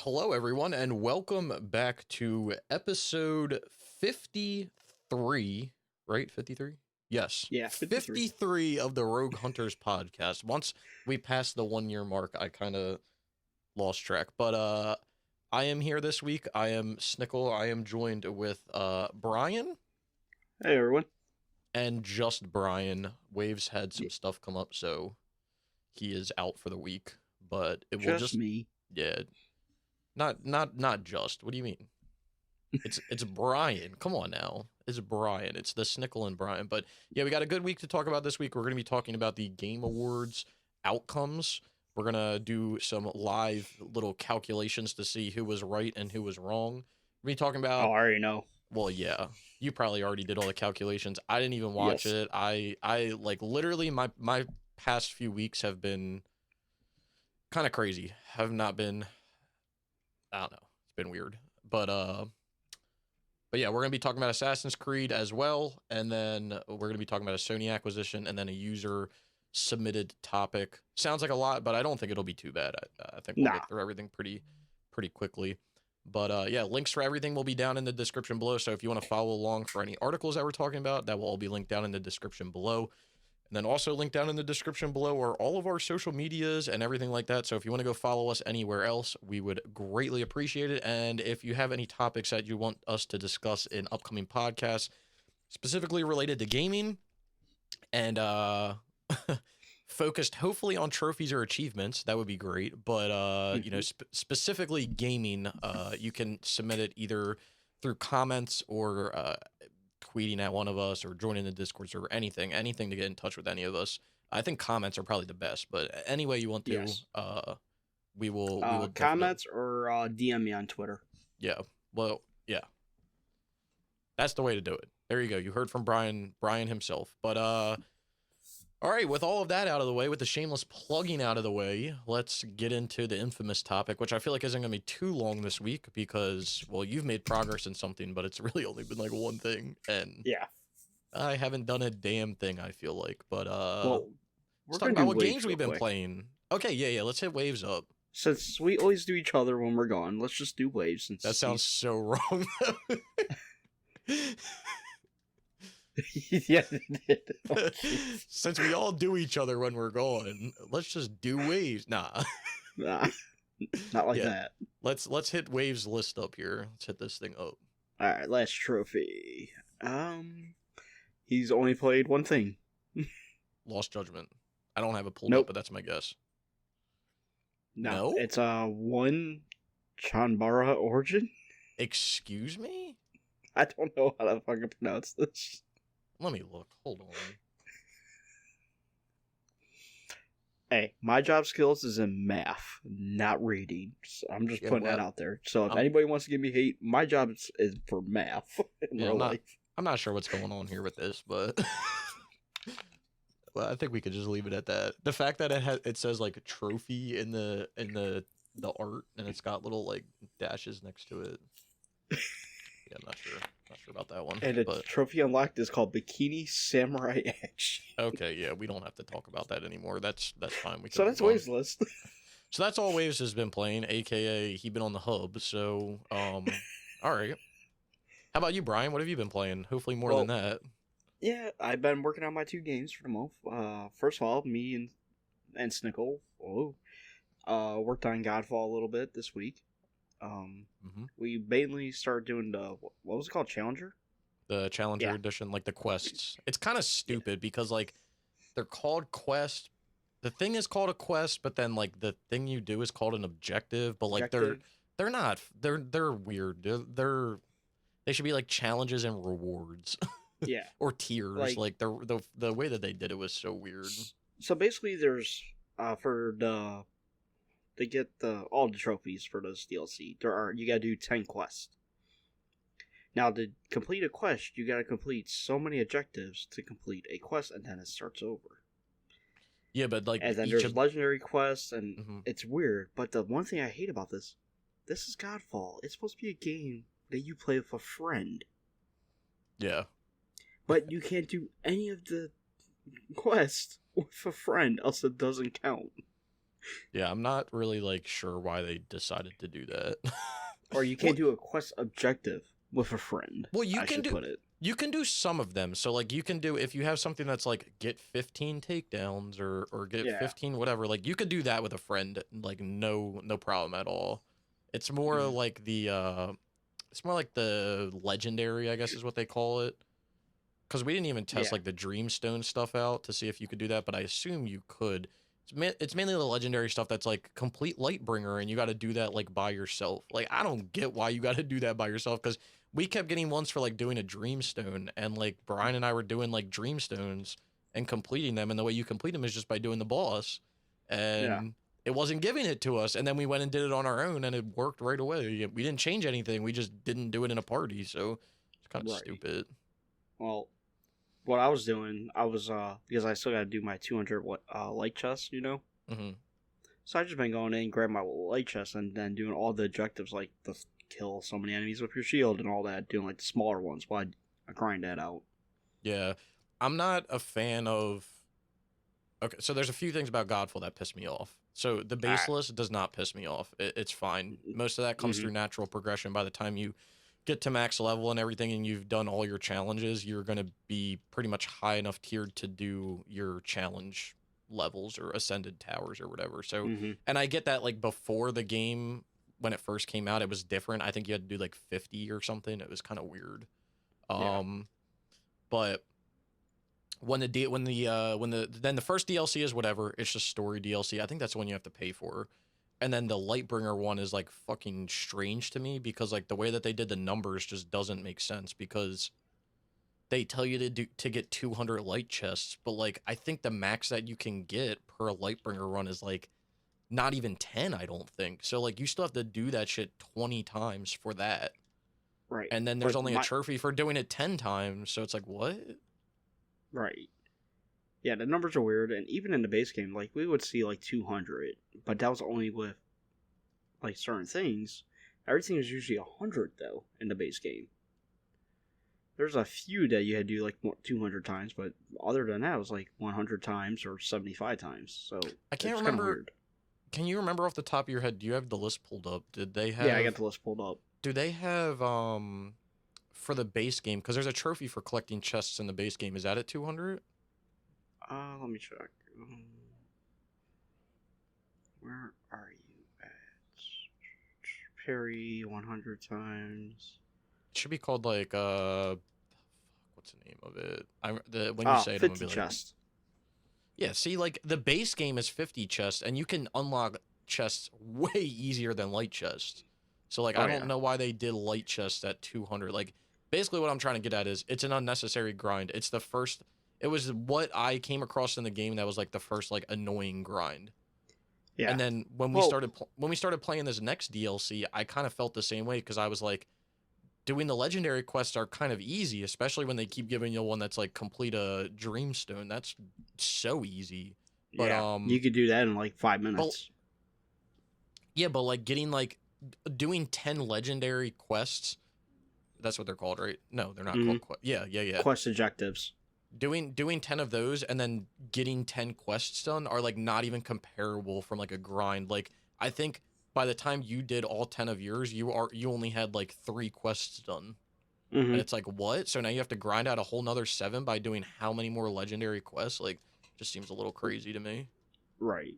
Hello, everyone, and welcome back to episode 53, right? 53? Yes. Yeah, 53 of the Rogue Hunters podcast. Once we passed the 1 year mark, I kind of lost track. But I am here this week. I am Snickle. I am joined with Brian. Hey, everyone. And just Brian. Waves had some stuff come up, so he is out for the week. But it will just me. Yeah. Not just. What do you mean? It's Brian. Come on now. It's Brian. It's the Snickle and Brian. But yeah, we got a good week to talk about this week. We're going to be talking about the Game Awards outcomes. We're going to do some live little calculations to see who was right and who was wrong. We're talking about... Oh, I already know. Well, yeah. You probably already did all the calculations. I didn't even watch it. I like literally my past few weeks have been kind of crazy. Have not been... I don't know. It's been weird. But yeah, we're going to be talking about Assassin's Creed as well. And then we're going to be talking about a Sony acquisition and then a user submitted topic. Sounds like a lot, but I don't think it'll be too bad. I think we'll get through everything pretty quickly. But yeah, links for everything will be down in the description below. So if you want to follow along for any articles that we're talking about, that will all be linked down in the description below. And then also linked down in the description below are all of our social medias and everything like that. So if you want to go follow us anywhere else, we would greatly appreciate it. And if you have any topics that you want us to discuss in upcoming podcasts, specifically related to gaming and focused hopefully on trophies or achievements, that would be great. But, you know, specifically gaming, you can submit it either through comments or tweeting at one of us or joining the Discord server, anything to get in touch with any of us. I think comments are probably the best, but any way you want to, yes. we will comments or DM me on Twitter. Yeah. Well, yeah. That's the way to do it. There you go. You heard from Brian himself. But all right, with all of that out of the way, with the shameless plugging out of the way, let's get into the infamous topic, which I feel like isn't going to be too long this week because, well, you've made progress in something, but it's really only been like one thing, and yeah, I haven't done a damn thing, I feel like. But well, let's talk about what games we've been playing. Okay, yeah, let's hit waves up. Since we always do each other when we're gone, let's just do waves. Since that sounds so wrong. Yes, it did. Oh, since we all do each other when we're gone, let's just do waves. Nah, not like that. Let's hit waves list up here. Let's hit this thing up. All right, last trophy. He's only played one thing. Lost Judgment. I don't have it pulled up, but that's my guess. No, it's one Chanbara Origin. Excuse me? I don't know how to fucking pronounce this. Let me look. Hold on. Hey, my job skills is in math, not reading. So I'm just putting that out there. So if anybody wants to give me hate, my job is for math in real life. I'm not sure what's going on here with this, but well, I think we could just leave it at that. The fact that it says like a trophy in the art and it's got little like dashes next to it. Yeah, I'm not sure about that one. And the trophy unlocked is called Bikini Samurai Action. Okay, yeah, we don't have to talk about that anymore. That's fine. So that's Waves list. So that's all Waves has been playing, aka he been on the hub. So, all right. How about you, Brian? What have you been playing? Hopefully more than that. Yeah, I've been working on my 2 games for the month. First of all, me and Snickle worked on Godfall a little bit this week. We mainly started doing the what was it called, Challenger? The Challenger edition, like the quests. It's kind of stupid because like they're called quests. The thing is called a quest, but then like the thing you do is called an objective. But like they're not. They're weird. They should be like challenges and rewards. Yeah. Or tiers. Like the way that they did it was so weird. So basically, there's to get all the trophies for those DLC, you gotta do 10 quests. Now, to complete a quest, you gotta complete so many objectives to complete a quest, and then it starts over. Yeah, but like, and then there's legendary quests, and it's weird. But the one thing I hate about this is Godfall. It's supposed to be a game that you play with a friend. Yeah. But you can't do any of the quests with a friend, else it doesn't count. Yeah, I'm not really like sure why they decided to do that. Or you can't What? do a quest objective with a friend. Well, I should put it. you can do some of them. So like you can do if you have something that's like get 15 takedowns or get Yeah. 15 whatever, like you could do that with a friend, like no problem at all. It's more Mm. like it's more like the legendary, I guess is what they call it. Because we didn't even test Yeah. like the Dreamstone stuff out to see if you could do that, but I assume you could. It's mainly the legendary stuff that's like complete Lightbringer, and you got to do that like by yourself. Like I don't get why you got to do that by yourself, because we kept getting ones for like doing a Dreamstone, and like Brian and I were doing like Dreamstones and completing them, and the way you complete them is just by doing the boss, Yeah. and it wasn't giving it to us, and then we went and did it on our own, and it worked right away. We didn't change anything, we just didn't do it in a party, so it's kind of Right. stupid. Well, what I was doing, I was because I still got to do my 200 light chest, you know. Mm-hmm. So I just been going in, grab my light chest, and then doing all the objectives like the kill so many enemies with your shield and all that, doing like the smaller ones while I grind that out. Yeah, I'm not a fan of. Okay, so there's a few things about Godfall that piss me off. So the base list does not piss me off. It's fine. Most of that comes through natural progression. By the time you get to max level and everything, and you've done all your challenges, you're gonna be pretty much high enough tiered to do your challenge levels or ascended towers or whatever. So, and I get that like before the game when it first came out, it was different. I think you had to do like 50 or something. It was kind of weird. Yeah. But when the first DLC is whatever, it's just story DLC. I think that's the one you have to pay for. And then the Lightbringer one is like fucking strange to me because like the way that they did the numbers just doesn't make sense, because they tell you to get 200 light chests, but like I think the max that you can get per Lightbringer run is like not even 10, I don't think. So like you still have to do that shit 20 times for that. Right. And then there's only a trophy for doing it 10 times, so it's like what? Right. Yeah, the numbers are weird, and even in the base game, like we would see like 200, but that was only with like certain things. Everything is usually 100 though in the base game. There's a few that you had to do like 200 times, but other than that, it was like 100 times or 75 times. So I can't remember. Can you remember off the top of your head? Do you have the list pulled up? Did they have? Yeah, I got the list pulled up. Do they have for the base game? Because there's a trophy for collecting chests in the base game. Is that at 200? Let me check. Where are you at? Parry 100 times. It should be called like what's the name of it? When you say it, I'm gonna be chest. Like, yeah. See, like the base game is 50 chests, and you can unlock chests way easier than light chests. So like I don't know why they did light chests at 200. Like basically what I'm trying to get at is it's an unnecessary grind. It's the first. It was what I came across in the game that was like the first like annoying grind. Yeah. And then when we started playing this next DLC, I kind of felt the same way, because I was like, doing the legendary quests are kind of easy, especially when they keep giving you one that's like complete a Dreamstone. That's so easy. But you could do that in like 5 minutes. Well, yeah, but like getting like doing 10 legendary quests, that's what they're called, right? No, they're not called quests. Yeah. Quest objectives. Doing 10 of those and then getting 10 quests done are like not even comparable from like a grind. Like I think by the time you did all 10 of yours, you only had like 3 quests done. And it's like, what? So now you have to grind out a whole nother 7 by doing how many more legendary quests? Like, just seems a little crazy to me. Right.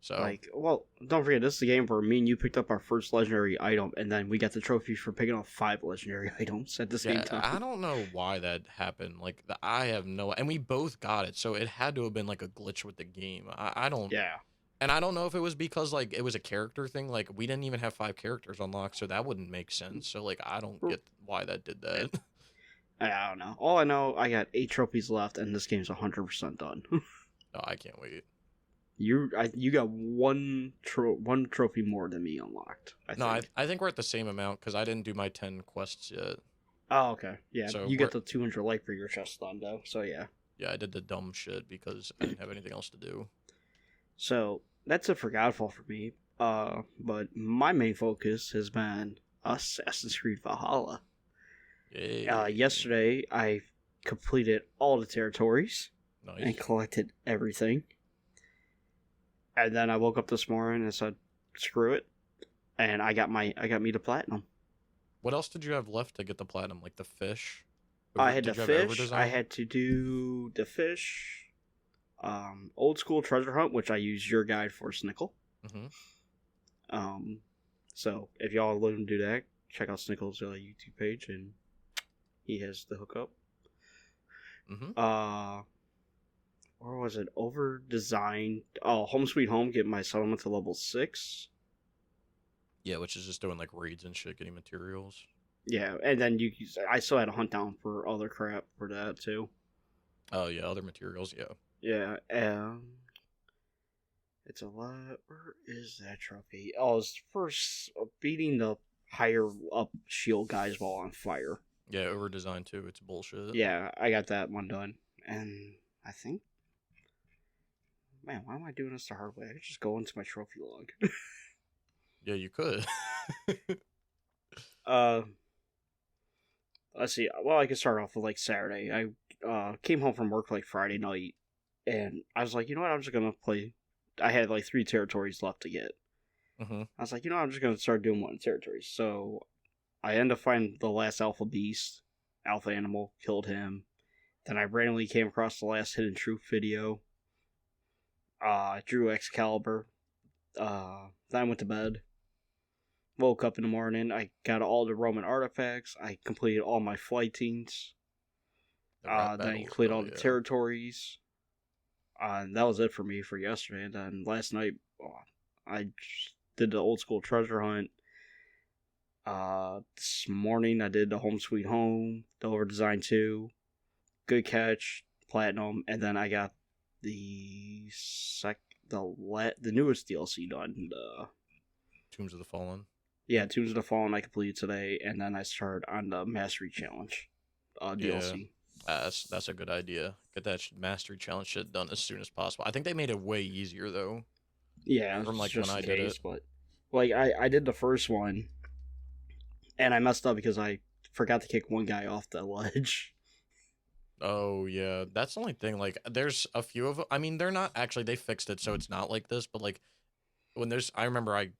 So like, well, don't forget, this is the game where me and you picked up our first legendary item, and then we got the trophy for picking up 5 legendary items at the same time. I don't know why that happened. Like, I have no, and we both got it, so it had to have been like a glitch with the game. I don't. Yeah. And I don't know if it was because like it was a character thing. Like we didn't even have 5 characters unlocked, so that wouldn't make sense. So like I don't get why that did that. I don't know. All I know, I got 8 trophies left, and this game's 100% done. Oh, I can't wait. You got one trophy more than me unlocked. I think we're at the same amount because I didn't do my 10 quests yet. Oh, okay. Yeah, so you got the 200 light for your chest done, though, so yeah. Yeah, I did the dumb shit because I didn't have anything else to do. So, that's it for Godfall for me. But my main focus has been Assassin's Creed Valhalla. Yay. Yesterday, I completed all the territories. Nice. And collected everything. And then I woke up this morning and said, "Screw it," and I got me to platinum. What else did you have left to get the platinum? Like the fish? I had Did the you have fish. I overdesign? had to do the fish. Old school treasure hunt, which I use your guide for, Snickle. Mm-hmm. So if y'all are looking to do that, check out Snickle's YouTube page, and he has the hookup. Mm-hmm. Or was it over design? Oh, Home Sweet Home, get my settlement to level 6. Yeah, which is just doing like raids and shit, getting materials. Yeah, and then I still had to hunt down for other crap for that too. Oh yeah, other materials, yeah. Yeah, it's a lot. Where is that trophy? Oh, it's first beating the higher up shield guys while on fire. Yeah, over design too. It's bullshit. Yeah, I got that one done, and I think, man, why am I doing this the hard way? I could just go into my trophy log. Yeah, you could. Let's see. Well, I could start off with like Saturday. I came home from work like Friday night, and I was like, you know what? I'm just gonna play. I had like 3 territories left to get. Mm-hmm. I was like, you know, I'm just gonna start doing 1 territory. So I ended up finding the last alpha beast, alpha animal, killed him. Then I randomly came across the last hidden truth video. Drew Excalibur. Then I went to bed. Woke up in the morning. I got all the Roman artifacts. I completed all my flight teams. Then I completed all the territories. And that was it for me for yesterday. And then last night, I did the old school treasure hunt. This morning I did the Home Sweet Home, the Overdesign 2, Good Catch, Platinum, and then I got the newest DLC done, the Tombs of the Fallen. Yeah, Tombs of the Fallen I completed today, and then I started on the Mastery Challenge DLC. That's a good idea. Get that Mastery Challenge shit done as soon as possible. I think they made it way easier though. Yeah, from like when I did it. But like I did the first one, and I messed up because I forgot to kick one guy off the ledge. Oh yeah, that's the only thing. Like, there's a few of them. I mean, they're not actually. They fixed it, so it's not like this. But like, when there's, I remember I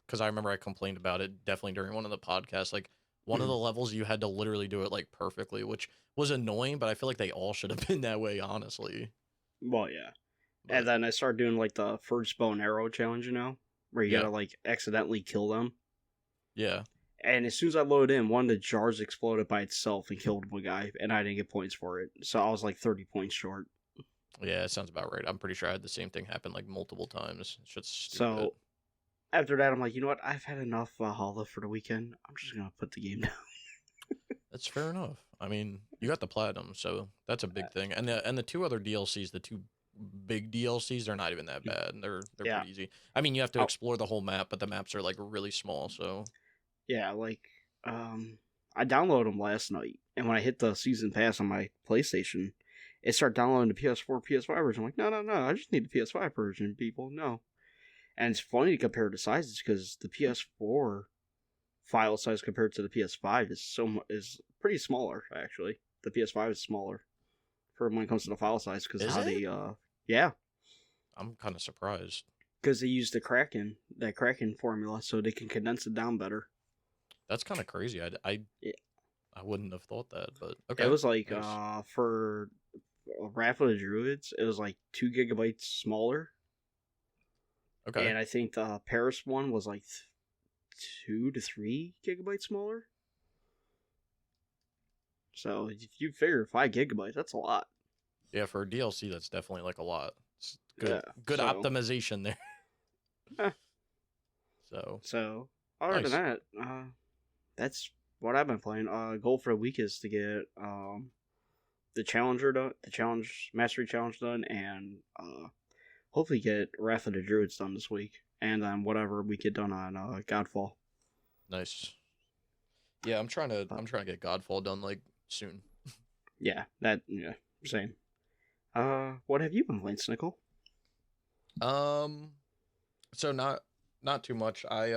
complained about it definitely during one of the podcasts. Like, one of the levels you had to literally do it like perfectly, which was annoying. But I feel like they all should have been that way, honestly. Well, yeah. And then I started doing like the first bow and arrow challenge, you know, where you gotta like accidentally kill them. Yeah. And as soon as I loaded in, one of the jars exploded by itself and killed one guy, and I didn't get points for it. So I was like 30 points short. Yeah, it sounds about right. I'm pretty sure I had the same thing happen like multiple times. It's just stupid. So after that, I'm like, you know what? I've had enough Valhalla for the weekend. I'm just gonna put the game down. That's fair enough. I mean, you got the platinum, so that's a big thing. And the 2 other DLCs, the 2 big DLCs, they're not even that bad. They're pretty easy. I mean, you have to explore the whole map, but the maps are like really small, so yeah, like I downloaded them last night, and when I hit the season pass on my PlayStation, it started downloading the PS4 PS5 version. I'm like, no, I just need the PS5 version, people. No. And it's funny to compare the sizes because the PS4 file size compared to the PS5 is pretty smaller, actually. The PS5 is smaller for when it comes to the file size because how they yeah. I'm kind of surprised. Because they use that Kraken formula so they can condense it down better. That's kind of crazy. I wouldn't have thought that, but okay. It was like for Wrath of the Druids, it was like 2 gigabytes smaller. Okay. And I think the Paris one was like 2 to 3 gigabytes smaller. So if you figure 5 gigabytes, that's a lot. Yeah, for a DLC, that's definitely like a lot. It's good optimization there. So other than that, that's what I've been playing. Goal for the week is to get the Challenger done, the Mastery Challenge done, and hopefully get Wrath of the Druids done this week, and then whatever we get done on Godfall. Nice. Yeah, I'm trying to get Godfall done like soon. Yeah, same. What have you been playing, Snickle? So not too much. I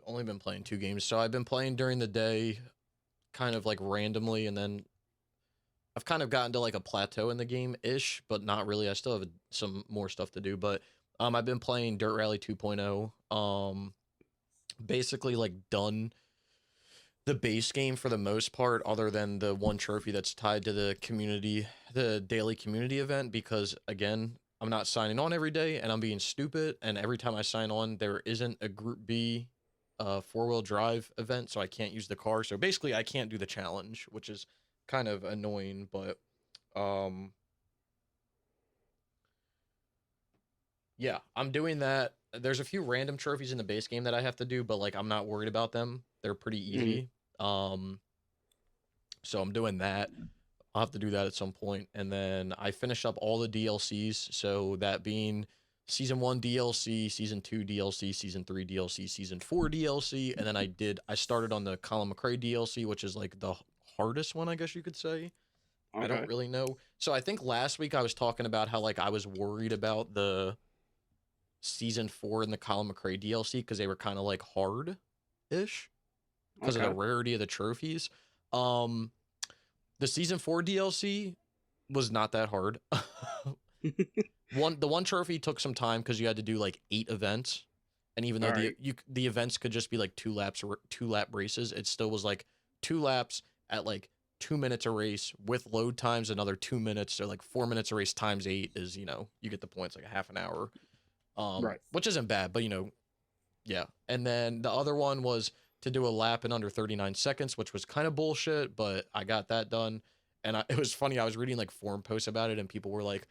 only been playing 2 games. So I've been playing during the day, kind of like randomly, and then I've kind of gotten to like a plateau in the game ish, but not really. I still have some more stuff to do, but I've been playing Dirt Rally 2.0. Basically like done the base game for the most part, other than the one trophy that's tied to the community, the daily community event, because again, I'm not signing on every day and I'm being stupid. And every time I sign on, there isn't a Group B 4-wheel drive event, so I can't use the car. So basically, I can't do the challenge, which is kind of annoying, but yeah, I'm doing that. There's a few random trophies in the base game that I have to do, but like I'm not worried about them. They're pretty easy. So I'm doing that. I'll have to do that at some point. And then I finish up all the DLCs. So that being Season 1 DLC, Season 2 DLC, Season 3 DLC, Season 4 DLC. And then I started on the Colin Mcrae DLC, which is like the hardest one, I guess you could say. Okay. I don't really know. So I think last week I was talking about how like I was worried about the Season 4 and the Colin Mcrae DLC because they were kind of like hard-ish because of the rarity of the trophies. The Season 4 DLC was not that hard. The one trophy took some time because you had to do like 8 events, and even though the events could just be like 2-lap races, it still was like 2 laps at like 2 minutes a race with load times another 2 minutes, so like 4 minutes a race times 8 is, you know, you get the points, like a half an hour, which isn't bad, but you know, yeah. And then the other one was to do a lap in under 39 seconds, which was kind of bullshit, but I got that done. And it was funny, I was reading like forum posts about it, and people were like,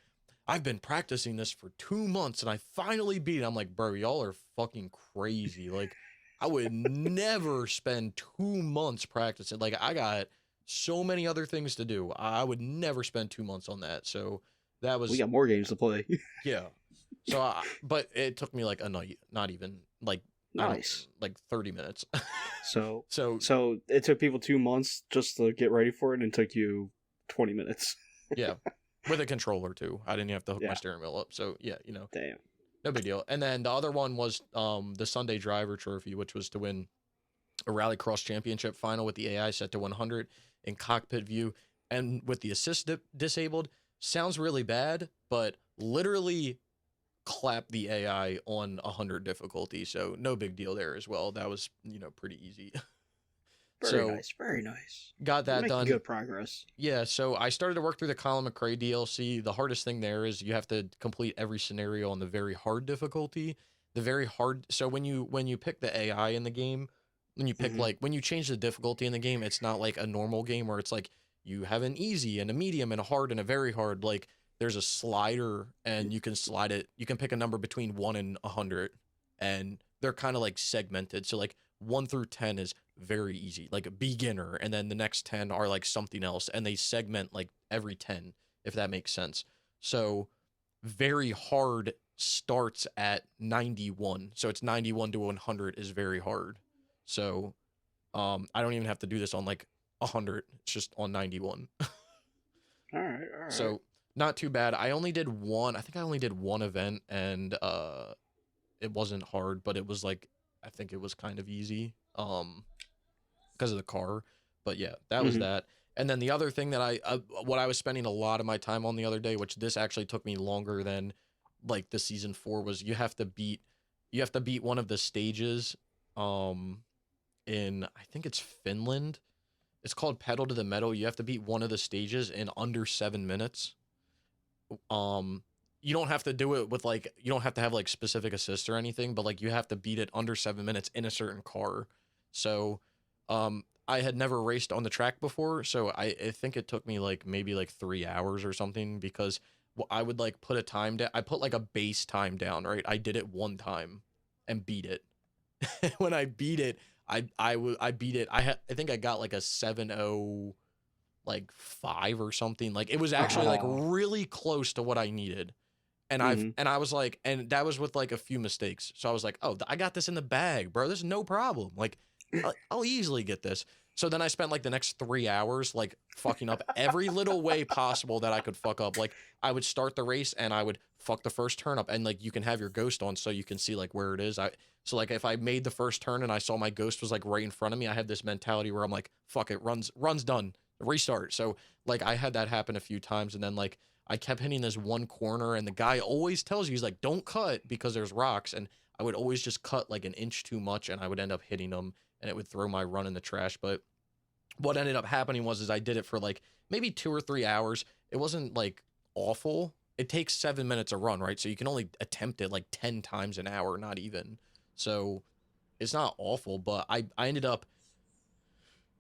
I've been practicing this for 2 months and I finally beat it. I'm like, bro, y'all are fucking crazy. Like, I would never spend 2 months practicing. Like, I got so many other things to do. I would never spend 2 months on that. So that was... We got more games to play. Yeah. So, but it took me like a night, not even like... Nice. Like 30 minutes. So it took people 2 months just to get ready for it, and it took you 20 minutes. Yeah. With a controller too. I didn't have to hook my steering wheel up. So yeah, you know. Damn. No big deal. And then the other one was the Sunday Driver Trophy, which was to win a Rallycross Championship final with the AI set to 100 in cockpit view and with the assist disabled. Sounds really bad, but literally clap the AI on 100 difficulty, so no big deal there as well. That was, you know, pretty easy. Very nice. Got that done. Good progress. Yeah, so I started to work through the Colin Mcrae DLC. The hardest thing there is you have to complete every scenario on the very hard difficulty. The very hard. So when you pick the AI in the game, when you pick like when you change the difficulty in the game, it's not like a normal game where it's like you have an easy and a medium and a hard and a very hard. Like there's a slider and you can slide it. You can pick a number between 1 and 100, and they're kind of like segmented. So like 1 through 10 is very easy, like a beginner, and then the next 10 are like something else, and they segment like every 10, if that makes sense. So very hard starts at 91, so it's 91 to 100 is very hard. So I don't even have to do this on like 100, it's just on 91. all right. So not too bad. I only did one event, and it wasn't hard, but it was like, I think it was kind of easy because of the car. But yeah, that was that. And then the other thing that what I was spending a lot of my time on the other day, which this actually took me longer than like the season 4, was you have to beat one of the stages in, I think it's Finland. It's called Pedal to the Metal. You have to beat one of the stages in under 7 minutes. You don't have to do it with like, you don't have to have like specific assists or anything, but like you have to beat it under 7 minutes in a certain car. So I had never raced on the track before, so I think it took me like maybe like 3 hours or something, because I would like put a time down. I put like a base time down, right? I did it one time and beat it. When I beat it, I beat it. I think I got like a 7.0 like 5 or something. Like it was actually like really close to what I needed. And I was like, and that was with like a few mistakes. So I was like, oh, I got this in the bag, bro. This is no problem. Like I'll easily get this. So then I spent like the next 3 hours like fucking up every little way possible that I could fuck up. Like I would start the race and I would fuck the first turn up, and like you can have your ghost on so you can see like where it is. So like if I made the first turn and I saw my ghost was like right in front of me, I had this mentality where I'm like, fuck it, run's done. restart. So like I had that happen a few times, and then like I kept hitting this one corner, and the guy always tells you, he's like, don't cut because there's rocks, and I would always just cut like an inch too much, and I would end up hitting them, and it would throw my run in the trash. But what ended up happening was I did it for like maybe 2 or 3 hours. It wasn't like awful. It takes 7 minutes a run, right? So you can only attempt it like 10 times an hour, not even. So it's not awful, but I ended up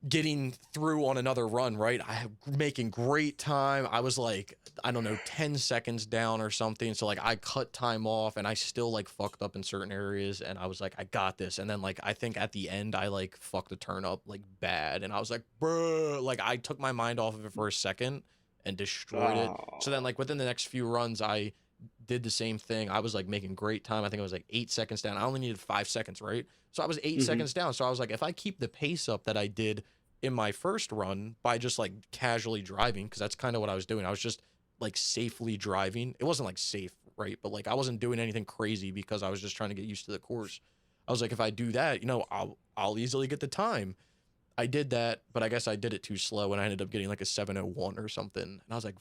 getting through on another run, right? Making great time. I was like, I don't know, 10 seconds down or something. So like I cut time off, and I still like fucked up in certain areas, and I was like, I got this. And then like I think at the end I like fucked the turn up like bad, and I was like, bruh, like I took my mind off of it for a second and destroyed it. So then like within the next few runs I did the same thing. I was like making great time. I think I was like 8 seconds down. I only needed 5 seconds, right? So I was 8 seconds down. So I was like, if I keep the pace up that I did in my first run by just like casually driving, because that's kind of what I was doing. I was just like safely driving. It wasn't like safe, right? But like I wasn't doing anything crazy because I was just trying to get used to the course. I was like, if I do that, I'll easily get the time. I did that, but I guess I did it too slow, and I ended up getting like a 7:01 or something. And I was like,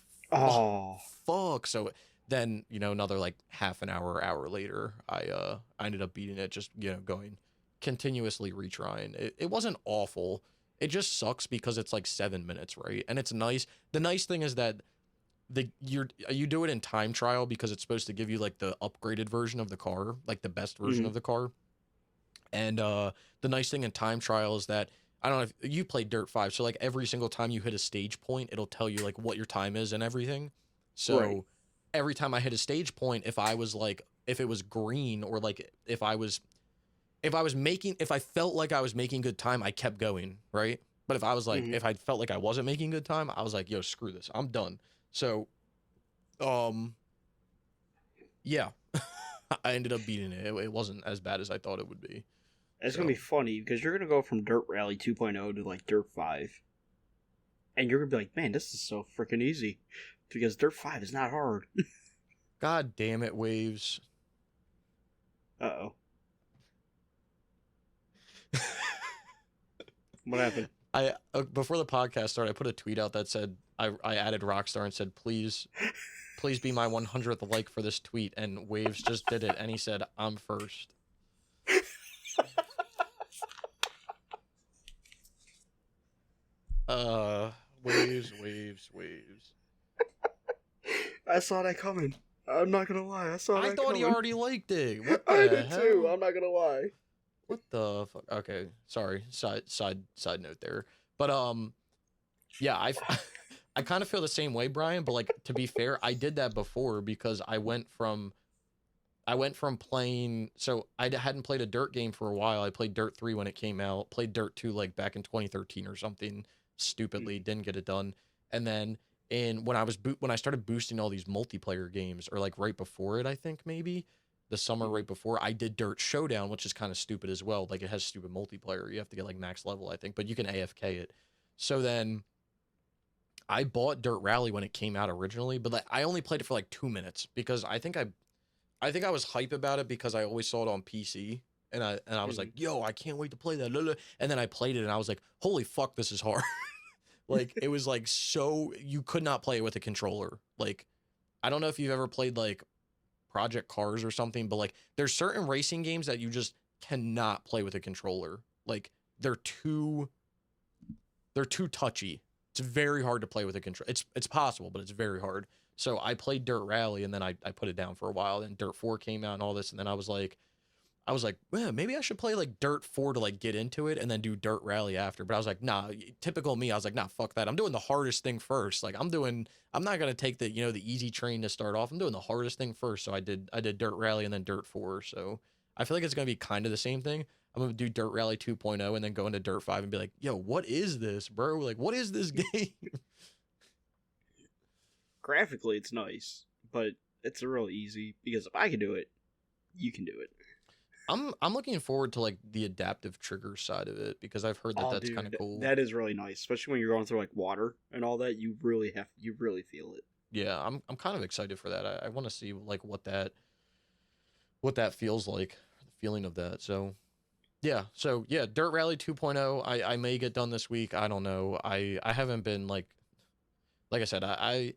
fuck. So then, another like half an hour, hour later, I ended up beating it, just, going continuously retrying. It wasn't awful. It just sucks because it's like 7 minutes, right? And it's nice. The nice thing is that you do it in time trial because it's supposed to give you like the upgraded version of the car, like the best version of the car. And the nice thing in time trial is that, I don't know if you played Dirt 5, so like every single time you hit a stage point, it'll tell you like what your time is and everything. So every time I hit a stage point, if it was green, or like if I felt like I was making good time, I kept going, right? But if I was like, if I felt like I wasn't making good time, I was like, yo, screw this, I'm done. So, yeah, I ended up beating it. It wasn't as bad as I thought it would be. It's going to be funny because you're going to go from Dirt Rally 2.0 to like Dirt 5. And you're going to be like, man, this is so freaking easy. Because Dirt 5 is not hard. God damn it, Waves. Uh-oh. What happened? Before the podcast started, I put a tweet out that said, I added Rockstar and said, please be my 100th like for this tweet. And Waves just did it. And he said, I'm first. Waves. I saw that coming. I'm not gonna lie. I thought he already liked it. What the I did hell? too. I'm not gonna lie. What the fuck? Okay, sorry. Side note there. But yeah, I kind of feel the same way, Brian. But like, to be fair, I did that before because I went from playing. So I hadn't played a Dirt game for a while. I played Dirt 3 when it came out. Played Dirt 2 like back in 2013 or something. Stupidly didn't get it done. And then when I started boosting all these multiplayer games, or like right before it, I think maybe the summer right before, I did Dirt Showdown, which is kind of stupid as well. Like, it has stupid multiplayer. You have to get like max level, I think, but you can AFK it. So then I bought Dirt Rally when it came out originally, but like I only played it for like 2 minutes because I think I was hype about it because I always saw it on PC, and I was like, yo, I can't wait to play that. And then I played it and I was like, holy fuck, this is hard. Like, it was like, so you could not play it with a controller. Like, I don't know if you've ever played like Project Cars or something, but like there's certain racing games that you just cannot play with a controller. Like, they're too touchy. It's very hard to play with a control. It's possible, but it's very hard. So I played Dirt Rally, and then I put it down for a while. Then Dirt 4 came out and all this, and then I was like, well, maybe I should play like Dirt 4 to like get into it, and then do Dirt Rally after. But I was like, nah, typical me. I was like, nah, fuck that. I'm doing the hardest thing first. Like, I'm not gonna take the the easy train to start off. I'm doing the hardest thing first. So I did Dirt Rally and then Dirt 4. So I feel like it's gonna be kind of the same thing. I'm gonna do Dirt Rally 2.0 and then go into Dirt 5 and be like, yo, what is this, bro? Like, what is this game? Graphically, it's nice, but it's real easy because if I can do it, you can do it. I'm looking forward to like the adaptive trigger side of it because I've heard that that's kind of cool. That is really nice, especially when you're going through like water and all that. You really feel it. Yeah, I'm kind of excited for that. I want to see like what that feels like, the feeling of that. So Yeah, so yeah, Dirt Rally 2.0. I may get done this week. I don't know. I haven't been like I said, I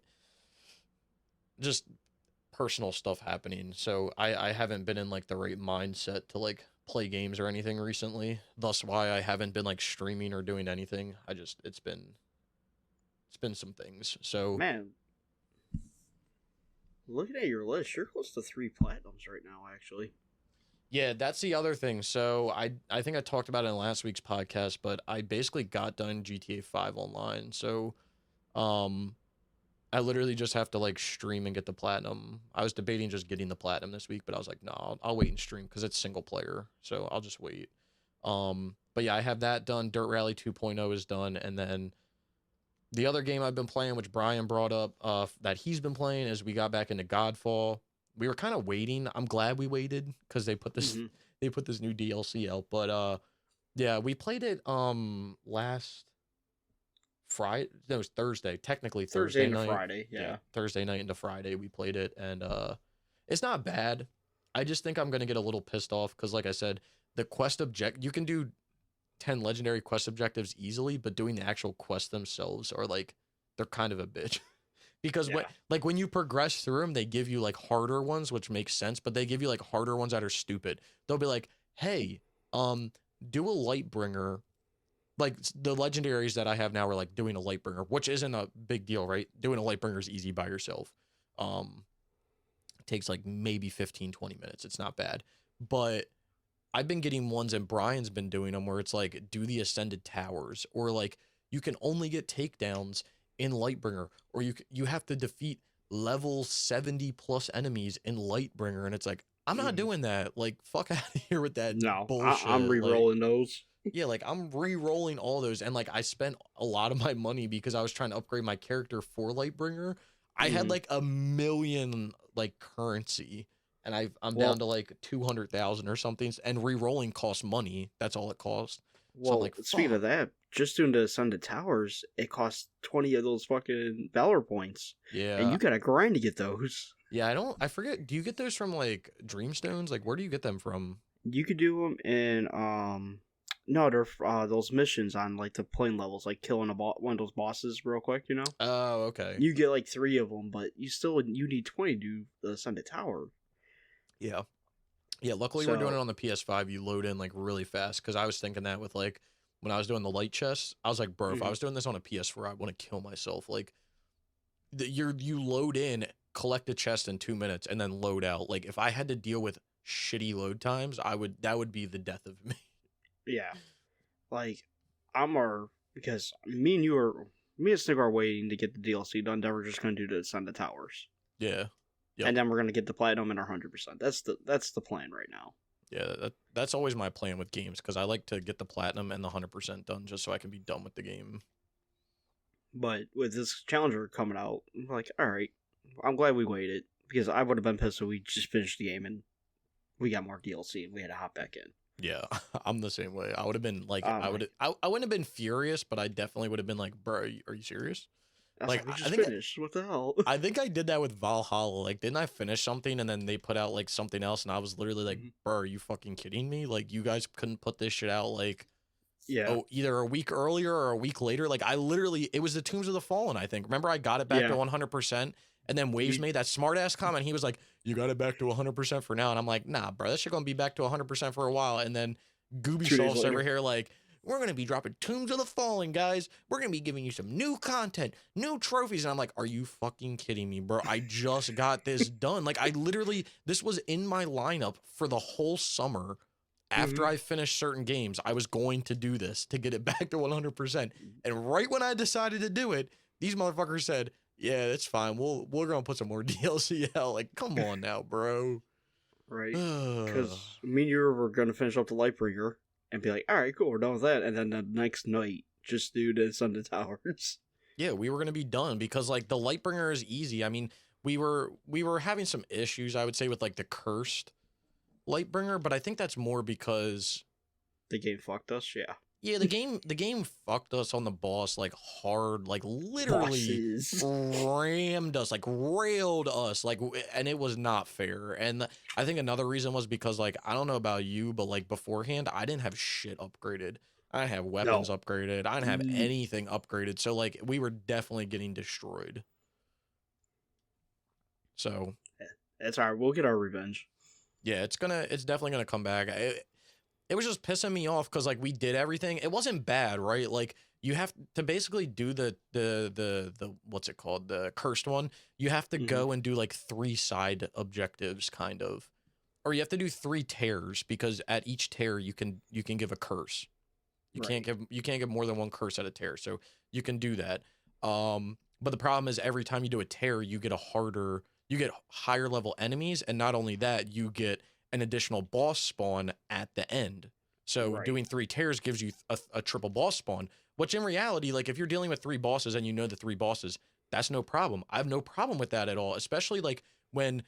just personal stuff happening. So I haven't been in like the right mindset to like play games or anything recently. Thus why I haven't been like streaming or doing anything. It's been some things. So Man, looking at your list, you're close to 3 platinums right now, actually. yeah, that's the other thing. So I think I talked about it in last week's podcast, but I basically got done GTA 5 online. So um I literally just have to like stream and get the platinum. I was debating just getting the platinum this week, but I was like, no, I'll wait and stream because it's single player. So I'll just wait. But yeah, I have that done. Dirt Rally 2.0 is done, and then the other game I've been playing, which Brian brought up, that he's been playing, is we got back into Godfall. We were kind of waiting. I'm glad we waited because they put this new DLC out. But yeah, we played it last Friday. No, it was Thursday. Technically Thursday Thursday into night. Friday, yeah. Thursday night into Friday we played it, and it's not bad. I just think I'm gonna get a little pissed off because, like I said, the quest object you can do 10 legendary quest objectives easily, but doing the actual quests themselves are like they're kind of a bitch. Because Yeah. when you progress through them, they give you like harder ones, which makes sense, but they give you like harder ones that are stupid. They'll be like, "Hey, do a Lightbringer." Like the legendaries that I have now are like doing a Lightbringer, which isn't a big deal, right? Doing a Lightbringer is easy by yourself. It takes like maybe 15, 20 minutes. It's not bad. But I've been getting ones and Brian's been doing them where it's like do the ascended towers, or like you can only get takedowns in Lightbringer, or you have to defeat level 70 plus enemies in Lightbringer, and it's like I'm not doing that. Like fuck out of here with that No, I'm bullshit. Like re-rolling those. yeah, like I'm re-rolling all those, and like I spent a lot of my money because I was trying to upgrade my character for Lightbringer. I had Mm-hmm. like a million like currency, and I'm down Well, to like 200,000 or something. And re-rolling costs money. That's all it costs. So I'm well, like, speaking of fuck. that, just doing the Ascended Towers, it costs 20 of those fucking Valor points. And Yeah, you gotta grind to get those. yeah. I forget. Do you get those from like Dreamstones? Like, where do you get them from? You could do them in, no, they're those missions on, like, the plane levels, like killing one of those bosses real quick, you know? Oh, okay. You get, like, 3 of them, but you need 20 to do the Ascended Tower. Yeah. Yeah, luckily we're doing it So, on the PS5. You load in like really fast because I was thinking that with like when I was doing the light chest, I was like, bro, if I mhm. was doing this on a PS4, I want to kill myself. Like, you load in, collect a chest in 2 minutes, and then load out. Like, if I had to deal with shitty load times, that would be the death of me. Yeah. Like, because me and Snig are waiting to get the DLC done, then we're just gonna do the Ascended Towers. Yeah, yep, And then we're gonna get the platinum and our 100%. That's the plan right now. yeah. That's always my plan with games because I like to get the platinum and the 100% done just so I can be done with the game. But with this Challenger coming out, I'm like, all right, I'm glad we waited because I would have been pissed if we just finished the game and we got more DLC and we had to hop back in. Yeah, I'm the same way. I would have been like, I'm like, I wouldn't have been furious, but I definitely would have been like, bro, are you serious? I was Like, like, we I just think finished. What the hell? I think I did that with Valhalla. Like, didn't I finish something and then they put out like something else, and I was literally like, Mhm. bro, are you fucking kidding me? Like, you guys couldn't put this shit out like, Yeah, oh, either a week earlier or a week later. Like, I literally, it was the Tombs of the Fallen. I think. Remember, I got it back to yeah. 100%, and then Waves You, made that smart ass comment. He was like, you got it back to 100% for now, and I'm like, nah, bro, that shit gonna be back to 100% for a while, and then 2 days Gooby over later. here like, we're going to be dropping Tombs of the Fallen, guys. We're going to be giving you some new content, new trophies. And I'm like, are you fucking kidding me, bro? I just got this done. Like, I literally, this was in my lineup for the whole summer. After Mhm. I finished certain games, I was going to do this to get it back to 100%. And right when I decided to do it, these motherfuckers said, yeah, that's fine. We're going to put some more DLC out. Like, come on now, bro. Right. Because me and you were gonna finish up the Lightbringer and be like, all right, cool, we're done with that, and then the next night just do the Ascended Towers. Yeah, we were gonna be done because like the Lightbringer is easy. I mean, we were having some issues, I would say, with like the cursed Lightbringer, but I think that's more because The game fucked us, yeah. Yeah, the game fucked us on the boss like hard, like literally Bosses. rammed us, like railed us, like, and it was not fair. And I think another reason was because, like, I don't know about you, but like beforehand, I didn't have shit upgraded. I didn't have weapons No. upgraded. I didn't have anything upgraded. So like we were definitely getting destroyed. So That's all right. We'll get our revenge. yeah, it's definitely gonna come back. It was just pissing me off because like we did everything. It wasn't bad, right? Like you have to basically do the what's it called? The cursed one. You have to go and do like 3 side objectives kind of. Or you have to do 3 tears because at each tear you can give a curse. You can't give more than 1 curse at a tear. So you can do that. But the problem is every time you do a tear, you get higher level enemies, and not only that, you get an additional boss spawn at the end. So doing 3 tears gives you a triple boss spawn, which in reality, like if you're dealing with 3 bosses and you know the 3 bosses, that's no problem. I have no problem with that at all, especially like when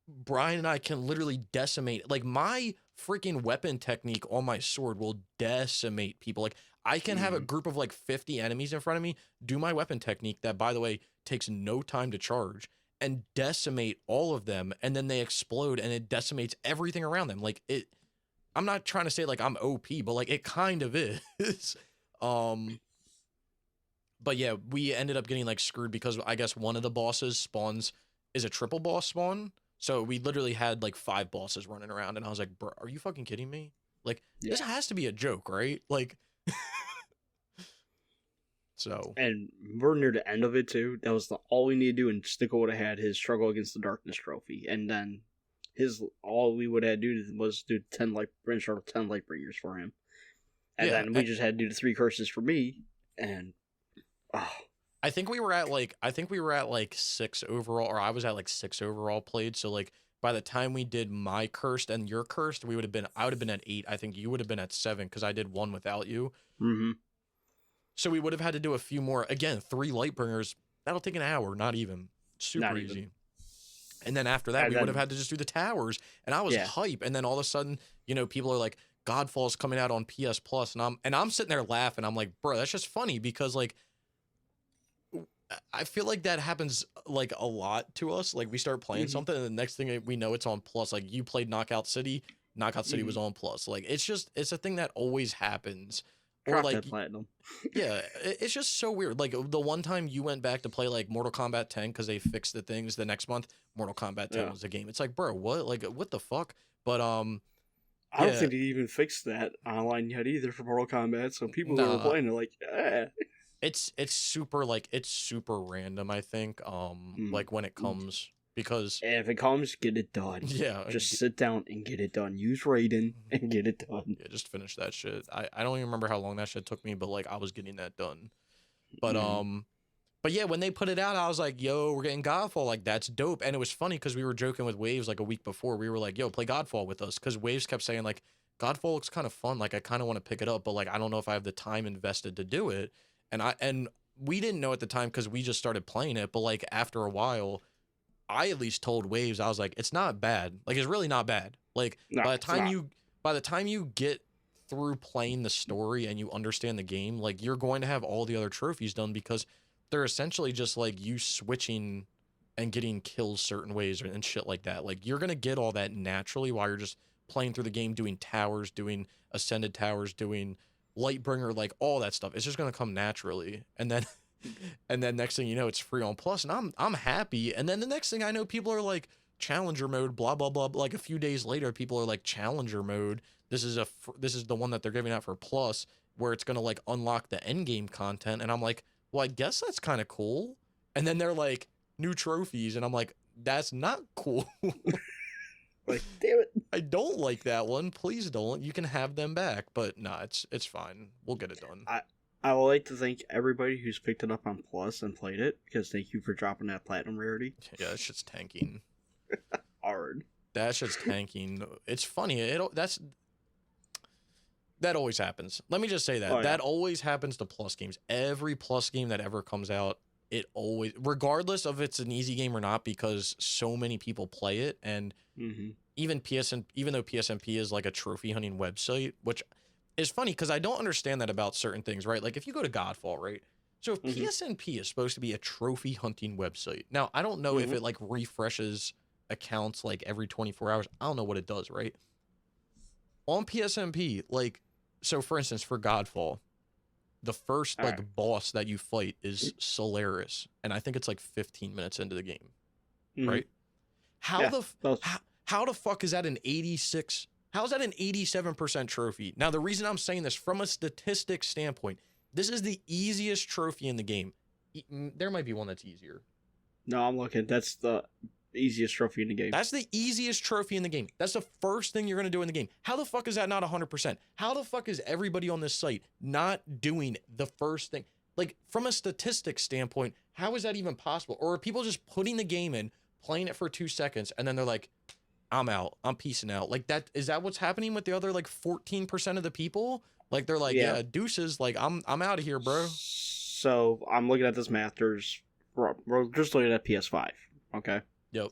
Brian and I can literally decimate, like my freaking weapon technique on my sword will decimate people. Like I can have a group of like 50 enemies in front of me, do my weapon technique that, by the way, takes no time to charge, and decimate all of them, and then they explode and it decimates everything around them. Like I'm not trying to say like I'm OP, but like it kind of is. But yeah, we ended up getting like screwed because I guess one of the bosses spawns is a triple boss spawn. So we literally had like 5 bosses running around, and I was like, bro, are you fucking kidding me? Like this has to be a joke, right? Like so. And we're near the end of it too. That was all we needed to do, and Stickle would have had his Struggle Against the Darkness trophy, and then all we would have to do was do 10 light bringers for him, and then we just had to do the 3 curses for me, and I think we were at like 6 overall, or I was at like 6 overall played. So like by the time we did my cursed and your cursed, I would have been at 8. I think you would have been at 7 because I did 1 without you. So we would have had to do a few more. Again, 3 Lightbringers. That'll take an hour, not even. Super easy. And then after that, we would have had to just do the towers. And I was hype. And then all of a sudden, you know, people are like, Godfall's coming out on PS Plus, and I'm sitting there laughing. I'm like, bro, that's just funny because like I feel like that happens like a lot to us. Like we start playing something, and the next thing we know, it's on Plus. Like you played Knockout City. Knockout City was on Plus. Like it's a thing that always happens. Or like that platinum. Yeah, it's just so weird. Like the one time you went back to play like Mortal Kombat 10 because they fixed the things the next month, Mortal Kombat 10 was the game. It's like, bro, what? Like, what the fuck? But I don't think they even fixed that online yet either for Mortal Kombat. So people who are playing are like, It's super random. I think like when it comes. Because and if it comes, get it done. Yeah, just sit down and get it done. Use Raiden and get it done. Yeah, just finish that shit. I don't even remember how long that shit took me, but like I was getting that done. But but yeah, when they put it out, I was like, yo, we're getting Godfall. Like that's dope. And it was funny because we were joking with Waves like a week before. We were like, yo, play Godfall with us, because Waves kept saying like Godfall looks kind of fun. Like I kind of want to pick it up, but like I don't know if I have the time invested to do it. And we didn't know at the time because we just started playing it. But like after a while, I at least told Waves, I was like, it's not bad. Like, it's really not bad. Like, by the time you get through playing the story and you understand the game, like, you're going to have all the other trophies done because they're essentially just, like, you switching and getting kills certain ways and shit like that. Like, you're going to get all that naturally while you're just playing through the game, doing towers, doing ascended towers, doing Lightbringer, like, all that stuff. It's just going to come naturally. And then... And then next thing you know, it's free on Plus, and I'm happy. And then the next thing I know, people are like challenger mode, blah blah blah. Like a few days later, people are like challenger mode. This is the one that they're giving out for Plus, where it's gonna like unlock the end game content. And I'm like, well, I guess that's kind of cool. And then they're like new trophies, and I'm like, that's not cool. Like, damn it, I don't like that one. Please don't. You can have them back, but nah, it's fine. We'll get it done. I would like to thank everybody who's picked it up on Plus and played it, because thank you for dropping that platinum rarity. Yeah, that shit's tanking. Hard. That shit's tanking. It's funny. That always happens. Let me just say that. That always happens to Plus games. Every Plus game that ever comes out, it always, regardless of if it's an easy game or not, because so many people play it, and even though PSNP is like a trophy hunting website, which it's funny because I don't understand that about certain things, right? Like if you go to Godfall, right? So if PSNP is supposed to be a trophy hunting website, now I don't know if it like refreshes accounts like every 24 hours. I don't know what it does, right? On PSNP, like, so for instance, for Godfall, the first like boss that you fight is Solaris, and I think it's like 15 minutes into the game, right? How the fuck is that an 86? How's that an 87% trophy? Now, the reason I'm saying this from a statistics standpoint, this is the easiest trophy in the game. There might be one that's easier. No, I'm looking. That's the easiest trophy in the game. That's the easiest trophy in the game. That's the first thing you're going to do in the game. How the fuck is that not 100%? How the fuck is everybody on this site not doing the first thing? Like, from a statistics standpoint, how is that even possible? Or are people just putting the game in, playing it for 2 seconds, and then they're like, I'm out. I'm peacing out. Like, that is that what's happening with the other like 14% of the people? Like, they're like, yeah, deuces. Like, I'm out of here, bro. So I'm looking at this math. We're just looking at PS5. Okay. Yep.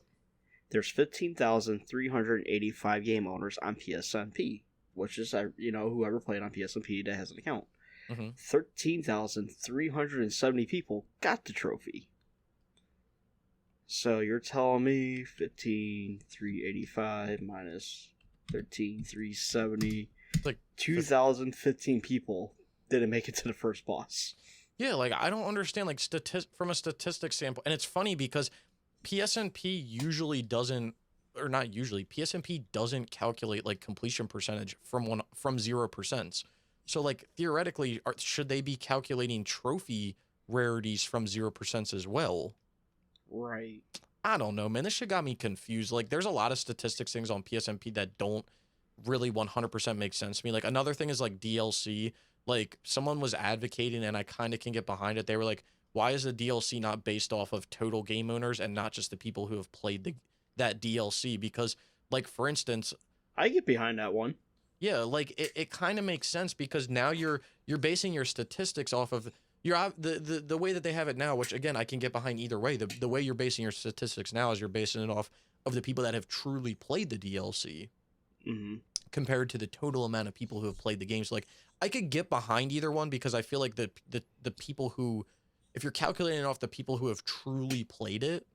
There's 15,385 game owners on PSNP, which is whoever played on PSNP that has an account. 13,370 people got the trophy. So you're telling me 15,385 minus 13,370, like 2,015 people didn't make it to the first boss. Yeah, like I don't understand like from a statistics standpoint, and it's funny because PSNP usually doesn't, or not usually, PSNP doesn't calculate like completion percentage from 0%. So like theoretically, should they be calculating trophy rarities from 0% as well? Right. I don't know, man. This shit got me confused. Like, there's a lot of statistics things on PSNP that don't really 100% make sense to me. Like, another thing is, like, DLC. Like, someone was advocating, and I kind of can get behind it. They were like, why is the DLC not based off of total game owners and not just the people who have played that DLC? Because, like, for instance... I get behind that one. Yeah, like, it kind of makes sense because now you're basing your statistics off of... the way that they have it now, which again I can get behind either way. The way you're basing your statistics now is you're basing it off of the people that have truly played the DLC, compared to the total amount of people who have played the games. Like I could get behind either one because I feel like the people who, if you're calculating off the people who have truly played it,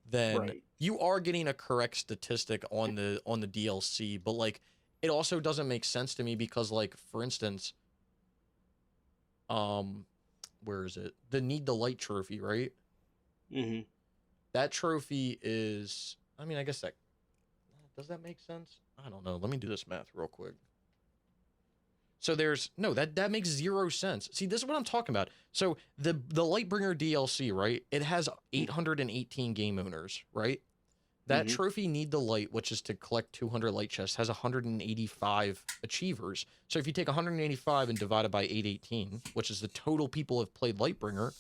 then you are getting a correct statistic on the DLC. But like it also doesn't make sense to me because like for instance, where is it? The Need the Light trophy, right? That trophy is... I mean, I guess that... Does that make sense? I don't know. Let me do this math real quick. So there's... No, that makes 0 sense. See, this is what I'm talking about. So the Lightbringer DLC, right? It has 818 game owners, right? That trophy Need the Light, which is to collect 200 light chests, has 185 achievers. So if you take 185 and divide it by 818, which is the total people who have played Lightbringer,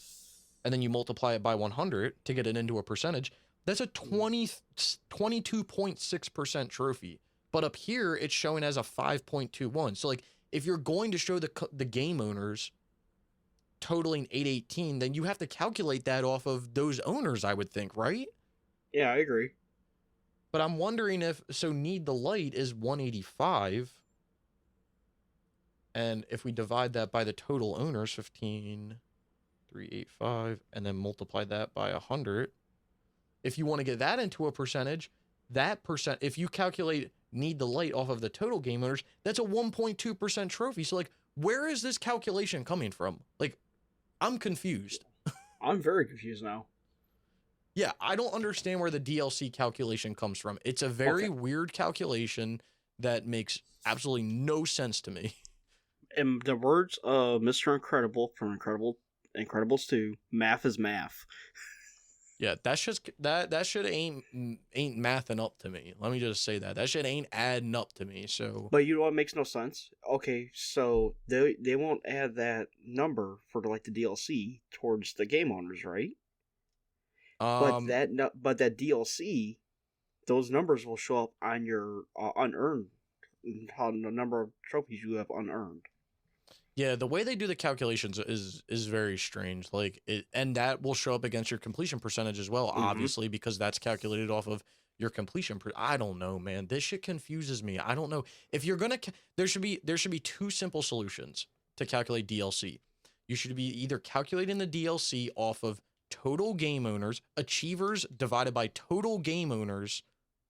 and then you multiply it by 100 to get it into a percentage, that's a 22.6% trophy. But up here, it's showing as a 5.21. So like, if you're going to show the game owners totaling 818, then you have to calculate that off of those owners, I would think, right? Yeah, I agree. But I'm wondering if, so Need the Light is 185. And if we divide that by the total owners, 15,385, and then multiply that by 100, if you want to get that into a percentage, if you calculate Need the Light off of the total game owners, that's a 1.2% trophy. So like, where is this calculation coming from? Like, I'm confused. I'm very confused now. Yeah, I don't understand where the DLC calculation comes from. It's a very weird calculation that makes absolutely no sense to me. In the words of Mr. Incredible from Incredibles 2, math is math. Yeah, that shit ain't mathing up to me. Let me just say that. That shit ain't adding up to me. So But you know what makes no sense? Okay, so they won't add that number for like the DLC towards the game owners, right? But that DLC, those numbers will show up on your unearned, on the number of trophies you have unearned. Yeah, the way they do the calculations is very strange. Like and that will show up against your completion percentage as well, obviously, because that's calculated off of your completion. I don't know, man. This shit confuses me. I don't know if you're gonna. There should be two simple solutions to calculate DLC. You should be either calculating the DLC off of total game owners, achievers divided by total game owners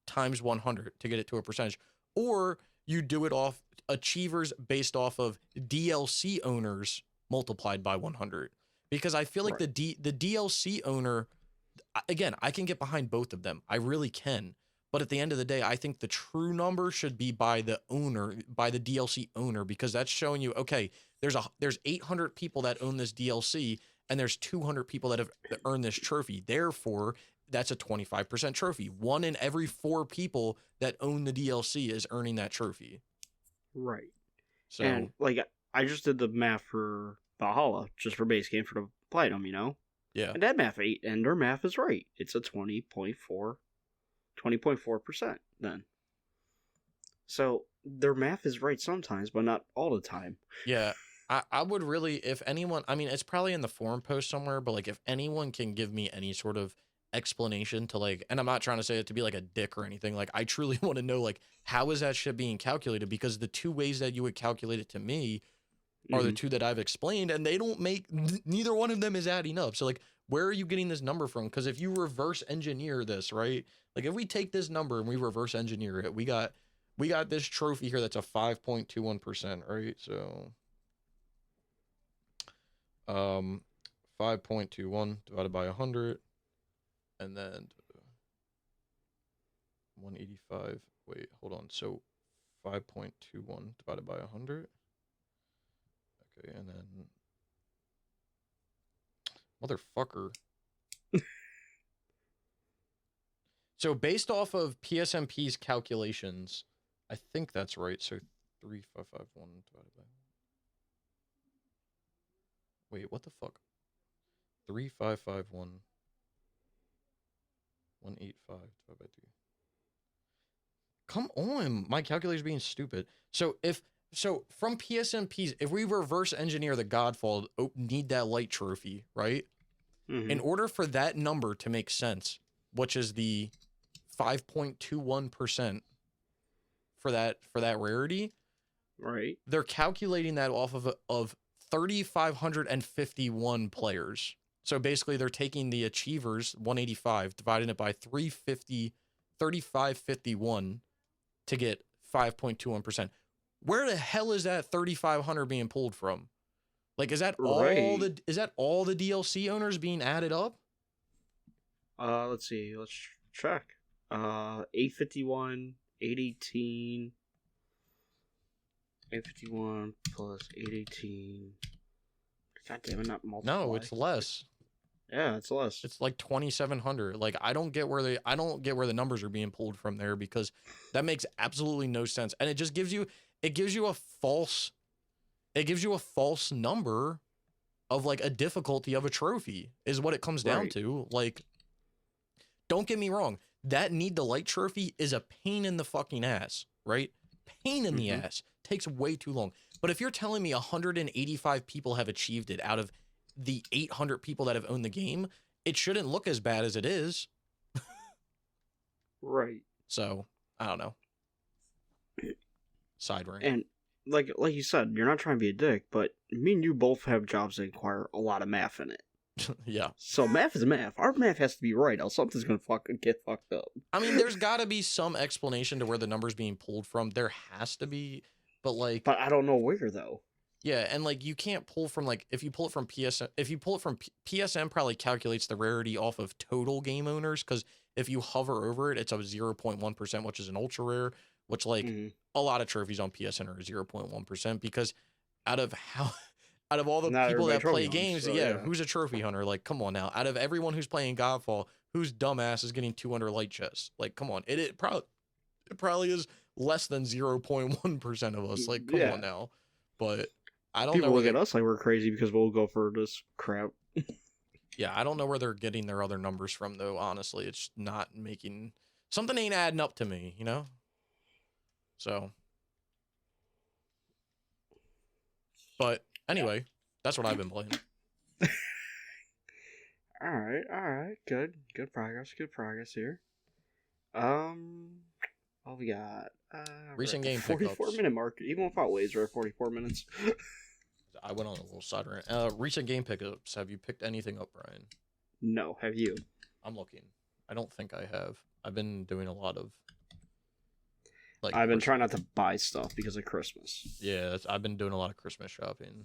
times 100 to get it to a percentage, or you do it off achievers based off of DLC owners multiplied by 100. Because I feel like the DLC owner, again, I can get behind both of them. I really can. But at the end of the day, I think the true number should be by the owner, by the DLC owner, because that's showing you, okay, there's 800 people that own this DLC, and there's 200 people that have earned this trophy. Therefore, that's a 25% trophy. 1 in every 4 people that own the DLC is earning that trophy. Right. So, and like I just did the math for Valhalla, just for base game for the platinum, you know? Yeah. And that math, and their math is right. It's a 20.4% then. So their math is right sometimes, but not all the time. Yeah. I would really, if anyone, I mean, it's probably in the forum post somewhere, but like if anyone can give me any sort of explanation to like, and I'm not trying to say it to be like a dick or anything, like I truly want to know like how is that shit being calculated, because the two ways that you would calculate it to me are the two that I've explained, and they don't make, neither one of them is adding up. So like, where are you getting this number from? Because if you reverse engineer this, right, like if we take this number and we reverse engineer it, we got this trophy here that's a 5.21%, right? So 5.21 divided by 100, and then 185. Wait, hold on. So 5.21 divided by 100. Okay, and then motherfucker. So based off of PSMP's calculations, I think that's right. So 3551 divided by. Wait, what the fuck? 3551 185 divided by 3. Come on, my calculator's being stupid. So from PSMP's, if we reverse engineer the Godfall, need that light trophy, right? Mm-hmm. In order for that number to make sense, which is the 5.21% for that rarity, right? They're calculating that off of 3,551 players. So basically, they're taking the achievers 185, dividing it by 3,551 to get 5.21%. Where the hell is that 3,500 being pulled from? Like, is that all the DLC owners being added up? Let's see. Let's check. 851, 818, 851 plus 818. God damn it, not multiply. No, it's less. Yeah, it's less. It's like 2,700. Like, I don't get where the numbers are being pulled from there, because that makes absolutely no sense. And it just gives you a false number of like a difficulty of a trophy is what it comes down to. Like, don't get me wrong, that need the light trophy is a pain in the fucking ass, right? Pain in the ass. Takes way too long. But if you're telling me 185 people have achieved it out of the 800 people that have owned the game, it shouldn't look as bad as it is. Right. So, I don't know. Side rant. And like you said, you're not trying to be a dick, but me and you both have jobs that require a lot of math in it. Yeah. So math is math. Our math has to be right, else something's gonna get fucked up. I mean, there's got to be some explanation to where the number's being pulled from. There has to be, but I don't know where though. Yeah, and like you can't pull from like if you pull it from PSM probably calculates the rarity off of total game owners, because if you hover over it, it's a 0.1%, which is an ultra rare, which like a lot of trophies on PSN are 0.1%, because out of all the people that play games, who's a trophy hunter? Like, come on now. Out of everyone who's playing Godfall, whose dumbass is getting 200 light chests? Like, come on. It probably is less than 0.1% of us. Like, come on now. But I don't know. People look at us like we're crazy because we'll go for this crap. Yeah, I don't know where they're getting their other numbers from, though. Honestly, it's not making something ain't adding up to me, you know. So, but anyway, that's what I've been playing. All right, good progress here. What we got? We're Recent at the game 44 pickups. minute mark. Even without waves, we're at 44 minutes. I went on a little side rant. Recent game pickups. Have you picked anything up, Brian? No, have you? I'm looking. I don't think I have. I've been doing a lot of I've been trying not to buy stuff because of Christmas. Yeah, I've been doing a lot of Christmas shopping.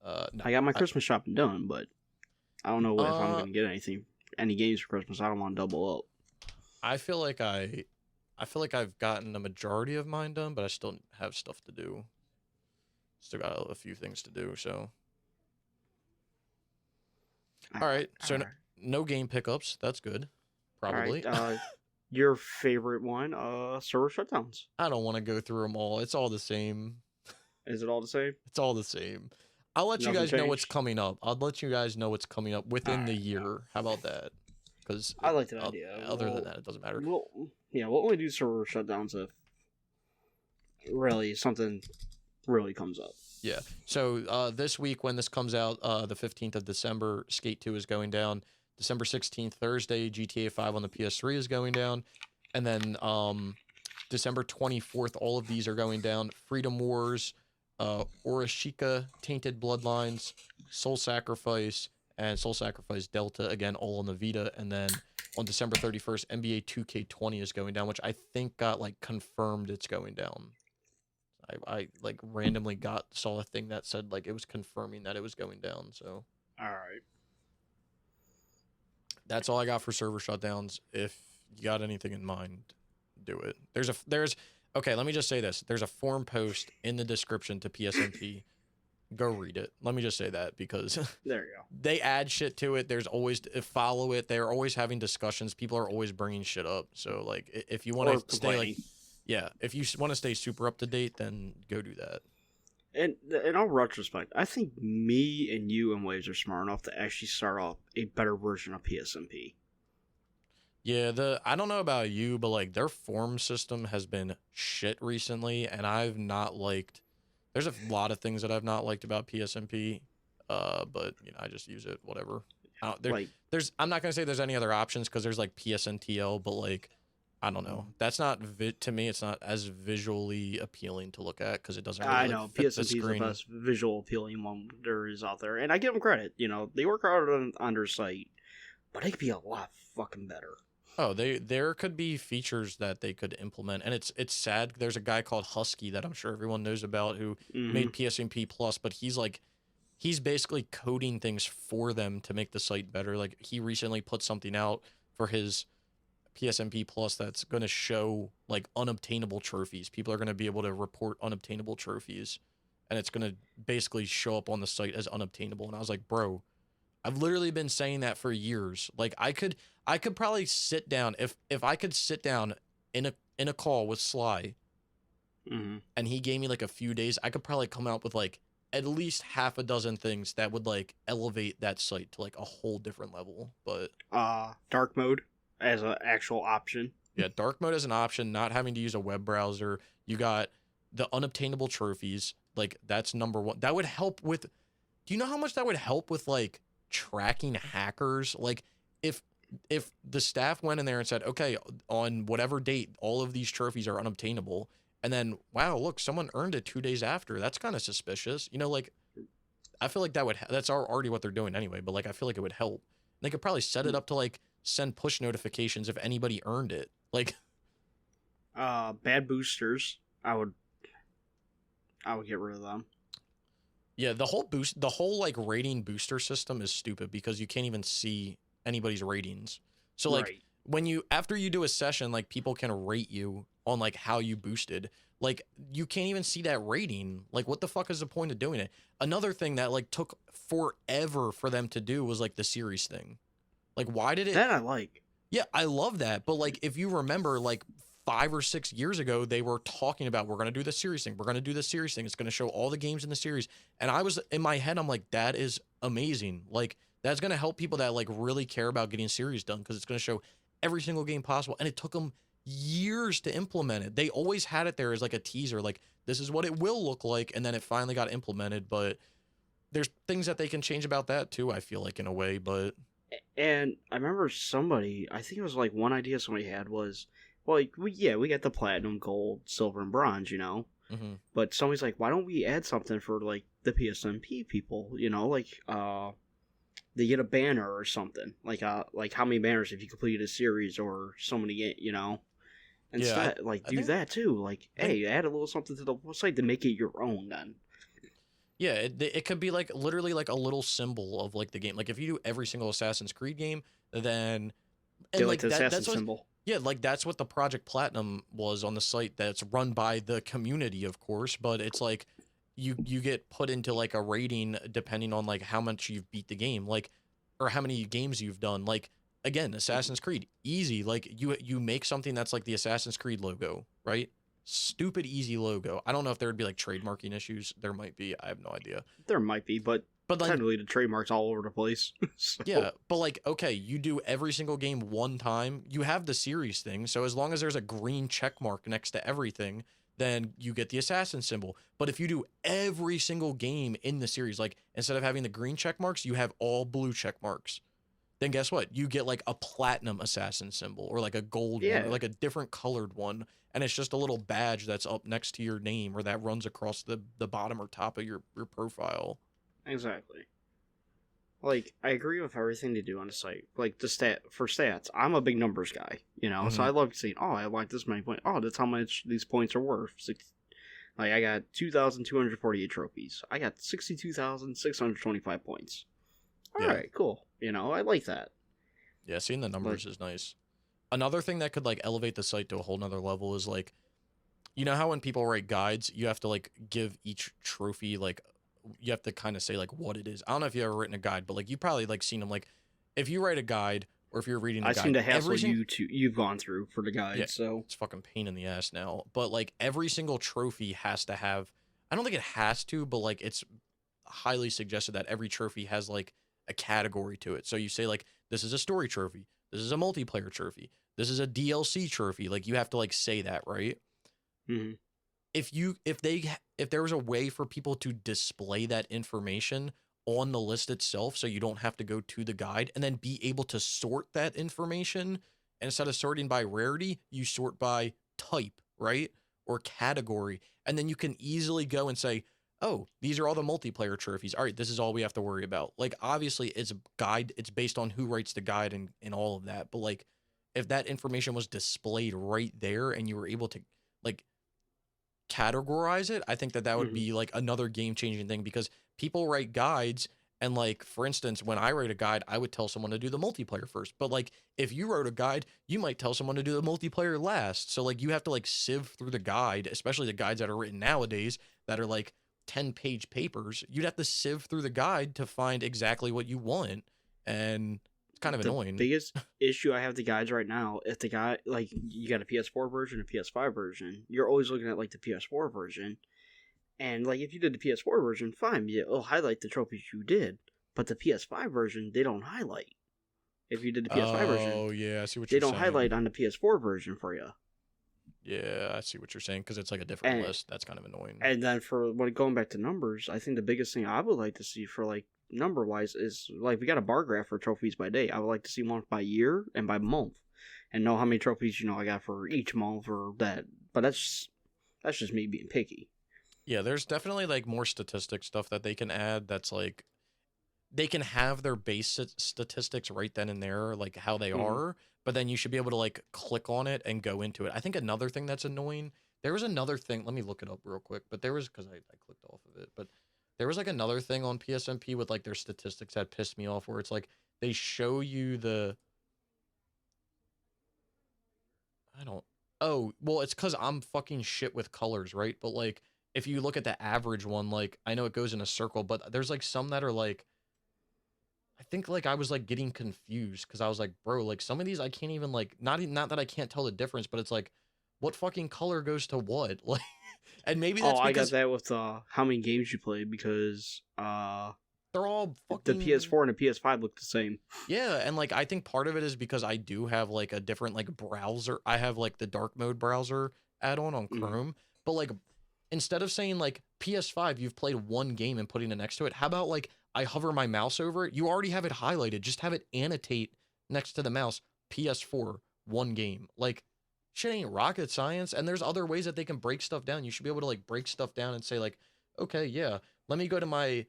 No, I got my Christmas shopping done, but I don't know if I'm gonna get any games for Christmas. I don't want to double up. I feel like I've gotten the majority of mine done, but I still have stuff to do. Still got a few things to do. So, all right. So no game pickups. That's good. Probably. All right, your favorite one? Server shutdowns. I don't want to go through them all. It's all the same. Is it all the same? It's all the same. I'll let you guys know what's coming up. I'll let you guys know what's coming up within the year. How about that? Because I like that idea. Other than that, it doesn't matter. We'll only do server shutdowns if really something really comes up. Yeah. So this week, when this comes out, the 15th of December, Skate 2 is going down. December 16th, Thursday, GTA 5 on the PS3 is going down. And then December 24th, all of these are going down. Freedom Wars, Orishika, Tainted Bloodlines, Soul Sacrifice, and Soul Sacrifice Delta, again, all on the Vita. And then on December 31st, NBA 2K20 is going down, which I think got, like, confirmed it's going down. I like, randomly saw a thing that said, like, it was confirming that it was going down, so. All right. That's all I got for server shutdowns. If you got anything in mind, do it. Okay, let me just say this. There's a forum post in the description to PSMP. Go read it. Let me just say that, because there you go. They add shit to it. There's always follow it. They're always having discussions. People are always bringing shit up. So, like, if you want to stay, like, yeah, if you want to stay super up to date, then go do that. And in all retrospect, I think me and you and Waves are smart enough to actually start off a better version of PSMP. Yeah, I don't know about you, but, like, their form system has been shit recently, and I've not liked. There's a lot of things that I've not liked about PSMP, but you know, I just use it, whatever. I'm not gonna say there's any other options, because there's, like, PSNTL, but, like, I don't know. That's not to me. It's not as visually appealing to look at, because it doesn't. Really, I know PSMP is the best visual appealing one there is out there, and I give them credit. You know, they work hard on their site, but it could be a lot fucking better. Oh, there could be features that they could implement, and it's sad. There's a guy called Husky that I'm sure everyone knows about who made PSMP Plus, but he's basically coding things for them to make the site better. Like, he recently put something out for his PSMP Plus that's going to show, like, unobtainable trophies. People are going to be able to report unobtainable trophies, and it's going to basically show up on the site as unobtainable. And I was like, bro, I've literally been saying that for years. Like, I could probably sit down if I could sit down in a call with Sly, and he gave me, like, a few days, I could probably come out with, like, at least half a dozen things that would, like, elevate that site to, like, a whole different level. But dark mode as an actual option. Yeah, dark mode as an option, not having to use a web browser. You got the unobtainable trophies. Like, that's number one. That would help with. Do you know how much that would help with, like, tracking hackers? Like, if the staff went in there and said, okay, on whatever date, all of these trophies are unobtainable, and then, wow, look, someone earned it 2 days after. That's kind of suspicious. You know, like, I feel like that's already what they're doing anyway, but, like, I feel like it would help. They could probably set it up to, like, send push notifications if anybody earned it. Like, bad boosters, I would get rid of them. Yeah, the whole like rating booster system is stupid, because you can't even see anybody's ratings. So, like, when after you do a session, like, people can rate you on, like, how you boosted. Like, you can't even see that rating. Like, what the fuck is the point of doing it? Another thing that, like, took forever for them to do was, like, the series thing. Like, why did it? That I like. Yeah, I love that. But, like, if you remember, like, 5 or 6 years ago, they were talking about, we're going to do the series thing. We're going to do the series thing. It's going to show all the games in the series. And I was, in my head, I'm like, that is amazing. Like, that's going to help people that, like, really care about getting series done, because it's going to show every single game possible. And it took them years to implement it. They always had it there as, like, a teaser. Like, this is what it will look like. And then it finally got implemented. But there's things that they can change about that, too, I feel like, in a way. But And I remember somebody, I think it was like one idea somebody had was, well, like, we got the platinum, gold, silver, and bronze, Mm-hmm. But somebody's like, why don't we add something for like the PSNP people, like they get a banner or something, like how many banners if you completed a series or so many, Instead, Yeah, like I do think that too. Like, I think hey, add a little something to the website to make it your own. Then, yeah, it could be like literally like a little symbol of like the game. Like if you do every single Assassin's Creed game, then get and like like the assassin that's what symbol. yeah, like that's what the Project Platinum was on the site that's run by the community, of course, but it's like you get put into like a rating depending on like how much you've beat the game, like or how many games you've done. Like again, Assassin's Creed, easy. Like you make something that's like the Assassin's Creed logo, right? Stupid easy logo. I don't know if there would be like trademarking issues. There might be. I have no idea. There might be, but But then technically the trademark's all over the place. So yeah, but like, okay, you do every single game one time. You have the series thing, so as long as there's a green check mark next to everything, then you get the assassin symbol. But if you do every single game in the series, like instead of having the green check marks, you have all blue check marks. Then guess what? You get like a platinum assassin symbol or like a gold one or yeah, like a different colored one. And it's just a little badge that's up next to your name or that runs across the bottom or top of your profile. exactly. Like, I agree with everything they do on the site. Like the stats, I'm a big numbers guy, so Mm-hmm. I love seeing. Oh, I like this many points. Oh, that's how much these points are worth. Like I got 2,248 trophies. I got 62,625 points. All Yeah. right, cool. I like that. Yeah, seeing the Like, numbers is nice. Another thing that could like elevate the site to a whole nother level is like, you know how when people write guides, you have to like give each trophy like you have to kind of say like what it is. I don't know if you've ever written a guide, but like you probably like seen them like if you write a guide or if you're reading a I seen guide, the hassle every you've gone through for the yeah, guide. So it's fucking pain in the ass now. But like every single trophy has to have I don't think it has to, but like it's highly suggested that every trophy has like a category to it. So you say like this is a story trophy, this is a multiplayer trophy, this is a DLC trophy. Like you have to like say that, right? mhm. If there was a way for people to display that information on the list itself so you don't have to go to the guide and then be able to sort that information instead of sorting by rarity, you sort by type, right? Or category. And then you can easily go and say, oh, these are all the multiplayer trophies. All right, this is all we have to worry about. Like, obviously, it's a guide, it's based on who writes the guide and all of that. But, like, if that information was displayed right there and you were able to, like, categorize it, I think that would Mhm. be like another game changing thing because people write guides and like for instance when I write a guide I would tell someone to do the multiplayer first, but like if you wrote a guide you might tell someone to do the multiplayer last, so like you have to like sieve through the guide, especially the guides that are written nowadays that are like 10-page papers. You'd have to sieve through the guide to find exactly what you want, and it's kind of The annoying. biggest issue I have with the guides right now, if the guy like you got a PS4 version, a PS5 version, you're always looking at like the PS4 version, and like if you did the PS4 version, fine, yeah, it'll highlight the trophies you did, but the PS5 version they don't highlight. If you did the PS5 version, Oh yeah, I see what they you're don't saying. highlight on the PS4 version for you. Yeah, I see what you're saying because it's like a different And list. That's kind of annoying. and then for when going back to numbers, I think the biggest thing I would like to see for like number wise is like we got a bar graph for trophies by day. I would like to see one by year and by month, and know how many trophies I got for each month or that. But that's just me being picky. Yeah, there's definitely like more statistic stuff that they can add that's like they can have their base statistics right then and there, like how they Hmm. are, but then you should be able to like click on it and go into it. I think another thing that's annoying, there was another thing, let me look it up real quick, but there was, because I clicked off of it, but there was like another thing on PSMP with like their statistics that pissed me off where it's like they show you the, I don't, oh, well, it's because I'm fucking shit with colors, right? But like if you look at the average one, like I know it goes in a circle, but there's like some that are like, I think like I was like getting confused because I was like, bro, like some of these I can't even like not that I can't tell the difference, but it's like what fucking color goes to what? Like and maybe Oh, that's I got because that with how many games you played because they're all the fucking PS4 and the PS5 look the same. yeah, and like I think part of it is because I do have like a different like browser. I have like the dark mode browser add-on on Hmm. Chrome, but like instead of saying like PS5 you've played one game and putting it next to it, how about like I hover my mouse over it, you already have it highlighted. Just have it annotate next to the mouse, PS4, one game. Like, shit ain't rocket science. And there's other ways that they can break stuff down. You should be able to like break stuff down and say like, okay, yeah, let me go to my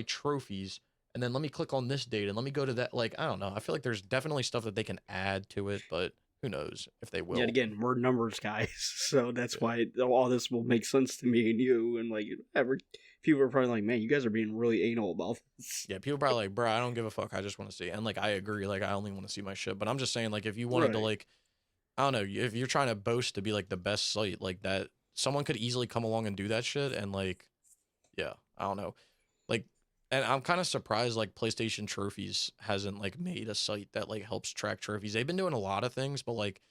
trophies, and then let me click on this date, and let me go to that. Like, I don't know. I feel like there's definitely stuff that they can add to it, but who knows if they will. Yet again, we're numbers guys, so that's why all this will make sense to me and you. And like, people are probably like, man, you guys are being really anal about this. Yeah, people are probably like, bro, I don't give a fuck. I just want to see. And like, I agree. Like, I only want to see my shit. But I'm just saying, like, if you wanted to, like, I don't know, if you're trying to boast to be like the best site, like that, someone could easily come along and do that shit. And like, yeah, I don't know. Like, and I'm kind of surprised like PlayStation Trophies hasn't like made a site that like helps track trophies. They've been doing a lot of things, but like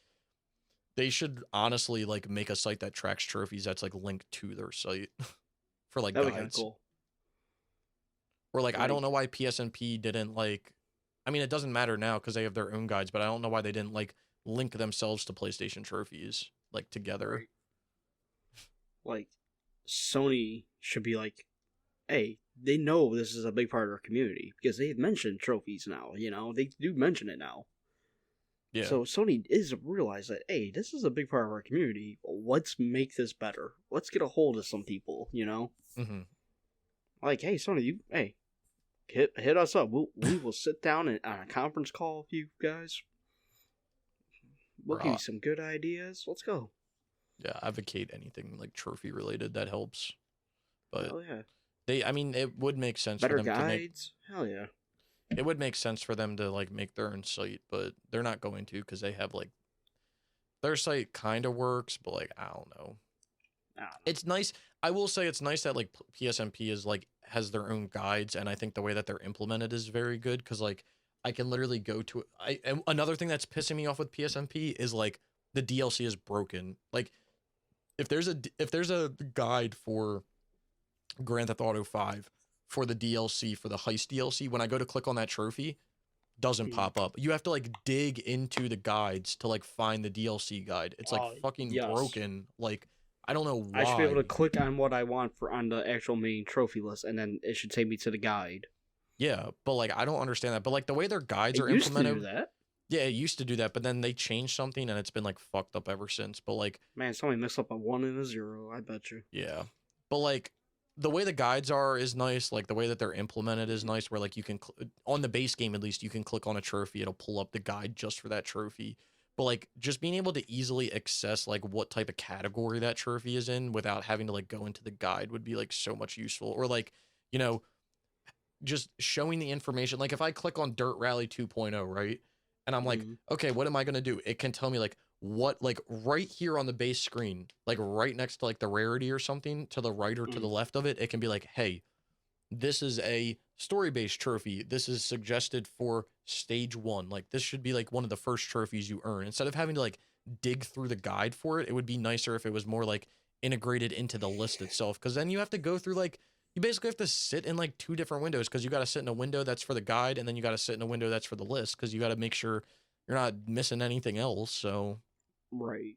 they should honestly like make a site that tracks trophies that's like linked to their site for like That'd be guides. kind of cool. Or like I don't know why PSNP didn't like, I mean it doesn't matter now because they have their own guides, but I don't know why they didn't like link themselves to PlayStation Trophies like together. Right. Like Sony should be like, hey, they know this is a big part of our community because they've mentioned trophies now. You know, they do mention it now. Yeah. So Sony is realize that, hey, this is a big part of our community. Let's make this better. Let's get a hold of some people. You know, like, hey, Sony, hit us up. We will sit down on a conference call with you guys. We'll give you some good ideas. Let's go. Yeah, advocate anything like trophy related that helps. But hell yeah. I mean, it would make sense better for them guides. Hell yeah. It would make sense for them to like make their own site, but they're not going to because they have like their site kind of works, but like I don't know. It's nice. I will say it's nice that like PSNP is like has their own guides, and I think the way that they're implemented is very good because like I can literally go to and another thing that's pissing me off with PSNP is like the DLC is broken. Like if there's a guide for Grand Theft Auto 5 for the DLC, for the heist DLC, when I go to click on that trophy, doesn't pop up. You have to like dig into the guides to like find the DLC guide. It's like fucking broken. Like I don't know why. I should be able to click on what I want on the actual main trophy list, and then it should take me to the guide. Yeah, but like I don't understand that. But like the way their guides are implemented. To do that. Yeah, it used to do that, but then they changed something and it's been like fucked up ever since. But like, man, somebody mixed up a 1 and a 0. I bet you. Yeah, but like the way the guides are is nice. Like the way that they're implemented is nice. Where like you can on the base game at least you can click on a trophy, it'll pull up the guide just for that trophy. But like just being able to easily access like what type of category that trophy is in without having to like go into the guide would be like so much useful. Or like, you know, just showing the information. Like if I click on Dirt Rally 2.0, right? And I'm like, okay, what am I going to do? It can tell me like what, like right here on the base screen, like right next to like the rarity or something to the right or to the left of it. It can be like, hey, this is a story-based trophy. This is suggested for stage 1. Like this should be like one of the first trophies you earn. Instead of having to like dig through the guide for it, it would be nicer if it was more like integrated into the list itself. Cause then you have to go through like, you basically have to sit in like 2 different windows because you got to sit in a window that's for the guide and then you got to sit in a window that's for the list because you got to make sure you're not missing anything else. So, right.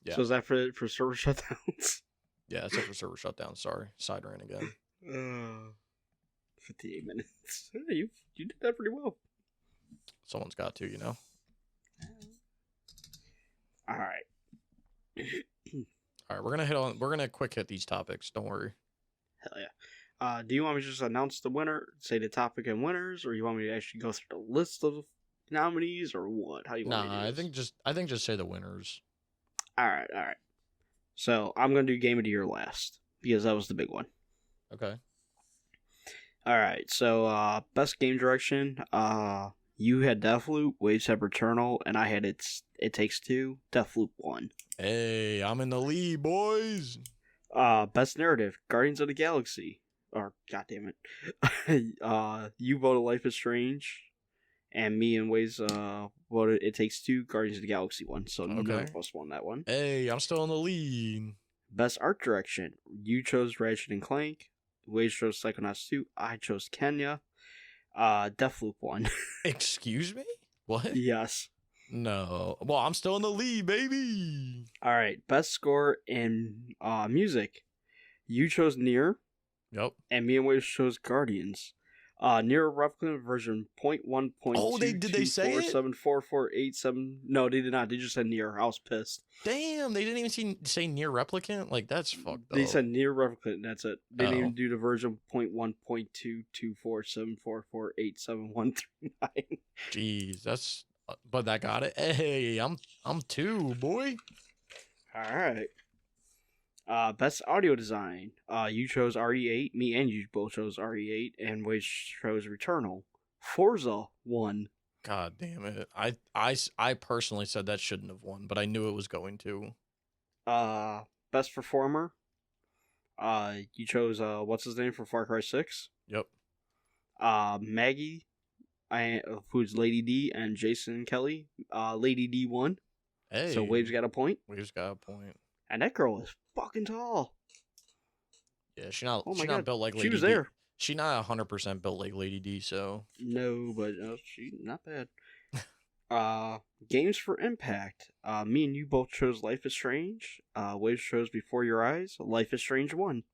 Yeah. So is that for server shutdowns? Yeah, that's it for server shutdown. Sorry, side ran again. 58 minutes. You did that pretty well. Someone's got to, you know. All right. All right, we're gonna quick hit these topics. Don't worry. Hell yeah. Do you want me to just announce the winner, say the topic and winners, or you want me to actually go through the list of nominees, or what? How you want me to do this? I think just say the winners. All right. So I'm gonna do Game of the Year last because that was the big one. Okay. All right. So best game direction. You had Deathloop, Waves have Returnal, and I had It Takes Two. Deathloop won. Hey, I'm in the lead, boys. Best narrative, Guardians of the Galaxy. Or, goddammit. You voted Life is Strange. And me and Waves voted It Takes Two, Guardians of the Galaxy won. So none of us won that one. Hey, I'm still in the lead. Best art direction, you chose Ratchet and Clank. Waves chose Psychonauts 2. I chose Kenya. Deathloop won. Excuse me? What? Yes. No. Well, I'm still in the lead, baby. All right. Best score in music. You chose Nier. Yep. And me and Wade chose Guardians. Near replicant version 0.1.224747487. Oh, did they say it? No, they did not. They just said near. I was pissed. Damn, they didn't even say near replicant? Like, that's fucked up. They said near replicant, that's it. They didn't even do the version 0.1.22474487139. Jeez, that's... But that got it. Hey, I'm 2, boy. Alright. Best audio design. You chose RE8. Me and you both chose RE8, and we chose Returnal. Forza won. God damn it! I personally said that shouldn't have won, but I knew it was going to. Best performer. You chose what's his name for Far Cry 6? Yep. Maggie, who's Lady D, and Jason Kelly. Lady D won. Hey. So Waves got a point. Waves got a point. And that girl is fucking tall. Yeah, she's not built like Lady D. She was there. She's not 100% built like Lady D, so. No, but she's not bad. Games for Impact. Me and you both chose Life is Strange. Waves chose Before Your Eyes. Life is Strange won.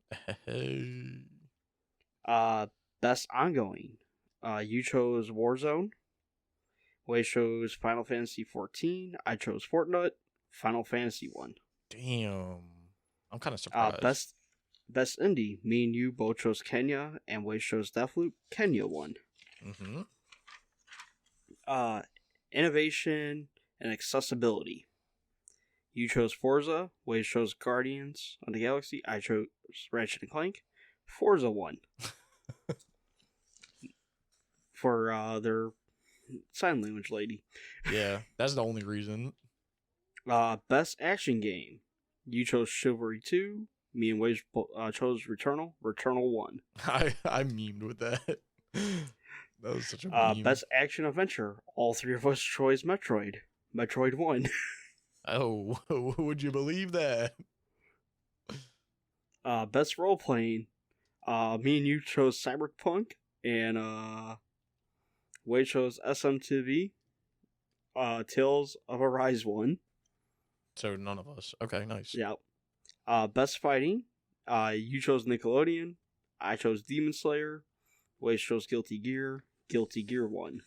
Best Ongoing. You chose Warzone. Waves chose Final Fantasy 14. I chose Fortnite. Final Fantasy won. Damn. I'm kind of surprised. Best Indie. Me and you both chose Kenya, and Waves chose Deathloop. Kenya won. Mm-hmm. Innovation and accessibility. You chose Forza. Waves chose Guardians of the Galaxy. I chose Ratchet and Clank. Forza won. For their sign language lady. Yeah, that's the only reason. Best action game. You chose Chivalry 2. Me and Waves chose Returnal. Returnal won. I memed with that. That was such a meme. Best action adventure. All three of us chose Metroid. Metroid won. Oh, would you believe that? Best role playing. Me and you chose Cyberpunk, and Wade chose SMTV. Tales of Arise won. So none of us. Okay, nice. Yeah. Best fighting. You chose Nickelodeon. I chose Demon Slayer. Wade chose Guilty Gear. Guilty Gear won.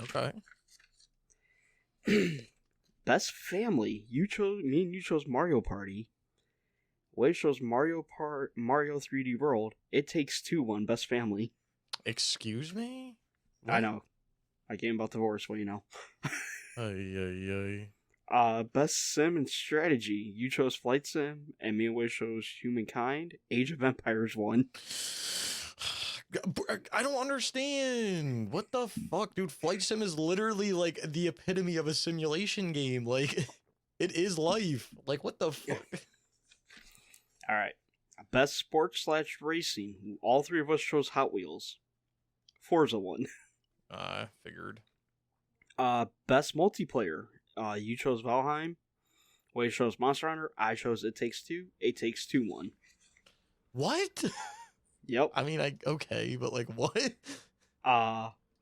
Okay. Best family. Me and you chose Mario Party. Wade chose Mario 3D World. It Takes Two won Best Family. Excuse me? What? I know. I game about divorce, well, you know. Best sim and strategy. You chose Flight Sim, and me and Wade chose Humankind. Age of Empires won. I don't understand. What the fuck, dude? Flight Sim is literally like the epitome of a simulation game. Like, it is life. Like, what the fuck? All right. Best sports / racing. All three of us chose Hot Wheels. Forza won. I figured. Best multiplayer. You chose Valheim. Wade chose Monster Hunter. I chose It Takes Two. It Takes Two won. What? Yep. I mean, okay, but like, what?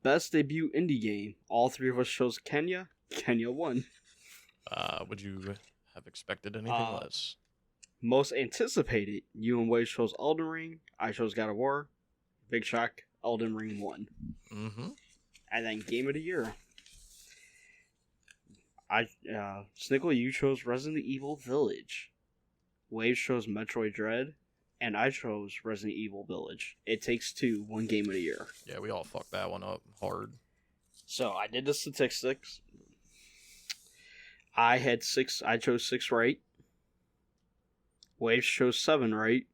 Best debut indie game. All three of us chose Kenya. Kenya won. Would you have expected anything less? Most anticipated. You and Wade chose Elden Ring. I chose God of War. Big shock. Elden Ring won. Mm-hmm. And then Game of the Year. Snickle, you chose Resident Evil Village. Wade chose Metroid Dread. And I chose Resident Evil Village. It Takes Two, one Game of the Year. Yeah, we all fucked that one up hard. So I did the statistics. I chose 6 right. Waves chose 7 right.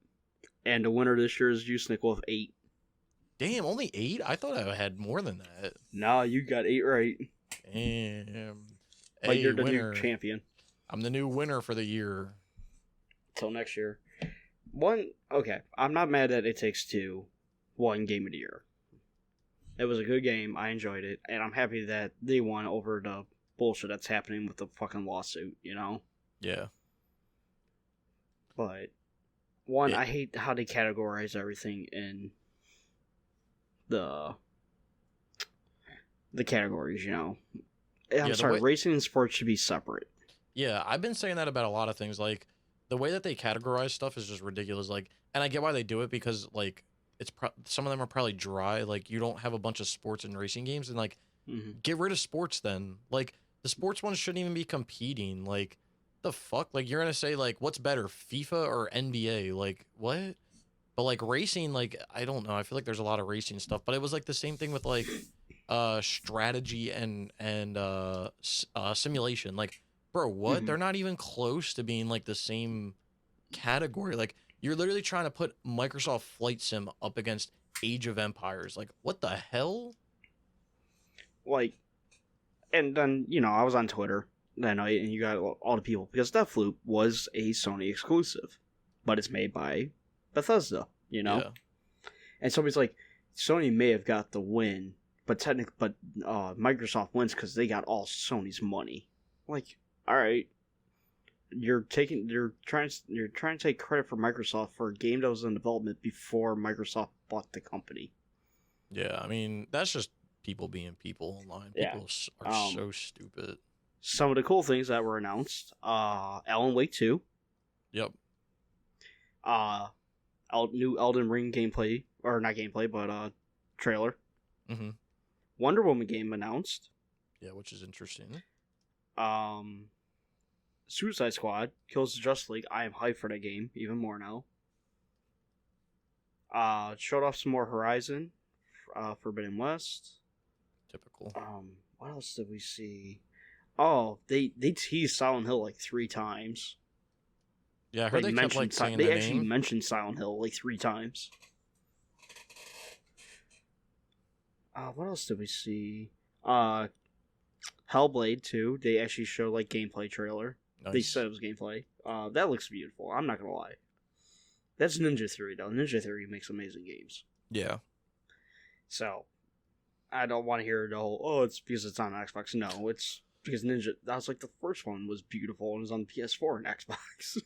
And the winner this year is you, Snickle, with 8. Damn, only 8? I thought I had more than that. No, you got 8 right. Damn. But you're the new champion. I'm the new winner for the year. Till next year. Okay, I'm not mad that It Takes Two, one Game of the Year. It was a good game. I enjoyed it. And I'm happy that they won over the bullshit that's happening with the fucking lawsuit, you know? Yeah. But, I hate how they categorize everything in the categories, you know? I'm sorry, racing and sports should be separate. Yeah, I've been saying that about a lot of things. Like, the way that they categorize stuff is just ridiculous. Like, and I get why they do it because like some of them are probably dry. Like, you don't have a bunch of sports and racing games, and like get rid of sports then. Like, the sports ones shouldn't even be competing. Like, the fuck? Like, you're gonna say like what's better, FIFA or NBA? Like, what? But like racing, like I don't know. I feel like there's a lot of racing stuff, but it was like the same thing with like strategy and simulation. Like, bro, what? They're not even close to being like the same category. Like, you're literally trying to put Microsoft Flight Sim up against Age of Empires. Like, what the hell? Like, and then, you know, I was on Twitter that night, and you got all the people, because Deathloop was a Sony exclusive, but it's made by Bethesda, you know? Yeah. And somebody's like, Sony may have got the win, but Microsoft wins because they got all Sony's money. Like, all right, you're trying to take credit for Microsoft for a game that was in development before Microsoft bought the company. Yeah, I mean, that's just people being people online. People are so stupid. Some of the cool things that were announced: Alan Wake 2. Yep. New Elden Ring gameplay, or not gameplay, but trailer. Mm-hmm. Wonder Woman game announced. Yeah, which is interesting. Suicide Squad, Kills the Justice League. I am hyped for that game even more now. Showed off some more Horizon, Forbidden West. Typical. What else did we see? Oh, they teased Silent Hill like 3 times. Yeah, I heard they kept like saying the name. They actually mentioned Silent Hill like 3 times. What else did we see? Hellblade 2. They actually showed like gameplay trailer. Nice. They said it was gameplay. That looks beautiful. I'm not gonna lie. That's Ninja Theory though. Ninja Theory makes amazing games. Yeah. So, I don't want to hear the whole, it's because it's on Xbox. No, it's because that was like the first one was beautiful and it was on PS4 and Xbox.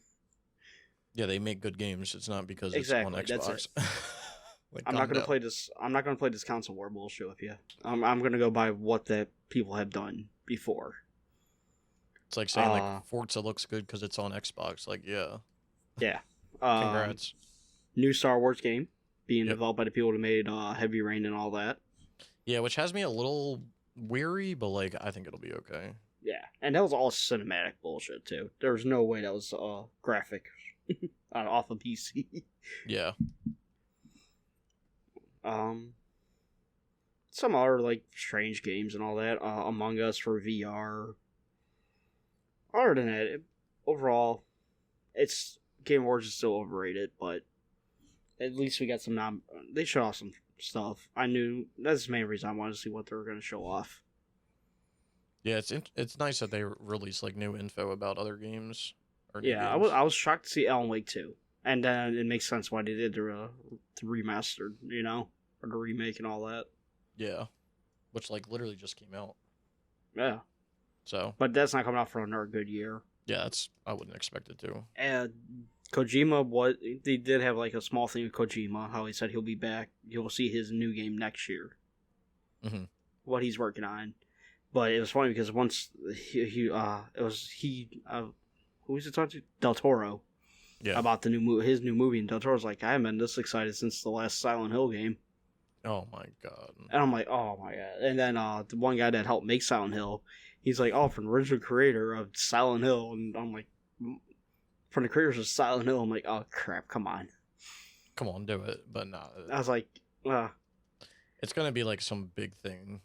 Yeah, they make good games. It's not because it's on Xbox. That's it. Like, I'm not gonna play this. I'm not gonna play this console war bullshit with you. I'm gonna go by what the people have done before. It's like saying like Forza looks good because it's on Xbox. Like, yeah. Yeah. Congrats. New Star Wars game being developed by the people who made Heavy Rain and all that. Yeah, which has me a little weary, but like I think it'll be okay. Yeah, and that was all cinematic bullshit too. There was no way that was graphic off of PC. Yeah. Some other like strange games and all that. Among Us for VR. Other than that, overall, Game Awards is still overrated, but at least we got some they showed off some stuff. I knew that's the main reason I wanted to see what they were going to show off. Yeah, it's nice that they release like new info about other games. Yeah, games. I was shocked to see Alan Wake 2, and then it makes sense why they did the remastered, you know, or the remake and all that. Yeah, which like literally just came out. Yeah. So, but that's not coming out for another good year. Yeah, I wouldn't expect it to. And Kojima, they did have like a small thing with Kojima, how he said he'll be back. You'll see his new game next year. Mm-hmm. What he's working on. But it was funny because once who was it talking to? Del Toro. Yeah. About his new movie, and Del Toro's like, I haven't been this excited since the last Silent Hill game. Oh my god. And I'm like, oh my god. And then the one guy that helped make Silent Hill, he's like, oh, from the original creator of Silent Hill, and I'm like, from the creators of Silent Hill, I'm like, oh crap, come on, do it. But no, I was like, it's gonna be like some big thing.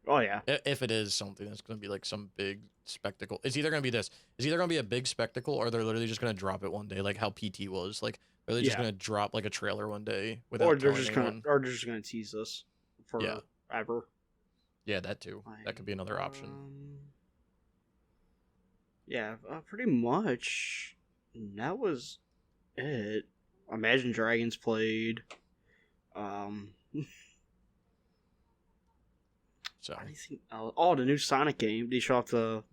Oh yeah, if it is something, it's gonna be like some big spectacle. It's either gonna be a big spectacle, or they're literally just gonna drop it one day, like how PT was. Like, are they just gonna drop like a trailer one day without? Or they're just gonna tease us forever. Yeah, that too. That could be another option. Yeah, pretty much. That was it. Imagine Dragons played. So anything else? The new Sonic game. They show off the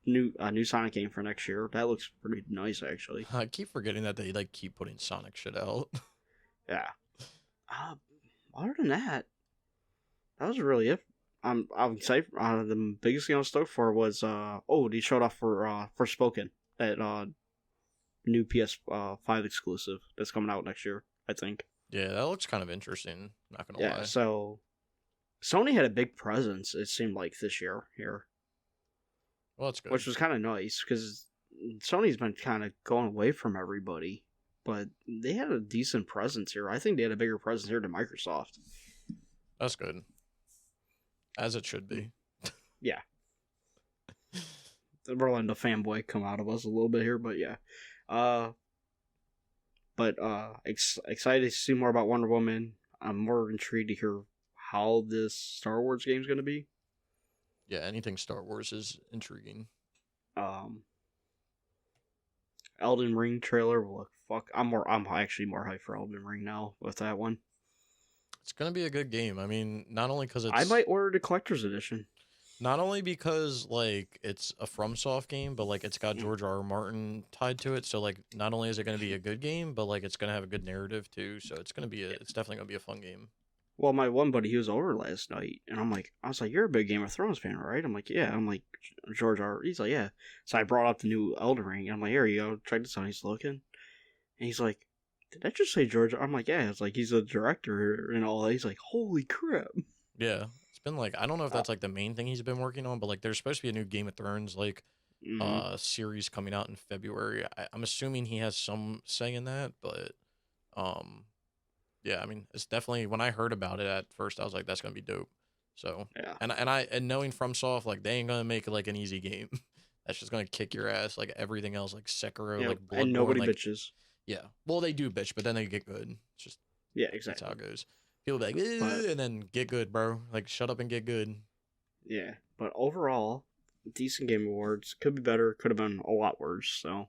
new Sonic game for next year. That looks pretty nice, actually. I keep forgetting that they like keep putting Sonic shit out. Yeah. Other than that, that was really it. I'm excited. The biggest thing I was stoked for was they showed off for Forspoken. That new PS5 exclusive that's coming out next year, I think. Yeah, that looks kind of interesting. Not gonna lie. So Sony had a big presence, it seemed like, this year here. Well, that's good. Which was kind of nice, because Sony's been kind of going away from everybody. But they had a decent presence here. I think they had a bigger presence here than Microsoft. That's good. As it should be. Yeah. We're letting the fanboy come out of us a little bit here, but yeah. Excited to see more about Wonder Woman. I'm more intrigued to hear how this Star Wars game is going to be. Yeah, anything Star Wars is intriguing. Elden Ring trailer. Look, fuck. I'm actually more hyped for Elden Ring now with that one. It's gonna be a good game. I mean, not only because it's. I might order the collector's edition. Not only because like it's a FromSoft game, but like it's got George R. R. Martin tied to it. So like, not only is it gonna be a good game, but like it's gonna have a good narrative too. So it's definitely gonna be a fun game. Well, my one buddy, he was over last night, and I was like, you're a big Game of Thrones fan, right? I'm like, yeah. I'm like, George R. He's like, yeah. So I brought up the new Elden Ring, and I'm like, here you go, check this out. He's looking, and he's like, did I just say George? I'm like, yeah. It's like he's a director and all that. He's like, holy crap. Yeah, it's been like, I don't know if that's like the main thing he's been working on, but like there's supposed to be a new Game of Thrones like series coming out in February. I'm assuming he has some say in that, but yeah, I mean, it's definitely, when I heard about it at first, I was like, that's gonna be dope. So yeah, and knowing FromSoft, like they ain't gonna make like an easy game. That's just gonna kick your ass like everything else, like Sekiro, yeah, like Bloodborne, and nobody like, bitches. Yeah, well they do bitch, but then they get good. It's just yeah, exactly. That's how it goes. People be like, and then get good, bro. Like shut up and get good. Yeah, but overall, decent Game Awards. Could be better. Could have been a lot worse. So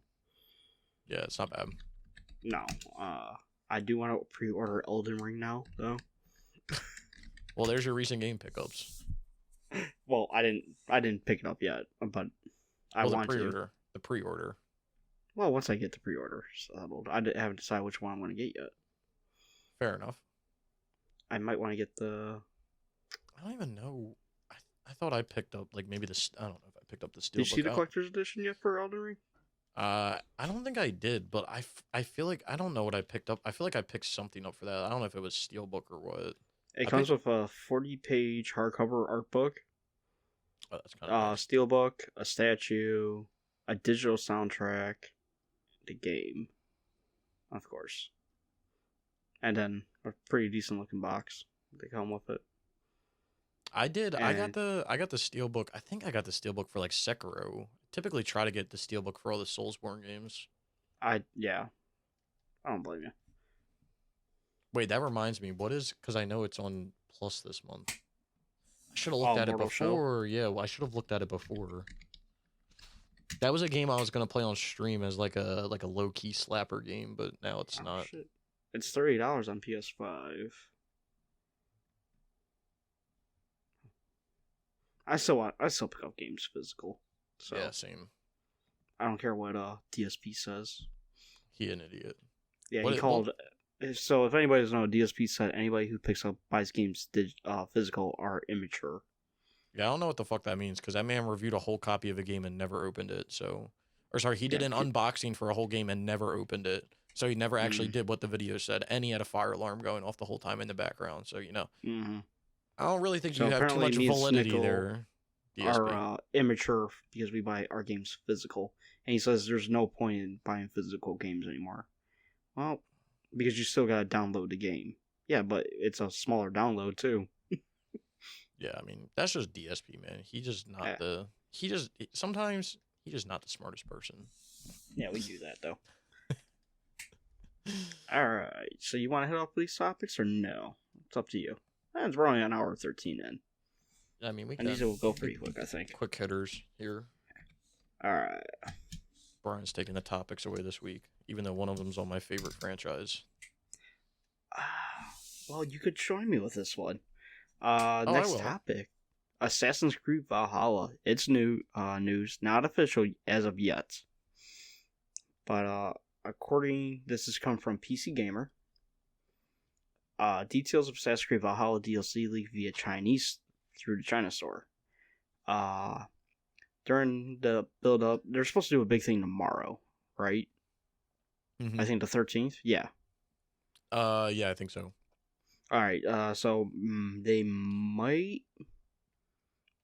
yeah, it's not bad. No, I do want to pre-order Elden Ring now, though. Well, there's your recent game pickups. Well, I didn't pick it up yet, but I want to. The pre-order. Well, once I get the pre-order settled, I haven't decided which one I'm going to get yet. Fair enough. I might want to get the. I don't even know. I thought I picked up like maybe the. I don't know if I picked up the Steelbook. Did you see the collector's edition yet for Elden Ring? I don't think I did, but I feel like I don't know what I picked up. I feel like I picked something up for that. I don't know if it was Steelbook or what. It comes with a 40-page hardcover art book. Oh, that's kind of nice. Steelbook, a statue, a digital soundtrack, the game, of course, and then a pretty decent looking box they come with it. I got the Steelbook. I think I got the Steelbook for like Sekiro. Typically try to get the Steelbook for all the Soulsborne games. I don't blame you. Wait, that reminds me. What is, because I know it's on Plus this month. I should have looked at it before. Yeah, well, I should have looked at it before. That was a game I was gonna play on stream as like a low key slapper game, but now it's not. Shit. It's $30 on PS5. I still pick up games physical. So yeah, same. I don't care what DSP says. He an idiot. Yeah, he called. So if anybody doesn't know, DSP said anybody who buys games physical are immature. Yeah, I don't know what the fuck that means, because that man reviewed a whole copy of a game and never opened it. So, or sorry, he did an unboxing for a whole game and never opened it. So he never actually did what the video said, and he had a fire alarm going off the whole time in the background. So I don't really think you have too much validity there. DSP. Are immature because we buy our games physical, and he says there's no point in buying physical games anymore. Well, because you still gotta download the game. Yeah, but it's a smaller download too. Yeah, I mean that's just DSP, man. He just not sometimes he's just not the smartest person. Yeah, we do that though. All right, so you want to head off these topics or no? It's up to you. We're only an hour 13 in. I mean, these will go pretty quick, I think. Quick hitters here. All right. Brian's taking the topics away this week, even though one of them's on my favorite franchise. Well, you could join me with this one. Next topic. Assassin's Creed Valhalla. It's new news, not official as of yet. But this has come from PC Gamer. Details of Assassin's Creed Valhalla DLC leaked via Chinese through the China store. During the build-up, they're supposed to do a big thing tomorrow, right? Mm-hmm. I think the 13th. Yeah. Yeah, I think so. All right. So they might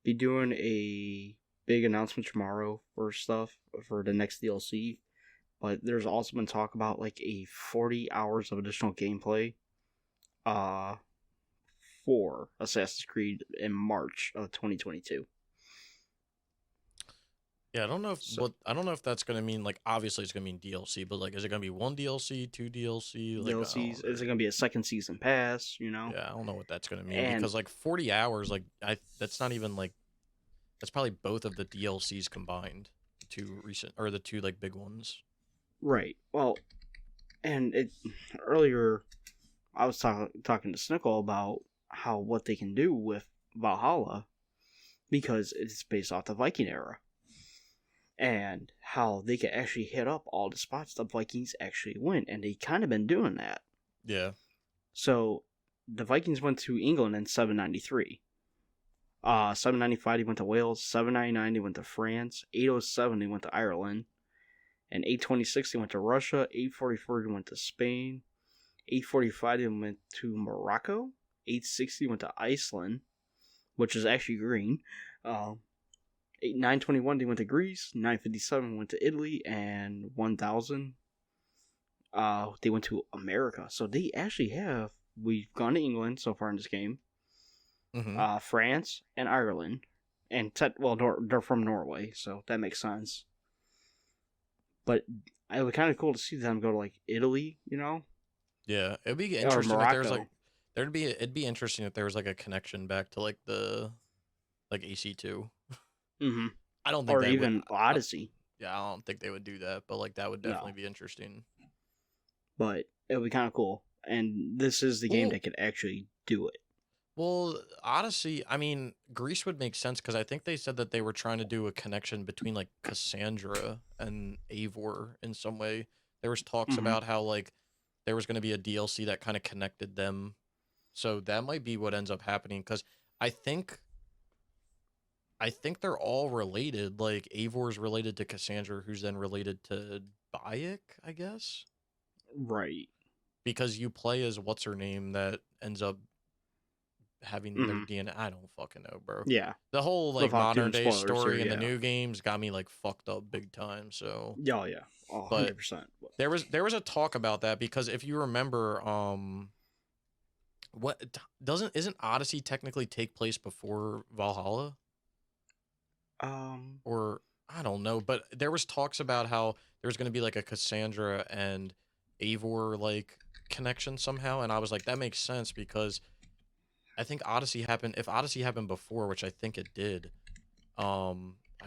be doing a big announcement tomorrow for stuff for the next DLC, but there's also been talk about like a 40 hours of additional gameplay for Assassin's Creed in March of 2022. Yeah, I don't know if that's gonna mean like obviously it's gonna mean DLC, but like is it gonna be one DLC, two DLC? Like DLCs, is it going to be a second season pass, yeah, I don't know what that's gonna mean And because like 40 hours, like that's not even like that's probably both of the DLCs combined, the two like big ones. right. Well, and earlier I was talking to Snickle about what they can do with Valhalla because it's based off the Viking era. And how they could actually hit up all the spots the Vikings actually went, and they kind of been doing that. Yeah. So the Vikings went to England in 793. 795 they went to Wales. 799 they went to France. 807 they went to Ireland. And 826 they went to Russia. 844 they went to Spain. 845 they went to Morocco. 860 went to Iceland, which is actually green. 921 they went to Greece. 957 went to Italy, and 1000 they went to America. So they actually we've gone to England so far in this game. Mm-hmm. France and Ireland, and they're from Norway, so that makes sense. But it would be kind of cool to see them go to like Italy, you know? Yeah, it'd be interesting if there was like it'd be interesting if there was like a connection back to like the like AC2. Mm-hmm. I don't think or even Odyssey. Yeah, I don't think they would do that, but like that would definitely be interesting. But it would be kind of cool, and this is the game that could actually do it. Well, Odyssey, I mean, Greece would make sense because I think they said that they were trying to do a connection between like Cassandra and Eivor in some way. There was talks about how like there was going to be a DLC that kind of connected them, so that might be what ends up happening because I think they're all related. Like Eivor's related to Cassandra, who's then related to Bayek, I guess. Right. Because you play as what's her name that ends up having their DNA. I don't fucking know, bro. Yeah. The whole like modern day story in the new games got me like fucked up big time. So oh yeah, 100%. There was a talk about that because if you remember, isn't Odyssey technically take place before Valhalla? Or I don't know, but there was talks about how there's going to be like a Cassandra and Eivor like connection somehow, and I was like, that makes sense because I think Odyssey happened. If Odyssey happened before, which I think it did, I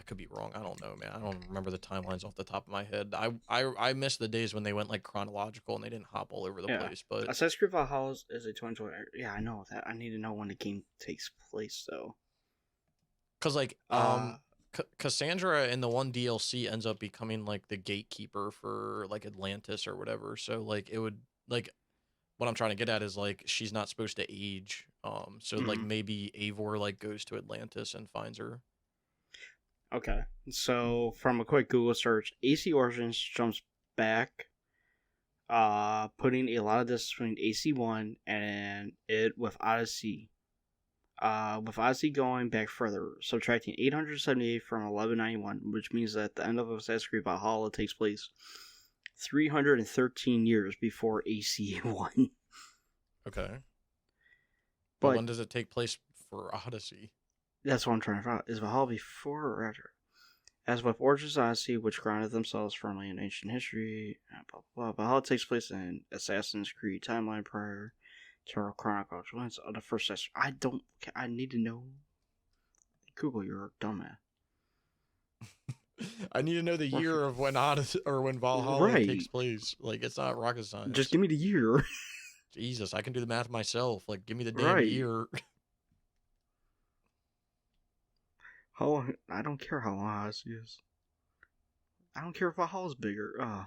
could be wrong. I don't know, man. I don't remember the timelines off the top of my head. I miss the days when they went like chronological and they didn't hop all over the place. But Assassin's Creed Valhalla is a 2020. Yeah, I know that. I need to know when the game takes place though. Cause like Cassandra in the one DLC ends up becoming like the gatekeeper for like Atlantis or whatever. So like it would like what I'm trying to get at is like she's not supposed to age. So like maybe Eivor like goes to Atlantis and finds her. Okay. So from a quick Google search, AC Origins jumps back, putting a lot of this between AC1 and it with Odyssey. With Odyssey going back further, subtracting 878 from 1191, which means that the end of Assassin's Creed Valhalla takes place 313 years before AC1. Okay. But when does it take place for Odyssey? That's what I'm trying to find out. Is Valhalla before or after? As with Origins Odyssey, which grounded themselves firmly in ancient history, blah, blah, blah. Valhalla takes place in Assassin's Creed timeline prior to Chronicles of the first session. I need to know. Google, you're a dumbass. I need to know the year of when Odyssey or when Valhalla takes place. Like, it's not rocket science. Just give me the year. Jesus, I can do the math myself. Like, give me the damn year. How long? I don't care how long Odyssey is. I don't care if Valhalla's bigger.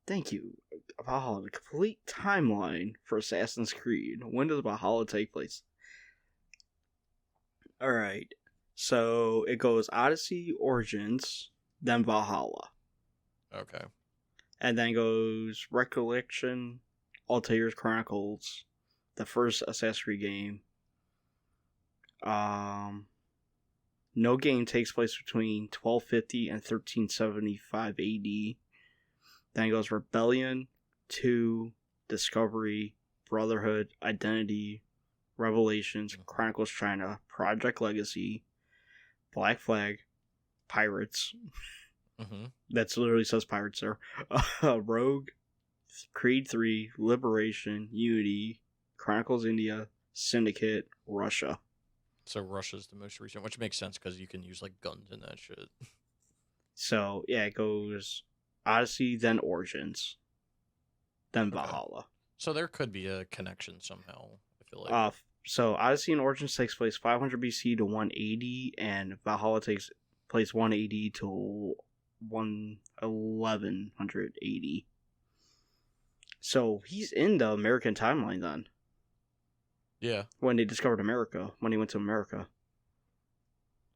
Thank you. Valhalla, the complete timeline for Assassin's Creed. When does Valhalla take place? Alright. So it goes Odyssey, Origins, then Valhalla. Okay. And then goes Recollection, Altair's Chronicles, the first Assassin's Creed game. No game takes place between 1250 and 1375 AD. Then goes Rebellion, 2, Discovery, Brotherhood, Identity, Revelations, Chronicles China, Project Legacy, Black Flag, Pirates. Mm-hmm. That literally says Pirates there. Rogue, Creed 3, Liberation, Unity, Chronicles India, Syndicate, Russia. So Russia's the most recent, which makes sense because you can use like guns and that shit. So yeah, it goes Odyssey, then Origins, then Valhalla. So there could be a connection somehow. I feel like. So Odyssey and Origins takes place 500 BC to 180, and Valhalla takes place 180 to 1180. So he's in the American timeline then. Yeah. When they discovered America, when he went to America.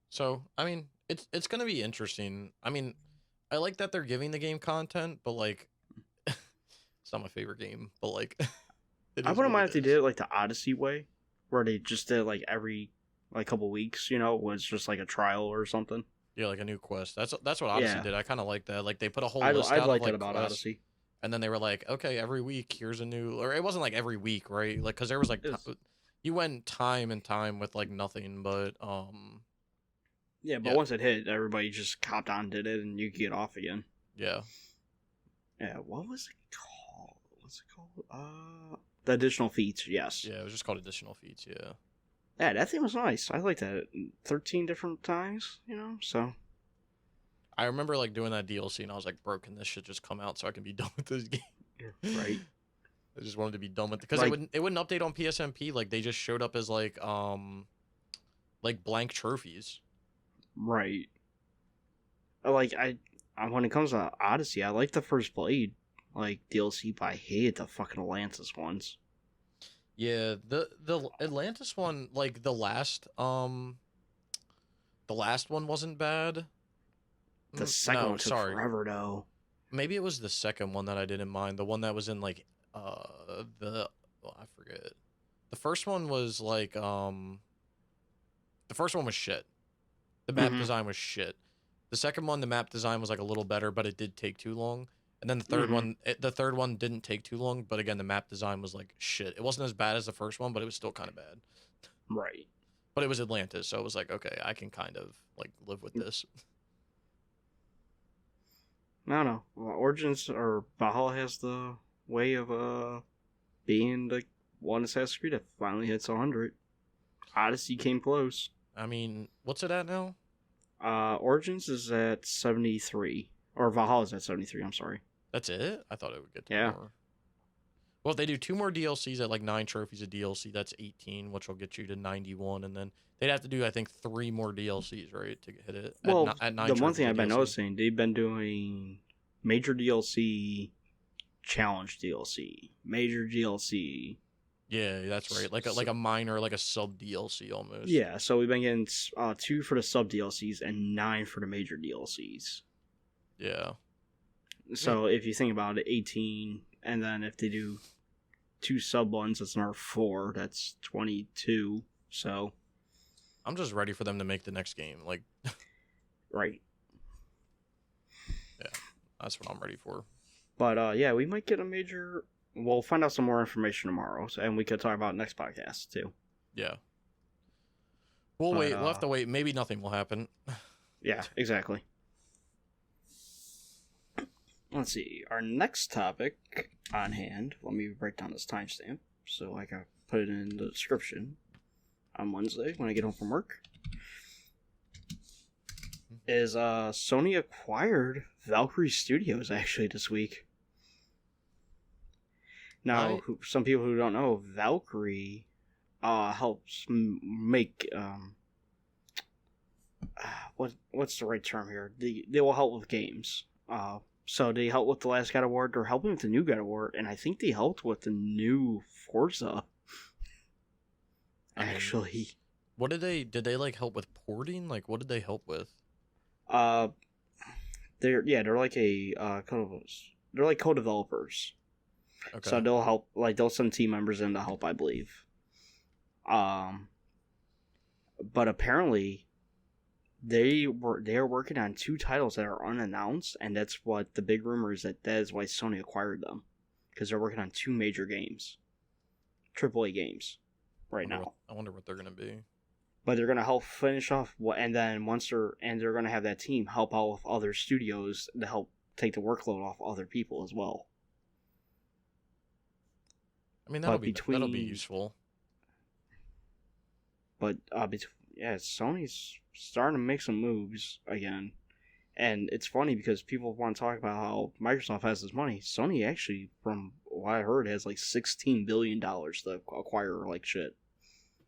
So, I mean, it's going to be interesting. I mean, I like that they're giving the game content, but like, it's not my favorite game, but like, I wouldn't mind if they did it like the Odyssey way, where they just did like every like couple weeks, you know, was just like a trial or something. Yeah, like a new quest. That's what Odyssey did. I kind of like that. Like they put a whole list out of like like that about quests, Odyssey. and then they were like, okay, every week here's a new, or it wasn't like every week, right? Like because there was like you went time and time with like nothing, but yeah, but once it hit, everybody just copped on, did it, and you could get off again. Yeah. Yeah. What was it called? What's it called? The additional feats. Yes. Yeah, it was just called additional feats. Yeah. Yeah, that thing was nice. I liked that. 13 different times, you know. So. I remember like doing that DLC, and I was like, "Bro, can this shit just come out so I can be done with this game?" Right. I just wanted to be done with it because it wouldn't update on PSMP. Like they just showed up as like blank trophies. Right. Like I when it comes to Odyssey, I like the first Blade like DLC, but I hated the fucking Atlantis ones. Yeah, the Atlantis one, like the last one wasn't bad. The second one took forever though. Maybe it was the second one that I didn't mind. The one that was in like I forget. The first one was like the first one was shit. The map design was shit. The second one, the map design was like a little better, but it did take too long. And then the third one didn't take too long, but again the map design was like shit. It wasn't as bad as the first one, but it was still kind of bad. Right. But it was Atlantis, so it was like, okay, I can kind of like live with this. No. Origins or Valhalla has the way of being the one Assassin's Creed that finally hits 100. Odyssey came close. I mean, what's it at now? Origins is at 73. Or Valhalla's at 73, I'm sorry. That's it? I thought it would get to more. Well, if they do 2 more DLCs at like 9 trophies a DLC, that's 18, which will get you to 91, and then they'd have to do, I think, 3 more DLCs, right, to hit it. Well, at 9 the one thing I've been noticing, they've been doing major DLC, challenge DLC, major DLC. Yeah, that's right. Like a minor, like a sub DLC almost. Yeah, so we've been getting 2 for the sub DLCs and 9 for the major DLCs. Yeah. So if you think about it, 18, and then if they do 2 sub ones, that's another 4. That's 22. So I'm just ready for them to make the next game. Like, right. Yeah, that's what I'm ready for. But yeah, we might get a major. We'll find out some more information tomorrow, and we could talk about it next podcast too. Yeah. We'll wait. We'll have to wait. Maybe nothing will happen. Yeah, exactly. Let's see. Our next topic on hand. Let me write down this timestamp so I can put it in the description on Wednesday when I get home from work. Is Sony acquired Valkyrie Studios actually this week. Now, some people who don't know, Valkyrie helps make what's the right term here? They will help with games. So they helped with the last God of War. They're helping with the new God of War, and I think they helped with the new Forza. Actually, what did they like help with porting? Like, what did they help with? they're like a they're like co-developers. Okay. So they'll help, like they'll send team members in to help, I believe. But apparently they are working on 2 titles that are unannounced, and that's what the big rumor is, that is why Sony acquired them, because they're working on 2 major games, AAA games, right now. I wonder what they're gonna be. But they're gonna help finish off and then they're gonna have that team help out with other studios to help take the workload off other people as well. I mean, that'll be useful. But Sony's starting to make some moves again. And it's funny because people want to talk about how Microsoft has this money. Sony actually, from what I heard, has like $16 billion to acquire like shit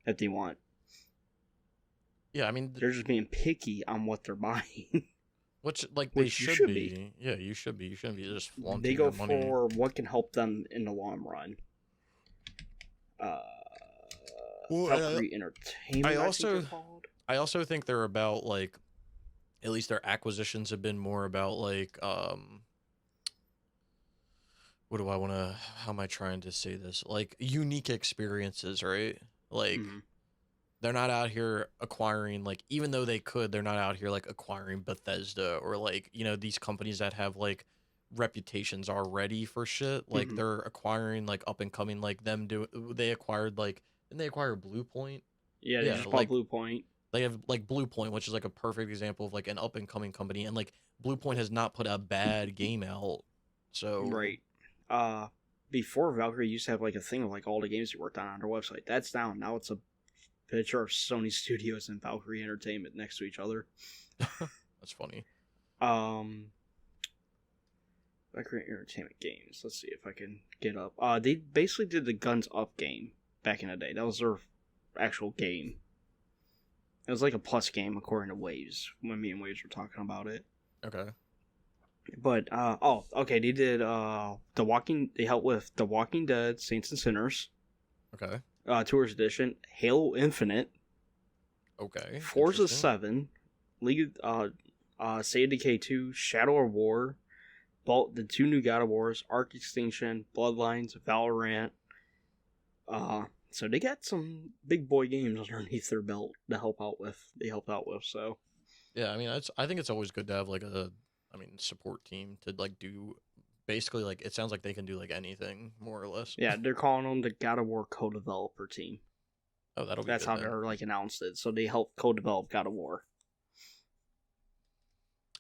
that they want. Yeah, I mean, they're just being picky on what they're buying. Which they should be. Yeah, you should be. You shouldn't be just flaunting They go money. for what can help them in the long run. Valkyrie Entertainment. I also think they're about like, at least their acquisitions have been more about like, what do I want to? How am I trying to say this? Like unique experiences, right? Like. Mm-hmm. They're not out here acquiring, like, even though they could, they're not out here like acquiring Bethesda or like, you know, these companies that have like reputations already for shit. Like mm-hmm. They're acquiring like up and coming, like they acquired like, didn't they acquire Blue Point? Yeah, they just bought Blue Point. They have like Blue Point, which is like a perfect example of like an up and coming company, and like Blue Point has not put a bad game out. So right. Before Valkyrie used to have like a thing of like all the games they worked on their website. That's down. Now it's a picture of Sony Studios and Valkyrie Entertainment next to each other. That's funny. Valkyrie Entertainment games. Let's see if I can get up. They basically did the Guns Up game back in the day. That was their actual game. It was like a plus game according to Waves, when me and Waves were talking about it. Okay. But okay, they did they helped with The Walking Dead, Saints and Sinners. Okay. Tours Edition, Halo Infinite. Okay. Forza 7, League State of Decay 2, Shadow of War, the 2 new God of Wars, Arc Extinction, Bloodlines, Valorant. So they got some big boy games underneath their belt to help out with. They helped out with. So yeah, I mean, I think it's always good to have like support team to like do. Basically, like, it sounds like they can do, like, anything, more or less. Yeah, they're calling them the God of War co-developer team. Oh, that'll be That's good, how they're, like, announced it. So they help co-develop God of War.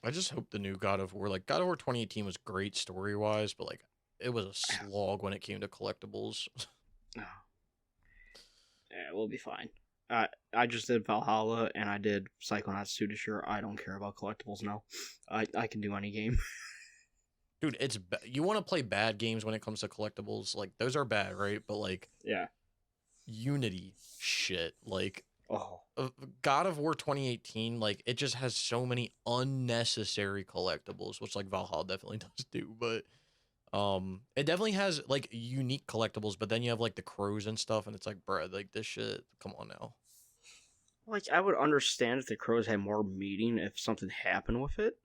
I just hope the new God of War... Like, God of War 2018 was great story-wise, but, like, it was a slog when it came to collectibles. Yeah, we'll be fine. I just did Valhalla, and I did Psychonauts 2 this year. I don't care about collectibles now. I can do any game. Dude, you want to play bad games when it comes to collectibles, like those are bad, right? But like, yeah, Unity shit, like, God of War 2018, like it just has so many unnecessary collectibles, which like Valhalla definitely does do, but it definitely has like unique collectibles. But then you have like the crows and stuff, and it's like, bruh, like this shit, come on now. Like, I would understand if the crows had more meaning if something happened with it.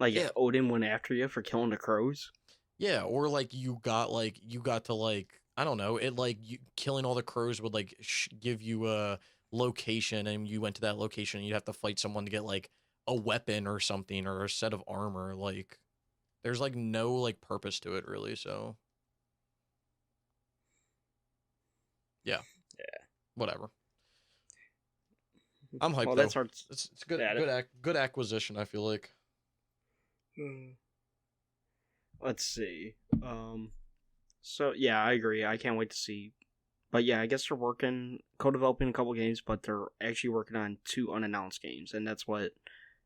Like, if Odin went after you for killing the crows? Yeah, or, like, you got to, like, I don't know, it, like, killing all the crows would, like, give you a location, and you went to that location, and you'd have to fight someone to get, like, a weapon or something, or a set of armor, like, there's, like, no, like, purpose to it, really, so. Yeah. Whatever. I'm hyped, though. It's good acquisition, I feel like. Let's see. So yeah, I agree. I can't wait to see. But yeah, I guess they're co-developing a couple games, but they're actually working on 2 unannounced games, and that's what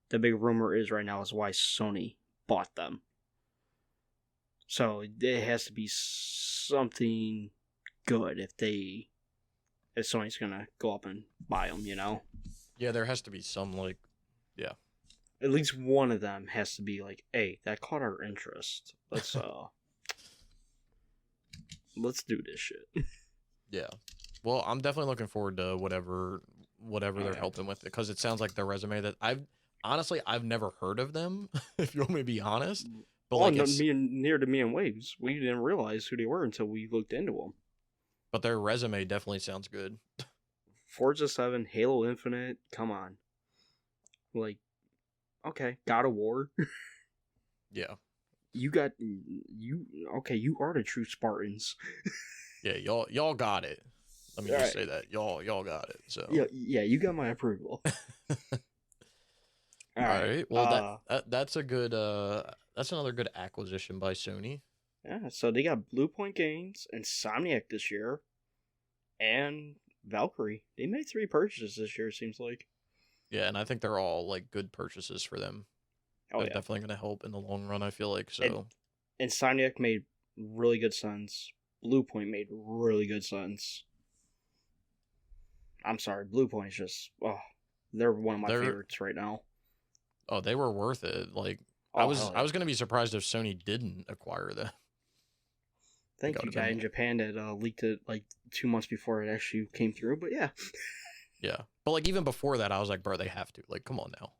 the big rumor is right now, is why Sony bought them. So it has to be something good if Sony's gonna go up and buy them, you know? Yeah, there has to be some, like, yeah. At least one of them has to be like, hey, that caught our interest. Let's do this shit. Yeah. Well, I'm definitely looking forward to whatever they're helping with, because it sounds like their resume that honestly, I've never heard of them, if you want me to be honest. But Oh, like no, it's near to me and Waves. We didn't realize who they were until we looked into them. but their resume definitely sounds good. Forza 7, Halo Infinite, come on. Like, okay, God of War. Yeah. You are the true Spartans. Yeah, y'all got it. Let me All just right. say that. Y'all got it. So Yeah, you got my approval. All all right. right. Well that's a good that's another good acquisition by Sony. Yeah, so they got Blue Point Games and Insomniac this year, and Valkyrie. They made 3 purchases this year, it seems like. Yeah, and I think they're all like good purchases for them. Oh, They're yeah. definitely gonna help in the long run, I feel like. And So Insomniac made really good sense. Blue Point made really good sense. I'm sorry, Blue Point's just, oh, they're one of my they're favorites right now. oh, they were worth it. Like Oh, hell I yeah. was gonna be surprised if Sony didn't acquire them. I think Thank I you, would have guy been in Japan that leaked it like 2 months before it actually came through, but yeah. yeah. But like even before that, I was like, bro, they have to. Like, come on now.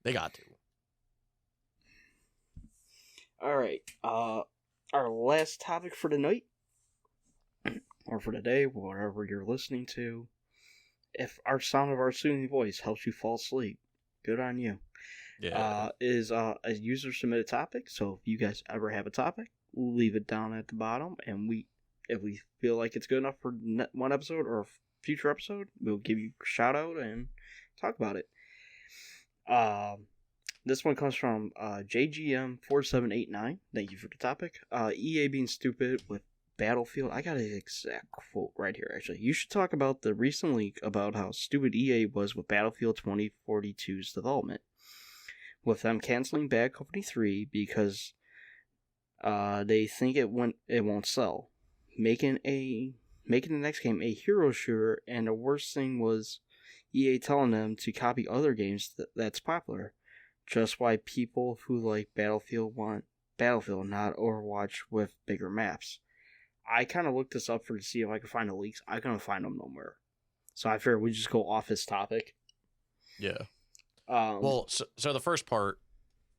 They got to. All right. Our last topic for the night, or for the day, whatever you're listening to. If our sound of our soothing voice helps you fall asleep, good on you. Yeah. Is a user submitted topic. So if you guys ever have a topic, leave it down at the bottom, and if we feel like it's good enough for one episode or a future episode, we'll give you a shout out and talk about it. This one comes from JGM4789. Thank you for the topic. EA being stupid with Battlefield. I got an exact quote right here, actually. You should talk about the recent leak about how stupid EA was with Battlefield 2042's development. With them canceling Bad Company 3 because they think it won't sell. Making the next game a hero shooter, and the worst thing was EA telling them to copy other games that's popular. Just why people who like Battlefield want Battlefield, not Overwatch with bigger maps. I kind of looked this up to see if I could find the leaks. I couldn't find them nowhere. So I figured we just go off this topic. Yeah. Um, Well, so the first part,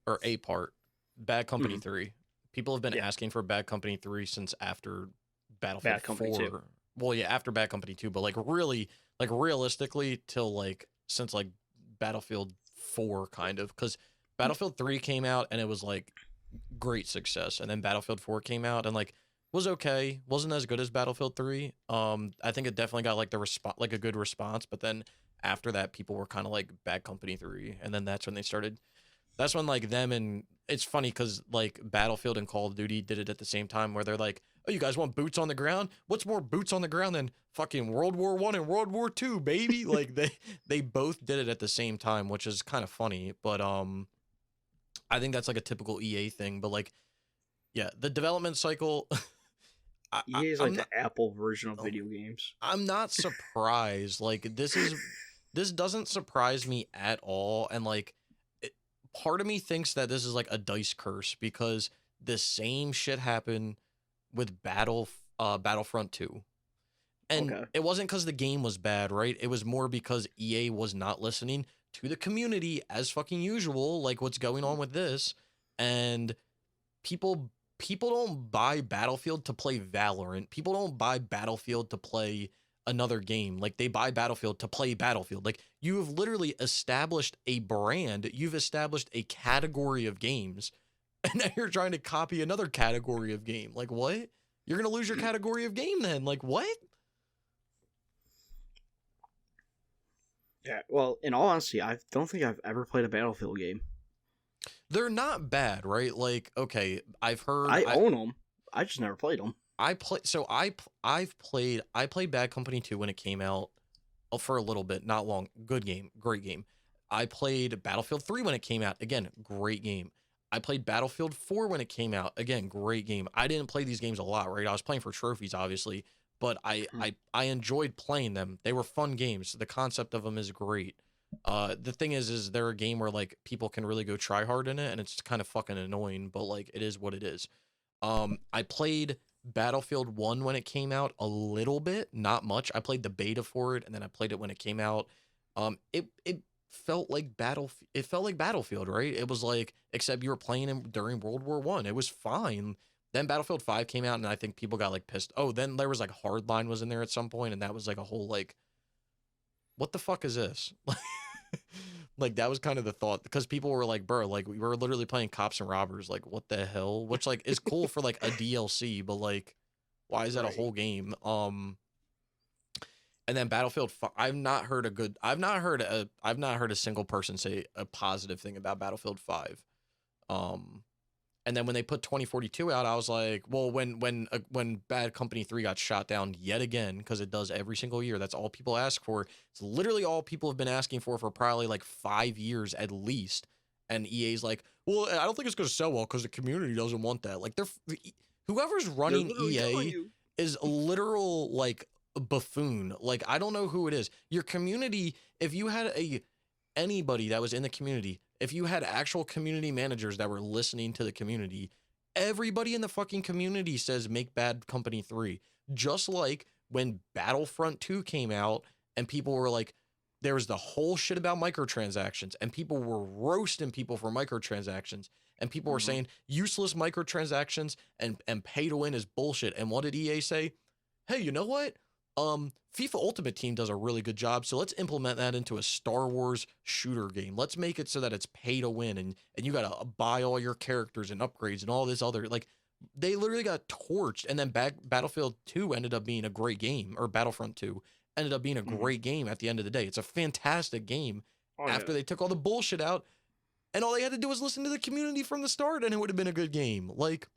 or a part, Bad Company 3. People have been asking for Bad Company 3 since after Battlefield Bad Company 4. 2. Well, yeah, after Bad Company 2, but like really, like realistically, till like since like Battlefield 4, kind of, because Battlefield 3 came out and it was like great success, and then Battlefield 4 came out and like was okay, wasn't as good as Battlefield 3. I think it definitely got like the response, like a good response, but then after that, people were kind of like Bad Company 3, and then that's when they started. That's when like them, and it's funny because like Battlefield and Call of Duty did it at the same time, where they're like, "Oh, you guys want boots on the ground? What's more boots on the ground than fucking World War I and World War II, baby?" Like they both did it at the same time, which is kind of funny. But I think that's like a typical EA thing. But like, yeah, the development cycle. EA is like I'm the not. Apple version of Oh, video games. I'm not surprised. Like this doesn't surprise me at all, and like part of me thinks that this is like a dice curse because the same shit happened with Battlefront 2. And Okay. it wasn't because the game was bad, right? It was more because EA was not listening to the community as fucking usual, like what's going on with this. And people don't buy Battlefield to play Valorant. People don't buy Battlefield to play another game. Like they buy Battlefield to play Battlefield. Like you have literally established a brand, you've established a category of games, and now you're trying to copy another category of game. Like what? You're going to lose your category of game then. Like what? Yeah. Well, in all honesty, I don't think I've ever played a Battlefield game. They're not bad, right? Like okay, I've heard I own them. I just never played them. I played Bad Company 2 when it came out for a little bit, not long. Good game, great game. I played Battlefield 3 when it came out. Again, great game. I played Battlefield 4 when it came out. Again, great game. I didn't play these games a lot, right? I was playing for trophies, obviously, but I enjoyed playing them. They were fun games. The concept of them is great. The thing is they're a game where like people can really go try hard in it, and it's kind of fucking annoying, but like it is what it is. I played Battlefield 1 when it came out a little bit, not much. I played the beta for it, and then I played it when it came out. It felt like it felt like Battlefield, right? It was like, except you were playing him during World War One. It was fine. Then Battlefield 5 came out, and I think people got like pissed. Oh, then there was like Hardline was in there at some point, and that was like a whole like, what the fuck is this? Like that was kind of the thought, because people were like, bro, like we were literally playing cops and robbers, like what the hell? Which like is cool for like a DLC, but like why is that a whole game? And then Battlefield, I've not heard a single person say a positive thing about Battlefield 5. And then when they put 2042 out, I was like, well, when Bad Company 3 got shot down yet again, because it does every single year, that's all people ask for. It's literally all people have been asking for probably like 5 years at least. And EA's like, well, I don't think it's going to sell well because the community doesn't want that. Like, whoever's running EA is a literal like buffoon. Like, I don't know who it is. Your community, if you had anybody that was in the community, if you had actual community managers that were listening to the community, everybody in the fucking community says make Bad Company 3. Just like when Battlefront 2 came out and people were like, there was the whole shit about microtransactions, and people were roasting people for microtransactions, and people were saying useless microtransactions and pay to win is bullshit. And what did EA say? Hey, you know what? FIFA Ultimate Team does a really good job, so let's implement that into a Star Wars shooter game. Let's make it so that it's pay to win, and you gotta buy all your characters and upgrades and all this other, like, they literally got torched. And then Battlefield 2 ended up being a great game, or Battlefront 2 ended up being a great game at the end of the day. It's a fantastic game after they took all the bullshit out, and all they had to do was listen to the community from the start, and it would have been a good game. Like,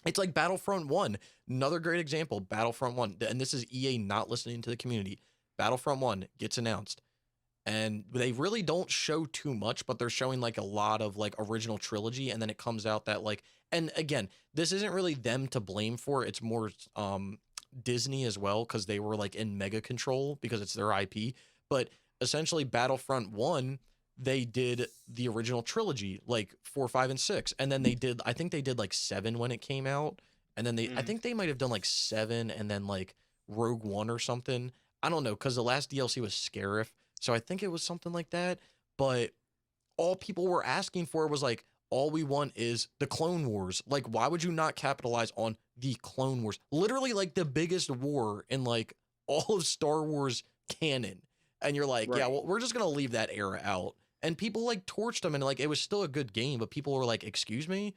it's like Battlefront 1, another great example, Battlefront 1, and this is EA not listening to the community. Battlefront 1 gets announced, and they really don't show too much, but they're showing like a lot of like original trilogy, and then it comes out that like, and again, this isn't really them to blame for, it's more Disney as well, because they were like in mega control because it's their IP, but essentially Battlefront 1, they did the original trilogy, like 4, 5, and 6. And then I think they did like 7 when it came out. And then I think they might have done like 7 and then like Rogue One or something. I don't know, because the last DLC was Scarif. So I think it was something like that. But all people were asking for was like, all we want is the Clone Wars. Like, why would you not capitalize on the Clone Wars? Literally like the biggest war in like all of Star Wars canon. And you're like, yeah, well, we're just going to leave that era out. And people like torched them, and like it was still a good game, but people were like, excuse me?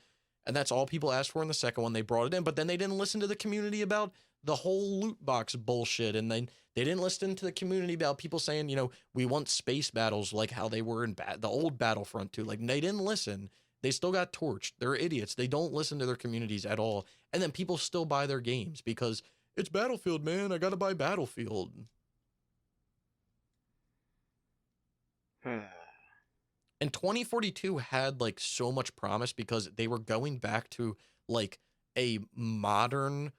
And that's all people asked for in the second one. They brought it in, but then they didn't listen to the community about the whole loot box bullshit. And then they didn't listen to the community about people saying, you know, we want space battles like how they were in the old Battlefront 2. Like, they didn't listen. They still got torched. They're idiots. They don't listen to their communities at all. And then people still buy their games because it's Battlefield, man. I got to buy Battlefield. And 2042 had like so much promise because they were going back to like a modern,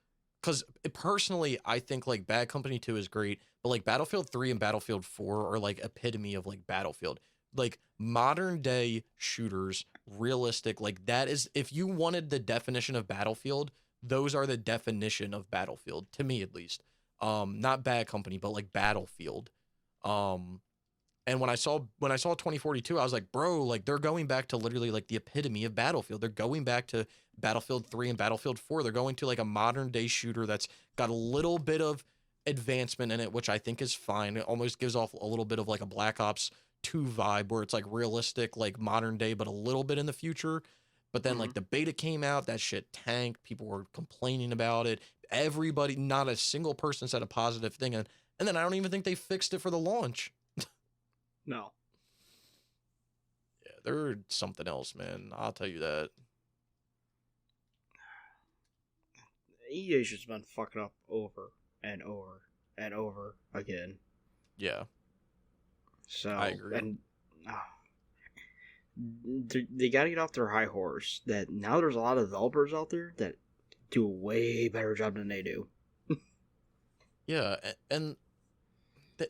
because personally I think like Bad Company 2 is great, but like Battlefield 3 and Battlefield 4 are like epitome of like Battlefield, like modern day shooters, realistic. Like, that is, if you wanted the definition of Battlefield, those are the definition of Battlefield, to me at least. Not Bad Company, but like Battlefield. And when I saw 2042, I was like, bro, like they're going back to literally like the epitome of Battlefield. They're going back to Battlefield 3 and Battlefield 4. They're going to like a modern day shooter that's got a little bit of advancement in it, which I think is fine. It almost gives off a little bit of like a Black Ops 2 vibe where it's like realistic, like modern day, but a little bit in the future. But then like the beta came out, that shit tanked. People were complaining about it. Everybody, not a single person said a positive thing. And then I don't even think they fixed it for the launch. No. Yeah, they're something else, man. I'll tell you that. EA's just been fucking up over and over and over again. Yeah. So, I agree. And they gotta get off their high horse. That now there's a lot of developers out there that do a way better job than they do. Yeah, and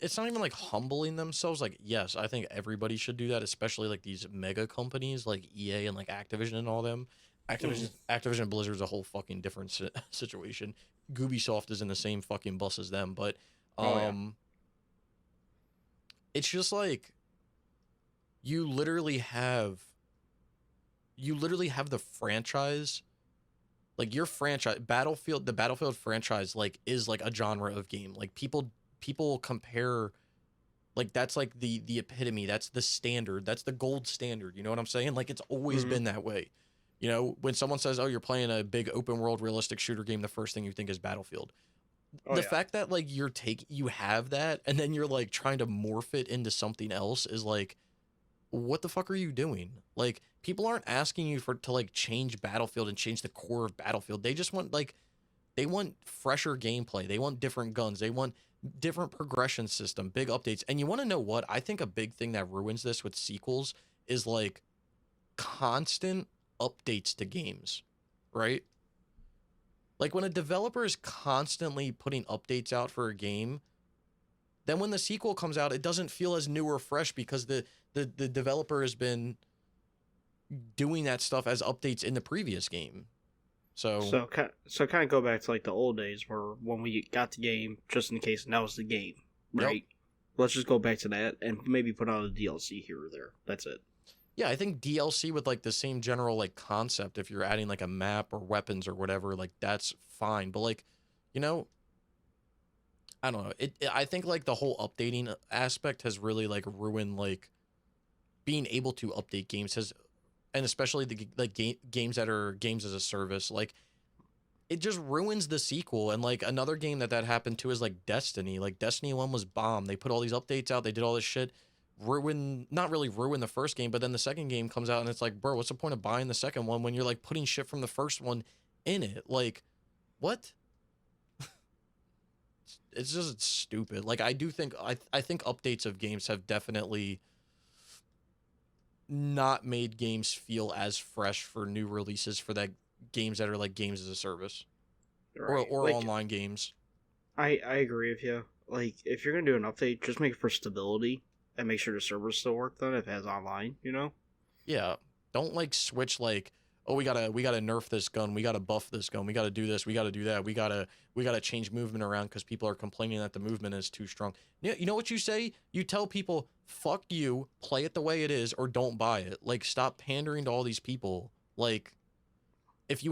it's not even like humbling themselves. Like, yes, I think everybody should do that, especially like these mega companies like EA and like Activision and all them. Activision Blizzard's a whole fucking different situation. Ubisoft is in the same fucking bus as them, but it's just like you literally have the franchise, like your franchise Battlefield, the Battlefield franchise, like is like a genre of game. Like people compare, like that's like the epitome, that's the standard, that's the gold standard, you know what I'm saying? Like it's always been that way. You know, when someone says, oh, you're playing a big open world realistic shooter game, the first thing you think is Battlefield. The fact that like you have that and then you're like trying to morph it into something else is like, what the fuck are you doing? Like people aren't asking you to like change Battlefield and change the core of Battlefield. They just want like, they want fresher gameplay. They want different guns. They want different progression system, big updates. And you want to know what? I think a big thing that ruins this with sequels is like constant updates to games, right? Like when a developer is constantly putting updates out for a game, then when the sequel comes out, it doesn't feel as new or fresh because the developer has been doing that stuff as updates in the previous game. So kind of go back to like the old days where when we got the game, just in case, and that was the game, right? Yep. Let's just go back to that and maybe put out a DLC here or there. That's it. Yeah, I think DLC with like the same general like concept, if you're adding like a map or weapons or whatever, like that's fine. But like, you know, I don't know. I think like the whole updating aspect has really like ruined like being able to update games has, and especially the like games that are games as a service, like it just ruins the sequel. And like another game that happened to is like Destiny. Like Destiny 1 was bomb. They put all these updates out. They did all this shit. Not really ruin the first game, but then the second game comes out and it's like, bro, what's the point of buying the second one when you're like putting shit from the first one in it? Like, what? It's just stupid. Like I do think I think updates of games have definitely not made games feel as fresh for new releases for that games that are like games as a service, right, or like, online games. I agree with you. Like if you're gonna do an update, just make it for stability and make sure the servers still work then if it has online, you know? Yeah. Don't like switch like, oh, we gotta nerf this gun, we gotta buff this gun, we gotta do this, we gotta do that, we gotta change movement around because people are complaining that the movement is too strong. You know what you say? You tell people, fuck you, play it the way it is, or don't buy it. Like stop pandering to all these people. Like if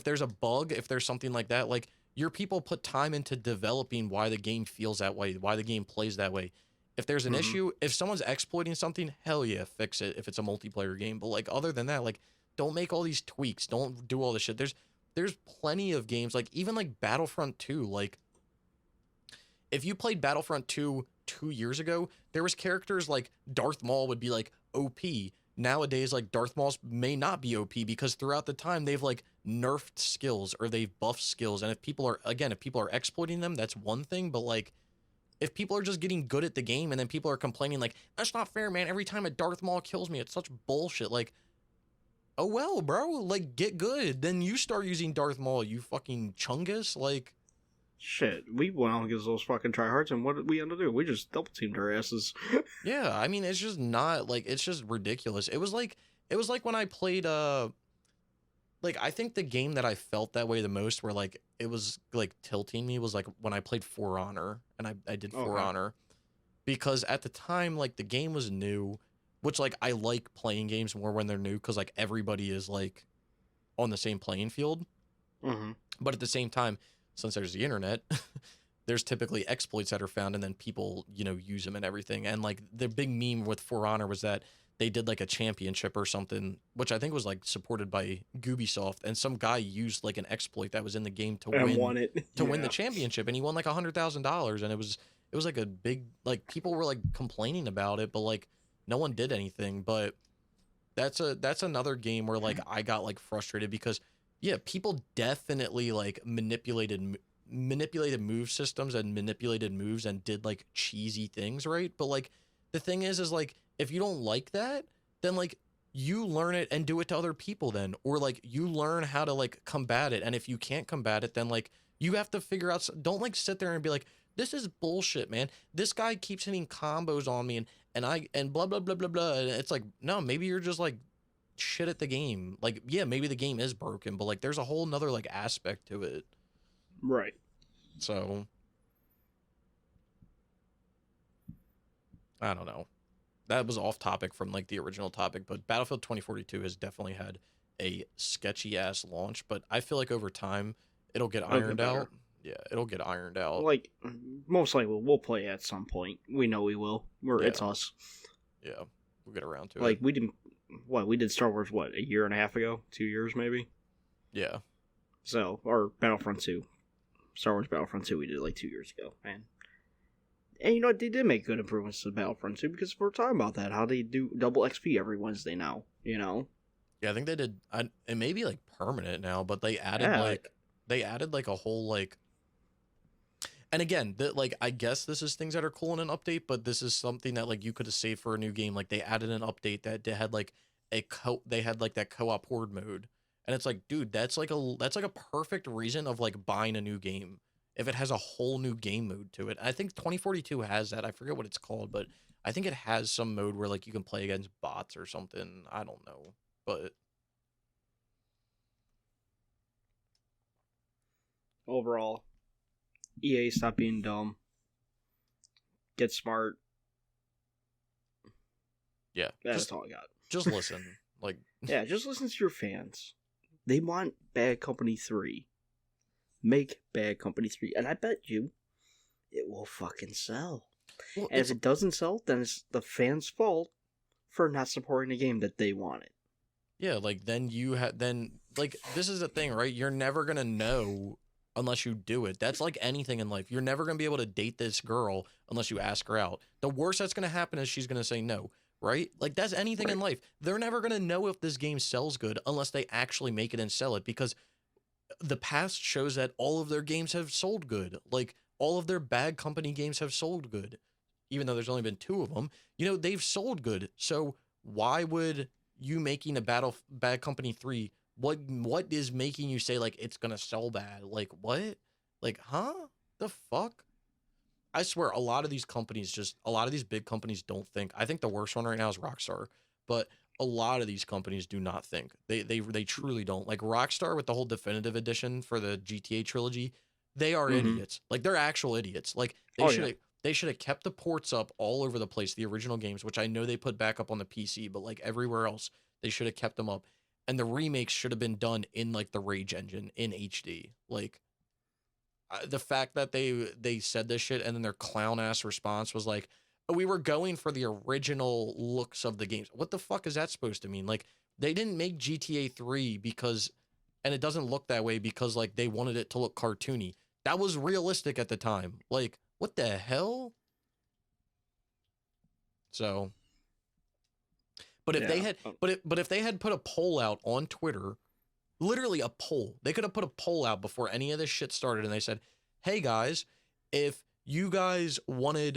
there's a bug, if there's something like that, like your people put time into developing why the game feels that way, why the game plays that way. If there's an issue, if someone's exploiting something, hell yeah, fix it if it's a multiplayer game. But like other than that, like don't make all these tweaks. Don't do all this shit. There's plenty of games, like even like Battlefront 2. Like if you played Battlefront 2 2 years ago, there was characters like Darth Maul would be like OP. Nowadays, like Darth Maul may not be OP because throughout the time they've like nerfed skills or they've buffed skills. And if people are exploiting them, that's one thing. But like if people are just getting good at the game and then people are complaining like, that's not fair, man. Every time a Darth Maul kills me, it's such bullshit. Like, oh well, bro, like get good. Then you start using Darth Maul, you fucking chungus. Like, shit, we went on against those fucking tryhards, and what did we end up doing? We just double teamed our asses. Yeah, I mean, it's just not like, it's just ridiculous. It was like when I played like I think the game that I felt that way the most, where like it was like tilting me, was like when I played For Honor, and I did For Honor, because at the time like the game was new, which like I like playing games more when they're new because like everybody is like on the same playing field. But at the same time, since there's the internet, there's typically exploits that are found and then people, you know, use them and everything. And like the big meme with For Honor was that they did like a championship or something, which I think was like supported by Ubisoft, and some guy used like an exploit that was in the game to win the championship, and he won like $100,000, and it was like a big, like people were like complaining about it, but like no one did anything. But that's another game where like I got like frustrated because yeah, people definitely like manipulated move systems and manipulated moves and did like cheesy things, right? But like the thing is like if you don't like that, then like you learn it and do it to other people then, or like you learn how to like combat it. And if you can't combat it, then like you have to figure out, don't like sit there and be like, this is bullshit, man. This guy keeps hitting combos on me and blah, blah, blah, blah, blah. And it's like, no, maybe you're just like shit at the game. Like, yeah, maybe the game is broken, but like there's a whole nother like aspect to it. Right. So I don't know. that was off topic from like the original topic, but Battlefield 2042 has definitely had a sketchy ass launch, but I feel like over time it'll get ironed out. Yeah, it'll get ironed out. Like, most likely we'll play at some point. We know we will. It's us. Yeah, we'll get around to it. Like, we did Star Wars, a year and a half ago? 2 years, maybe? Yeah. So, or Battlefront 2. Star Wars Battlefront 2 we did like 2 years ago, man. And you know what, they did make good improvements to Battlefront 2, because we're talking about that, how they do double XP every Wednesday now, you know? Yeah, I think they did, it may be like permanent now, but they added like a whole like, and again, like, I guess this is things that are cool in an update, but this is something that like you could have saved for a new game. Like they added an update that they had like they had like that co-op horde mode. And it's like, dude, that's like a perfect reason of like buying a new game if it has a whole new game mode to it. I think 2042 has that. I forget what it's called, but I think it has some mode where like you can play against bots or something. I don't know, but overall, EA, stop being dumb. Get smart. Yeah, that's all I got. Just listen, like yeah, just listen to your fans. They want Bad Company 3. Make Bad Company 3. And I bet you it will fucking sell. Well, and if it doesn't sell, then it's the fans' fault for not supporting a game that they wanted. Yeah, like then like this is the thing, right? You're never going to know unless you do it. That's like anything in life. You're never going to be able to date this girl unless you ask her out. The worst that's going to happen is she's going to say no. Right? Like, that's anything in life. They're never going to know if this game sells good unless they actually make it and sell it, because the past shows that all of their games have sold good. Like, all of their Bad Company games have sold good. Even though there's only been 2 of them, you know, they've sold good. So why would you making a Bad Company 3, what is making you say, like, it's going to sell bad? Like, what? Like, huh? The fuck? I swear, a lot of these big companies don't think. I think the worst one right now is Rockstar, but a lot of these companies do not think. They truly don't. Like Rockstar with the whole definitive edition for the GTA trilogy, they are idiots. Like they're actual idiots. Like they should have kept the ports up all over the place, the original games, which I know they put back up on the PC, but like everywhere else, they should have kept them up. And the remakes should have been done in like the Rage engine in HD. Like the fact that they said this shit and then their clown ass response was like, oh, we were going for the original looks of the games. What the fuck is that supposed to mean? Like they didn't make GTA 3 because, and it doesn't look that way because like they wanted it to look cartoony. That was realistic at the time. Like what the hell? So, but if they had put a poll out on Twitter, literally a poll. They could have put a poll out before any of this shit started, and they said, "Hey guys, if you guys were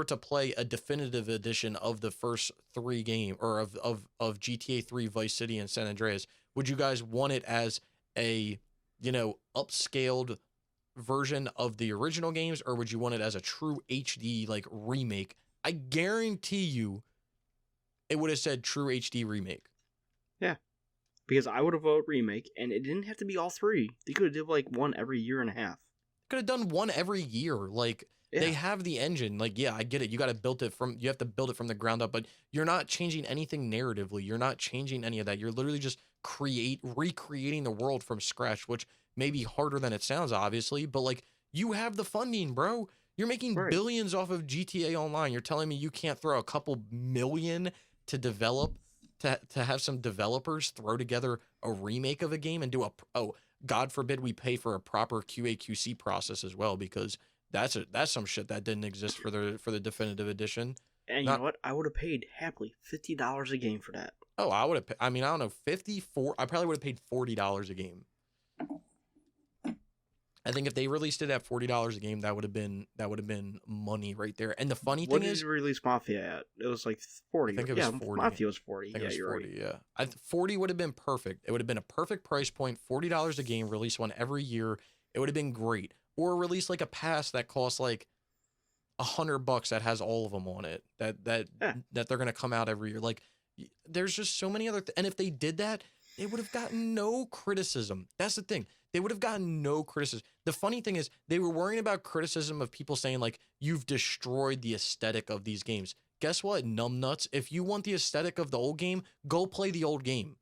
to play a definitive edition of the first 3 game or of GTA 3 Vice City and San Andreas, would you guys want it as a, you know, upscaled version of the original games, or would you want it as a true HD like remake?" I guarantee you it would have said true HD remake. Yeah. Because I would have voted remake, and it didn't have to be all 3. They could have did like one every year and a half. Could have done one every year. Like they have the engine. Like, yeah, I get it. You have to build it from the ground up, but you're not changing anything narratively. You're not changing any of that. You're literally just recreating the world from scratch, which may be harder than it sounds, obviously, but like you have the funding, bro. You're making billions off of GTA Online. You're telling me you can't throw a couple million to develop, to have some developers throw together a remake of a game and do God forbid we pay for a proper QA/QC process as well, because that's some shit that didn't exist for the definitive edition. And you know what? I would have paid happily $50 a game for that. Oh, I would have. I mean, I don't know, I probably would have paid $40 a game. I think if they released it at $40 a game, that would have been money right there. And the funny thing is, what did you release Mafia at? It was like 40. I think it was 40. Mafia was 40. I think you're 40, right. Yeah, 40 would have been perfect. It would have been a perfect price point. $40 a game, release one every year. It would have been great. Or release like a pass that costs like $100 that has all of them on it. That they're gonna come out every year. Like, there's just so many other. And if they did that, they would have gotten no criticism. That's the thing. They would have gotten no criticism. The funny thing is, they were worrying about criticism of people saying, like, you've destroyed the aesthetic of these games. guess what, numbnuts? If you want the aesthetic of the old game, go play the old game.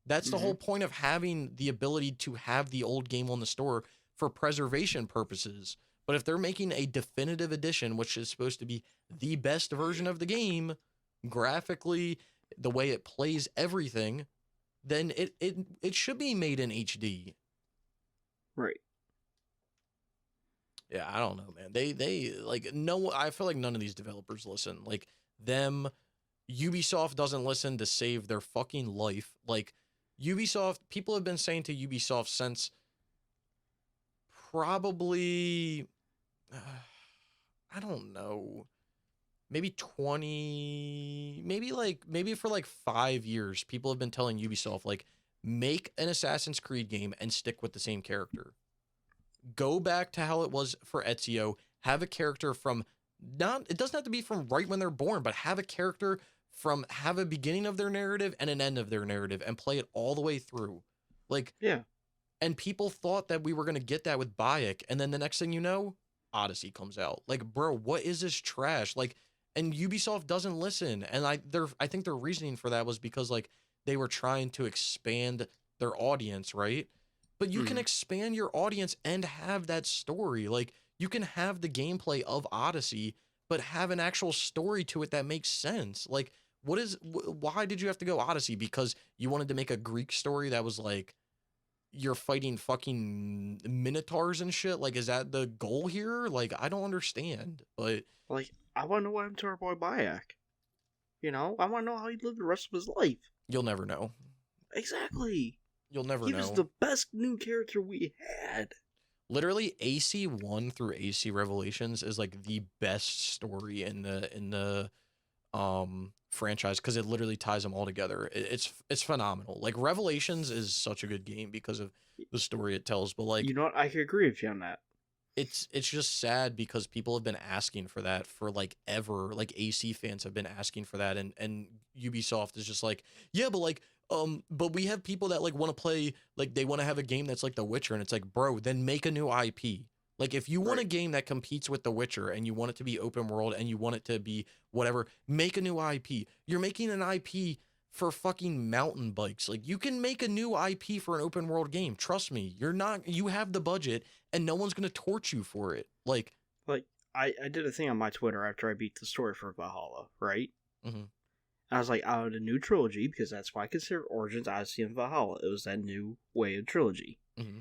That's the whole point of having the ability to have the old game on the store for preservation purposes. But if they're making a definitive edition, which is supposed to be the best version of the game, graphically, the way it plays everything, then it should be made in HD. Right. Yeah, I don't know, man. They like no. I feel like none of these developers listen. Like them, Ubisoft doesn't listen to save their fucking life. Like Ubisoft, people have been saying to Ubisoft since probably I don't know, maybe 20, maybe for like 5 years, people have been telling Ubisoft like make an Assassin's Creed game and stick with the same character. Go back to how it was for Ezio. Have a character from it doesn't have to be from right when they're born, but have a character have a beginning of their narrative and an end of their narrative and play it all the way through. Like, yeah. And people thought that we were going to get that with Bayek. And then the next thing you know, Odyssey comes out. Like, bro, what is this trash? Like, and Ubisoft doesn't listen. And I think their reasoning for that was because like they were trying to expand their audience, right? But you can expand your audience and have that story. Like, you can have the gameplay of Odyssey, but have an actual story to it that makes sense. Like, why did you have to go Odyssey? Because you wanted to make a Greek story that was like, you're fighting fucking minotaurs and shit? Like, is that the goal here? Like, I don't understand. But, like, I want to know what happened to our boy Bayek. You know? I want to know how he lived the rest of his life. You'll never know. Exactly. You'll never know. He was the best new character we had. Literally, AC1 through AC Revelations is like the best story in the franchise because it literally ties them all together. It's phenomenal. Like, Revelations is such a good game because of the story it tells. But like, you know what? I could agree with you on that. It's just sad because people have been asking for that for like ever. Like, AC fans have been asking for that, and Ubisoft is just like, yeah, but like. But we have people that like want to play, like they want to have a game that's like The Witcher, and it's like, bro, then make a new IP. Like, if you want a game that competes with The Witcher and you want it to be open world and you want it to be whatever, make a new IP. You're making an IP for fucking mountain bikes. Like, you can make a new IP for an open world game. Trust me, you have the budget and no one's going to torch you for it. Like I did a thing on my Twitter after I beat the story for Valhalla, right? Mm-hmm. I was like, out of the new trilogy, because that's why I consider Origins, Odyssey, and Valhalla. It was that new way of trilogy. Mm-hmm.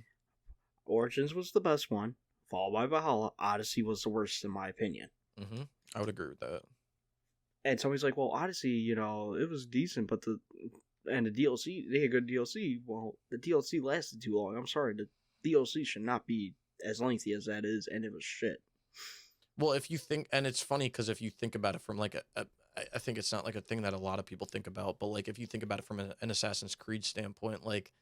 Origins was the best one, followed by Valhalla. Odyssey was the worst, in my opinion. Mm-hmm. I would agree with that. And somebody's like, well, Odyssey, you know, it was decent, but the DLC, they had good DLC. Well, the DLC lasted too long. I'm sorry, the DLC should not be as lengthy as that is, and it was shit. Well, if you think, and it's funny because if you think about it from like I think it's not like a thing that a lot of people think about, but like if you think about it from an Assassin's Creed standpoint, like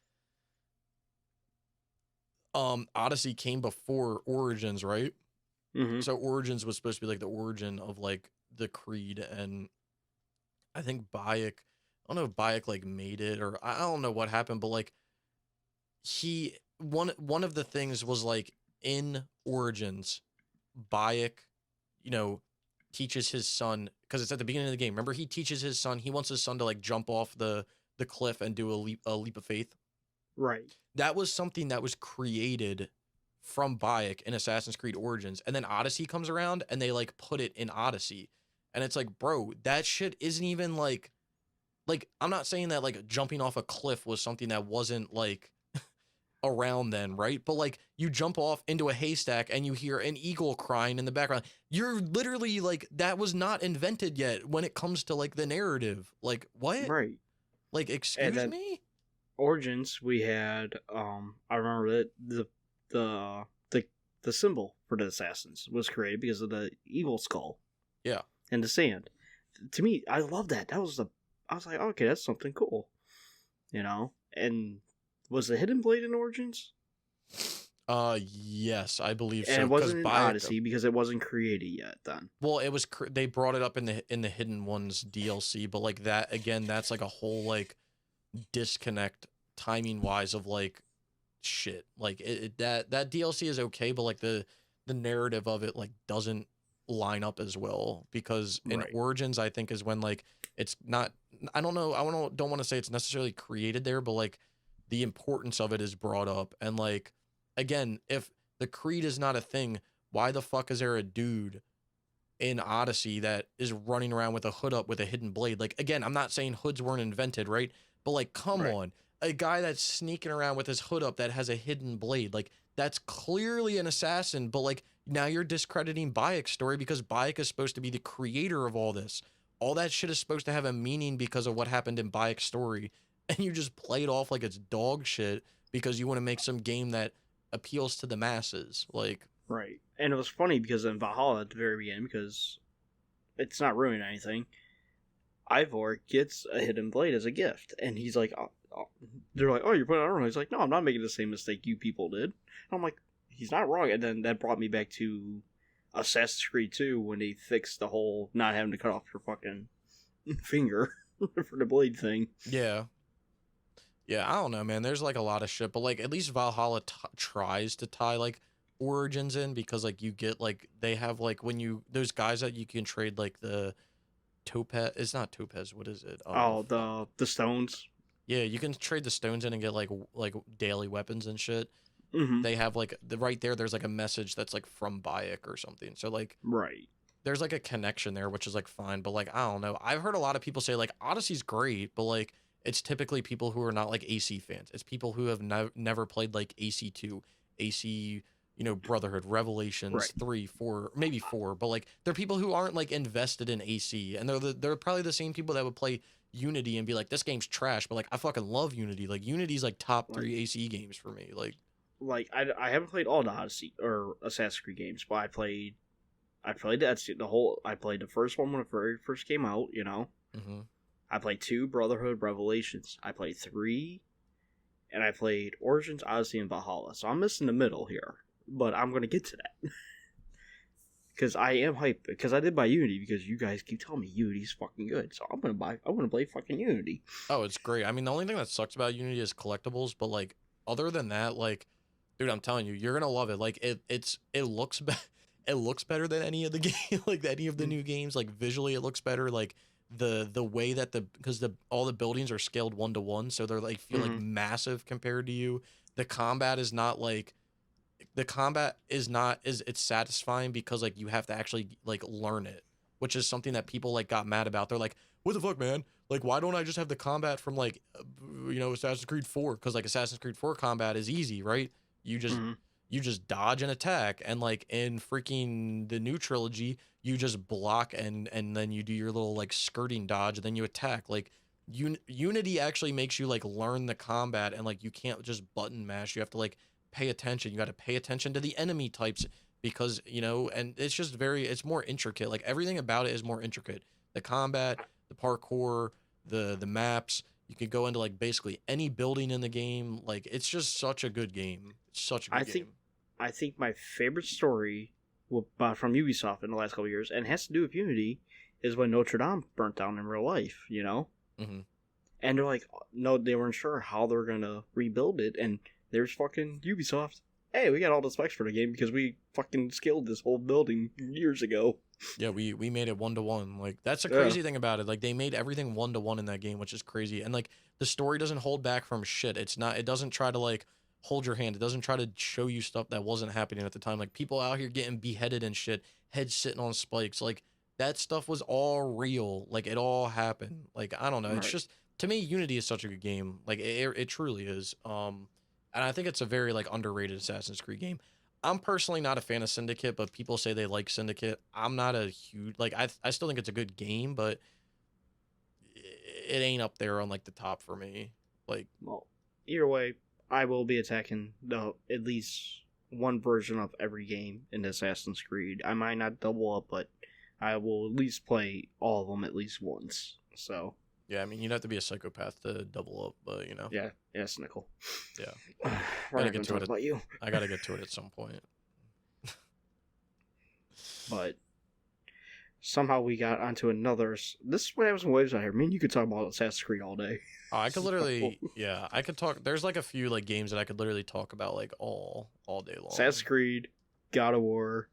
Odyssey came before Origins, right? Mm-hmm. So Origins was supposed to be like the origin of like the Creed, and I think Bayek, I don't know if Bayek like made it or I don't know what happened, but like one of the things was like in Origins, Bayek, you know, teaches his son, because it's at the beginning of the game. Remember, he teaches his son, he wants his son to like jump off the cliff and do a leap of faith. Right. That was something that was created from Bayek in Assassin's Creed Origins, and then Odyssey comes around and they like put it in Odyssey, and it's like, bro, that shit isn't even like I'm not saying that like jumping off a cliff was something that wasn't like around then, right? But like, you jump off into a haystack and you hear an eagle crying in the background. You're literally like, that was not invented yet when it comes to like the narrative. Like, what? Right. Like, excuse me? Origins, we had I remember that the symbol for the assassins was created because of the eagle skull. Yeah. And the sand. To me, I love that. I was like, okay, that's something cool. You know? And was the hidden blade in Origins? Yes, I believe so. And it wasn't in Odyssey because it wasn't created yet then. Well, it was they brought it up in the Hidden Ones DLC, but like that again, that's like a whole like disconnect timing wise of like shit. Like that DLC is okay, but like the narrative of it like doesn't line up as well, because in Right. Origins, I think is when like it's not, I don't know, don't want to say it's necessarily created there, but like the importance of it is brought up. And like, again, if the Creed is not a thing, why the fuck is there a dude in Odyssey that is running around with a hood up with a hidden blade? Like, again, I'm not saying hoods weren't invented, right? But like, come Right. on, a guy that's sneaking around with his hood up that has a hidden blade, like that's clearly an assassin. But like, now you're discrediting Bayek's story, because Bayek is supposed to be the creator of all this. All that shit is supposed to have a meaning because of what happened in Bayek's story, and you just play it off like it's dog shit because you want to make some game that appeals to the masses. Like, Right. And it was funny because in Valhalla at the very beginning, because it's not ruining anything, Ivor gets a hidden blade as a gift, and he's like, they're like, oh, you're putting it on. He's like, no, I'm not making the same mistake you people did. And I'm like, he's not wrong. And then that brought me back to Assassin's Creed 2 when they fixed the whole not having to cut off your fucking finger for the blade thing. yeah. Yeah, I don't know, man. There's like a lot of shit, but like at least Valhalla tries to tie like Origins in, because like you get like they have like when you those guys that you can trade like the topaz. It's not topaz. What is it? Oh, the stones. Yeah, you can trade the stones in and get like daily weapons and shit. Mm-hmm. They have like right there. There's like a message that's like from Bayek or something. So like Right. there's like a connection there, which is like fine. But like I don't know. I've heard a lot of people say like Odyssey's great, but like it's typically people who are not like AC fans. It's people who have never played like AC2, AC, you know, Brotherhood, Revelations, Right. 3, 4, maybe 4. But like they're people who aren't like invested in AC, and they're probably the same people that would play Unity and be like, this game's trash. But like I fucking love Unity. Like Unity's like top 3 AC games for me. Like I haven't played all the Odyssey or Assassin's Creed games, but I played the whole. I played the first one when it very first came out. You know. Mm-hmm. I played 2, Brotherhood, Revelations. I played 3, and I played Origins, Odyssey, and Valhalla. So I'm missing the middle here, but I'm gonna get to that because I am hyped. Because I did buy Unity because you guys keep telling me Unity's fucking good. So I'm gonna play fucking Unity. Oh, it's great. I mean, the only thing that sucks about Unity is collectibles, but like other than that, like, dude, I'm telling you, you're gonna love it. Like it looks it looks better than any of the game, like any of the new games. Like visually, it looks better. Like the way that because all the buildings are scaled 1-to-1, so they're like feel like massive compared to you. The combat is not like it's satisfying because like you have to actually like learn it, which is something that people like got mad about. They're like, what the fuck, man? Like, why don't I just have the combat from like you know, Assassin's Creed 4? Because like Assassin's Creed 4 combat is easy, right? You just dodge and attack, and like in freaking the new trilogy, you just block and then you do your little like skirting dodge, and then you attack. Like Unity actually makes you like learn the combat, and like you can't just button mash. You have to like pay attention. You got to pay attention to the enemy types, because you know, and it's just it's more intricate. Like everything about it is more intricate. The combat, the parkour, the maps. You can go into like basically any building in the game. Like it's just such a good game. It's such a good game. I think my favorite story from Ubisoft in the last couple of years, and it has to do with Unity, is when Notre Dame burnt down in real life, you know? Mm-hmm. And they're like, no, they weren't sure how they're going to rebuild it, and there's fucking Ubisoft. Hey, we got all the specs for the game because we fucking scaled this whole building years ago. Yeah, we made it 1-to-1. Like that's the crazy thing about it. Like they made everything 1-to-1 in that game, which is crazy. And like the story doesn't hold back from shit. It doesn't try to like hold your hand. It doesn't try to show you stuff that wasn't happening at the time. Like people out here getting beheaded and shit, heads sitting on spikes. Like that stuff was all real. Like it all happened. Like I don't know. Right. It's just, to me, Unity is such a good game. Like it truly is. And I think it's a very like underrated Assassin's Creed game. I'm personally not a fan of Syndicate, but people say they like Syndicate. I'm not a huge like I still think it's a good game, but it ain't up there on like the top for me. Like, well, either way, I will be attacking at least one version of every game in Assassin's Creed. I might not double up, but I will at least play all of them at least once. So yeah, I mean, you'd have to be a psychopath to double up, but you know. Yeah, Nickel. Yeah. We're not going to talk about you. I got to get to it at some point. But somehow we got onto another. This is what happens when Waves out here. Me and you could talk about Assassin's Creed all day. Oh, I could literally, yeah, I could talk. There's like a few like games that I could literally talk about like all day long. Assassin's Creed, God of War,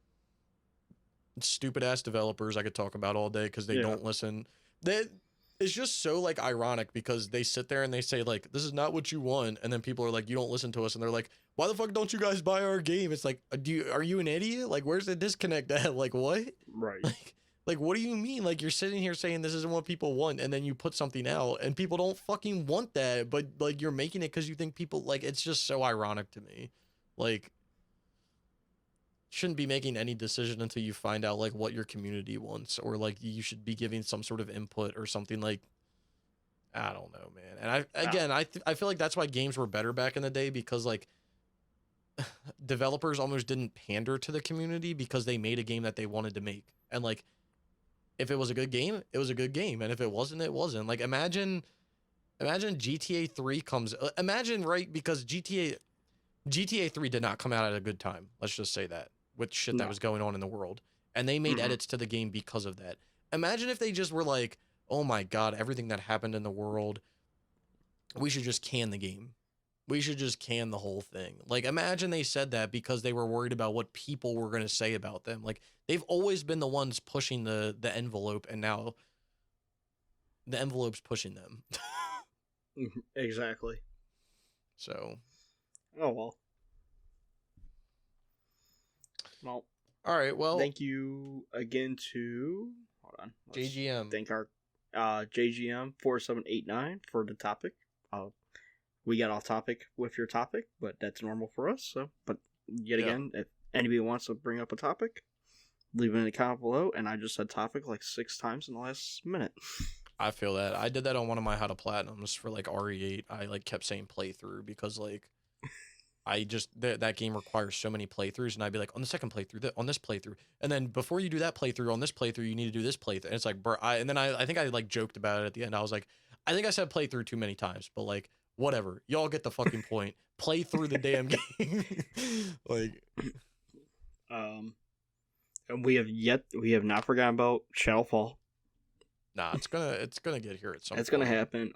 stupid ass developers I could talk about all day because they Yeah. don't listen. It's just so like ironic because they sit there and they say like, this is not what you want, and then people are like, you don't listen to us, and they're like, why the fuck don't you guys buy our game? It's like, are you an idiot? Like, where's the disconnect at? Like, what? Right. Like what do you mean? Like, you're sitting here saying this isn't what people want, and then you put something out and people don't fucking want that, but like you're making it because you think people like. It's just so ironic to me. Like, shouldn't be making any decision until you find out like what your community wants, or like you should be giving some sort of input or something. Like, I don't know, man. And I feel like that's why games were better back in the day, because like developers almost didn't pander to the community because they made a game that they wanted to make. And like, if it was a good game, it was a good game, and if it wasn't, it wasn't. Like, imagine GTA 3 comes, imagine, right? Because GTA 3 did not come out at a good time. Let's just say that, with shit that was going on in the world. And they made edits to the game because of that. Imagine if they just were like, oh my God, everything that happened in the world, we should just can the game. We should just can the whole thing. Like, imagine they said that because they were worried about what people were going to say about them. Like, they've always been the ones pushing the envelope, and now the envelope's pushing them. Exactly. So. Oh, well. Well. All right, well. Thank you again to... Hold on. JGM. Thank our JGM4789 for the topic. We got off topic with your topic, but that's normal for us. So, but yet again, if anybody wants to bring up a topic, leave it in the comment below. And I just said topic like 6 times in the last minute. I feel that. I did that on one of my How to Platinums for like RE8. I like kept saying playthrough because like I just that game requires so many playthroughs, and I'd be like, on the second playthrough, on this playthrough, and then before you do that playthrough, on this playthrough, you need to do this playthrough. And it's like, bro, and then I think I like joked about it at the end. I was like, I think I said playthrough too many times, but like, whatever, y'all get the fucking point. Play through the damn game. Like, and we have not forgotten about Shadowfall. Nah, it's gonna get here at some point. It's gonna happen.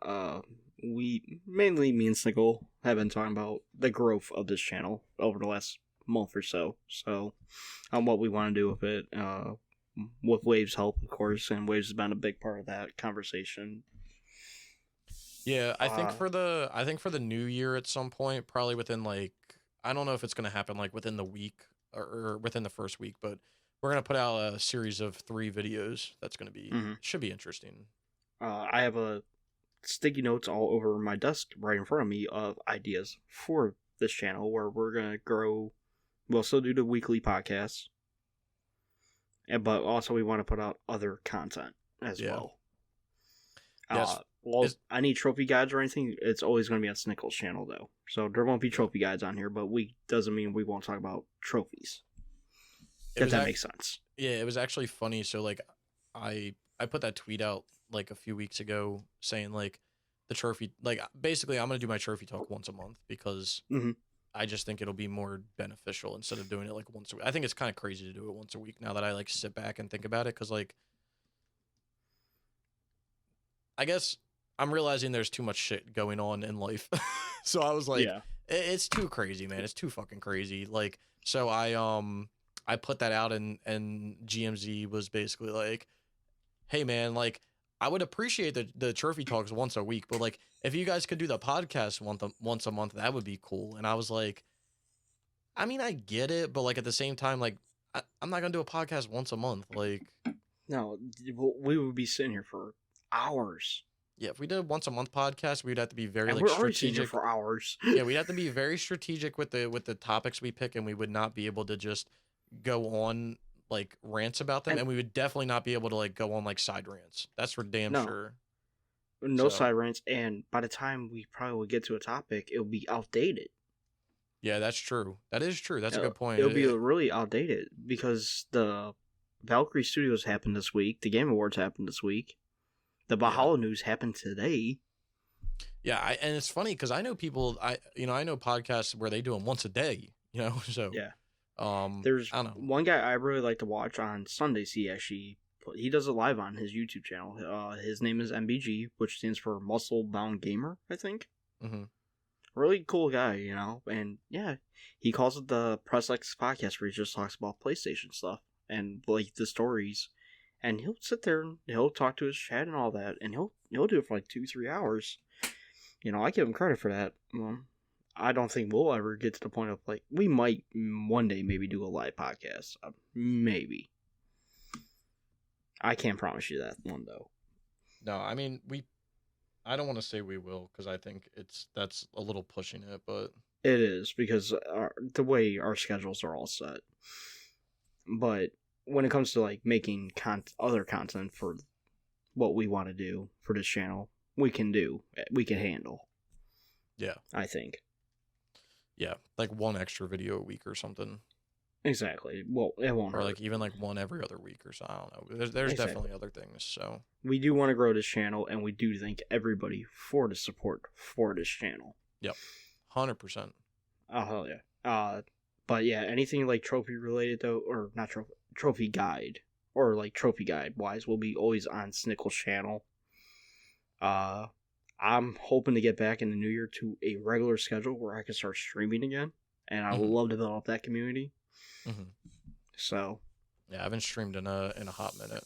We mainly, me and Snickle, have been talking about the growth of this channel over the last month or so. So, on what we want to do with it, with Wave's help, of course, and Wave's has been a big part of that conversation. Yeah, I think for the new year at some point, probably within like, I don't know if it's gonna happen like within the week or within the first week, but we're gonna put out a series of 3 videos. That's gonna be should be interesting. I have a sticky notes all over my desk right in front of me of ideas for this channel where we're gonna grow. We'll still do the weekly podcasts, but also we want to put out other content as well. Yes. Well, any trophy guides or anything, it's always going to be on Snickle's channel though. So there won't be trophy guides on here, but doesn't mean we won't talk about trophies. If that makes sense. Yeah, it was actually funny. So like, I put that tweet out like a few weeks ago saying like the trophy, like basically I'm gonna do my trophy talk once a month because I just think it'll be more beneficial instead of doing it like once a week. I think it's kind of crazy to do it once a week now that I like sit back and think about it, because like, I guess I'm realizing there's too much shit going on in life. So I was like, it's too crazy, man. It's too fucking crazy. Like, so I put that out, and GMZ was basically like, hey man, like I would appreciate the trophy talks once a week, but like if you guys could do the podcast once a month, that would be cool. And I was like, I mean, I get it, but like at the same time, like I'm not gonna do a podcast once a month. Like, no, we would be sitting here for hours. Yeah, if we did a once a month podcast, we'd have to be very and like we're strategic for hours. Yeah, we'd have to be very strategic with the topics we pick, and we would not be able to just go on like rants about them, and we would definitely not be able to like go on like side rants. That's for damn sure. No side rants, and by the time we probably would get to a topic, it'll be outdated. Yeah, that's true. That is true. That's a good point. It'll be really outdated because the Valkyrie Studios happened this week. The Game Awards happened this week. The Valhalla news happened today. Yeah, and it's funny because I know people. I know podcasts where they do them once a day. So yeah. There's one guy I really like to watch on Sundays. He does it live on his YouTube channel. His name is MBG, which stands for Muscle Bound Gamer, I think. Really cool guy, and yeah, he calls it the Press X podcast, where he just talks about PlayStation stuff. and like the stories, and he'll sit there and he'll talk to his chat and all that, and he'll do it for like 2-3 hours. I give him credit for that. I don't think we'll ever get to the point of like we might one day maybe do a live podcast, maybe. I can't promise you that one though. No, I mean I don't want to say we will because I think that's a little pushing it, but it is because the way our schedules are all set. But when it comes to like making other content for what we want to do for this channel, we can handle. Yeah, I think. Yeah, like one extra video a week or something. Exactly. Well, it won't or hurt. like even like one every other week or so. I don't know. There's definitely other things. So we do want to grow this channel, and we do thank everybody for the support for this channel. Yep, 100%. Oh hell yeah. But yeah, anything like trophy related though, or not trophy guide, or like trophy guide wise, will be always on Snickle's channel. I'm hoping to get back in the new year to a regular schedule where I can start streaming again, and I would love to build up that community. So yeah, I haven't streamed in a hot minute.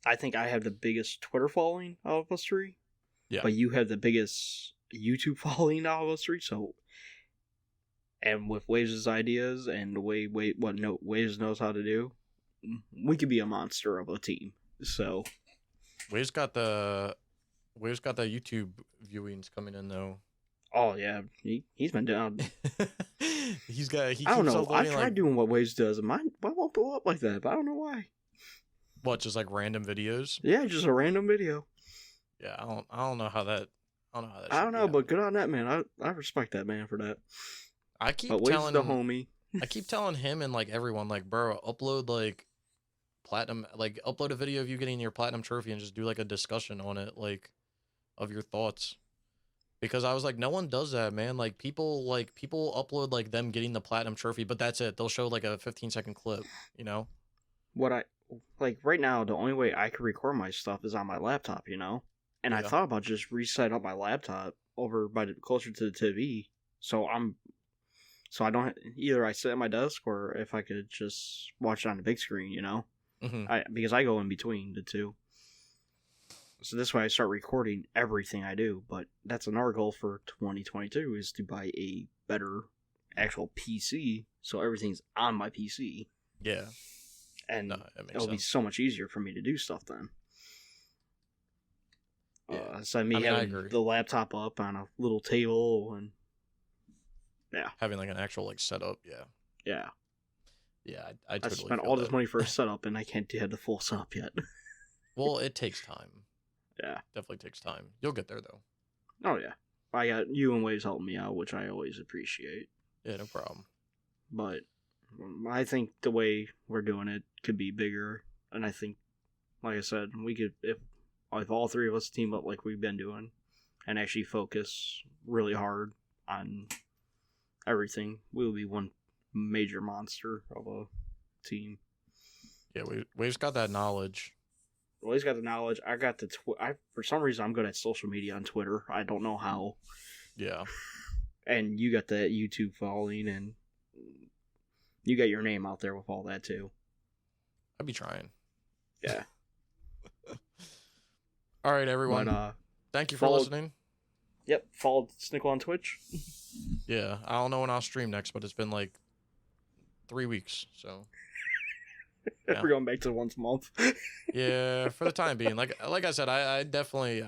I think I have the biggest Twitter following out of us three. Yeah. But you have the biggest YouTube following out of us three. So, and with Waves' ideas and the way Waves knows how to do, we could be a monster of a team. So Waves got the YouTube viewings coming in though. Oh yeah, he's been down. He I don't know. I tried doing what Waves does, and mine won't blow up like that. But I don't know why. What, just like random videos? Yeah, just a random video. Yeah, I don't know how that. I don't know, but good on that man. I respect that man for that. I keep telling Waves the homie. I keep telling him and like everyone, like, bro, upload like platinum, like upload a video of you getting your platinum trophy and just do like a discussion on it, like of your thoughts. Because I was like, no one does that, man. Like people upload like them getting the platinum trophy, but that's it. They'll show like a 15-second clip, What I like right now, the only way I can record my stuff is on my laptop, And I thought about just reset up my laptop over closer to the TV, so I don't either. I sit at my desk, or if I could just watch it on the big screen, because I go in between the two. So this way I start recording everything I do, but that's another goal for 2022 is to buy a better actual PC, so everything's on my PC. Yeah. And it'll be so much easier for me to do stuff then. Yeah. So having the laptop up on a little table and having like an actual like setup, yeah. I totally spent all this money for a setup and I can't have the full setup yet. Well, it takes time. Yeah. Definitely takes time. You'll get there though. Oh yeah. I got you and Waves helping me out, which I always appreciate. Yeah, no problem. But I think the way we're doing it could be bigger, and I think, like I said, we could if all three of us team up like we've been doing, and actually focus really hard on everything, we will be one major monster of a team. Yeah, Waves got that knowledge. Waves got the knowledge. I got the for some reason I'm good at social media on Twitter. I don't know how. Yeah. And you got that YouTube following, and you got your name out there with all that too. I'd be trying. Yeah. All right, everyone. But, thank you for listening. Yep. Follow Snickle on Twitch. Yeah. I don't know when I'll stream next, but it's been like 3 weeks, so. Yeah. We're going back to once a month. Yeah, for the time being. Like I said, I've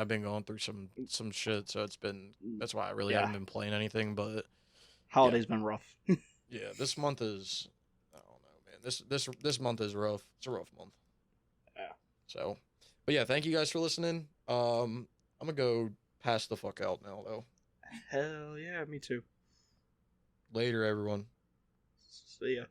been going through some shit, so that's why I really haven't been playing anything, but holiday's been rough. Yeah, this month is, I don't know, man. This month is rough. It's a rough month. Yeah. So, but yeah, thank you guys for listening. I'm gonna go pass the fuck out now though. Hell yeah, me too. Later, everyone. See ya.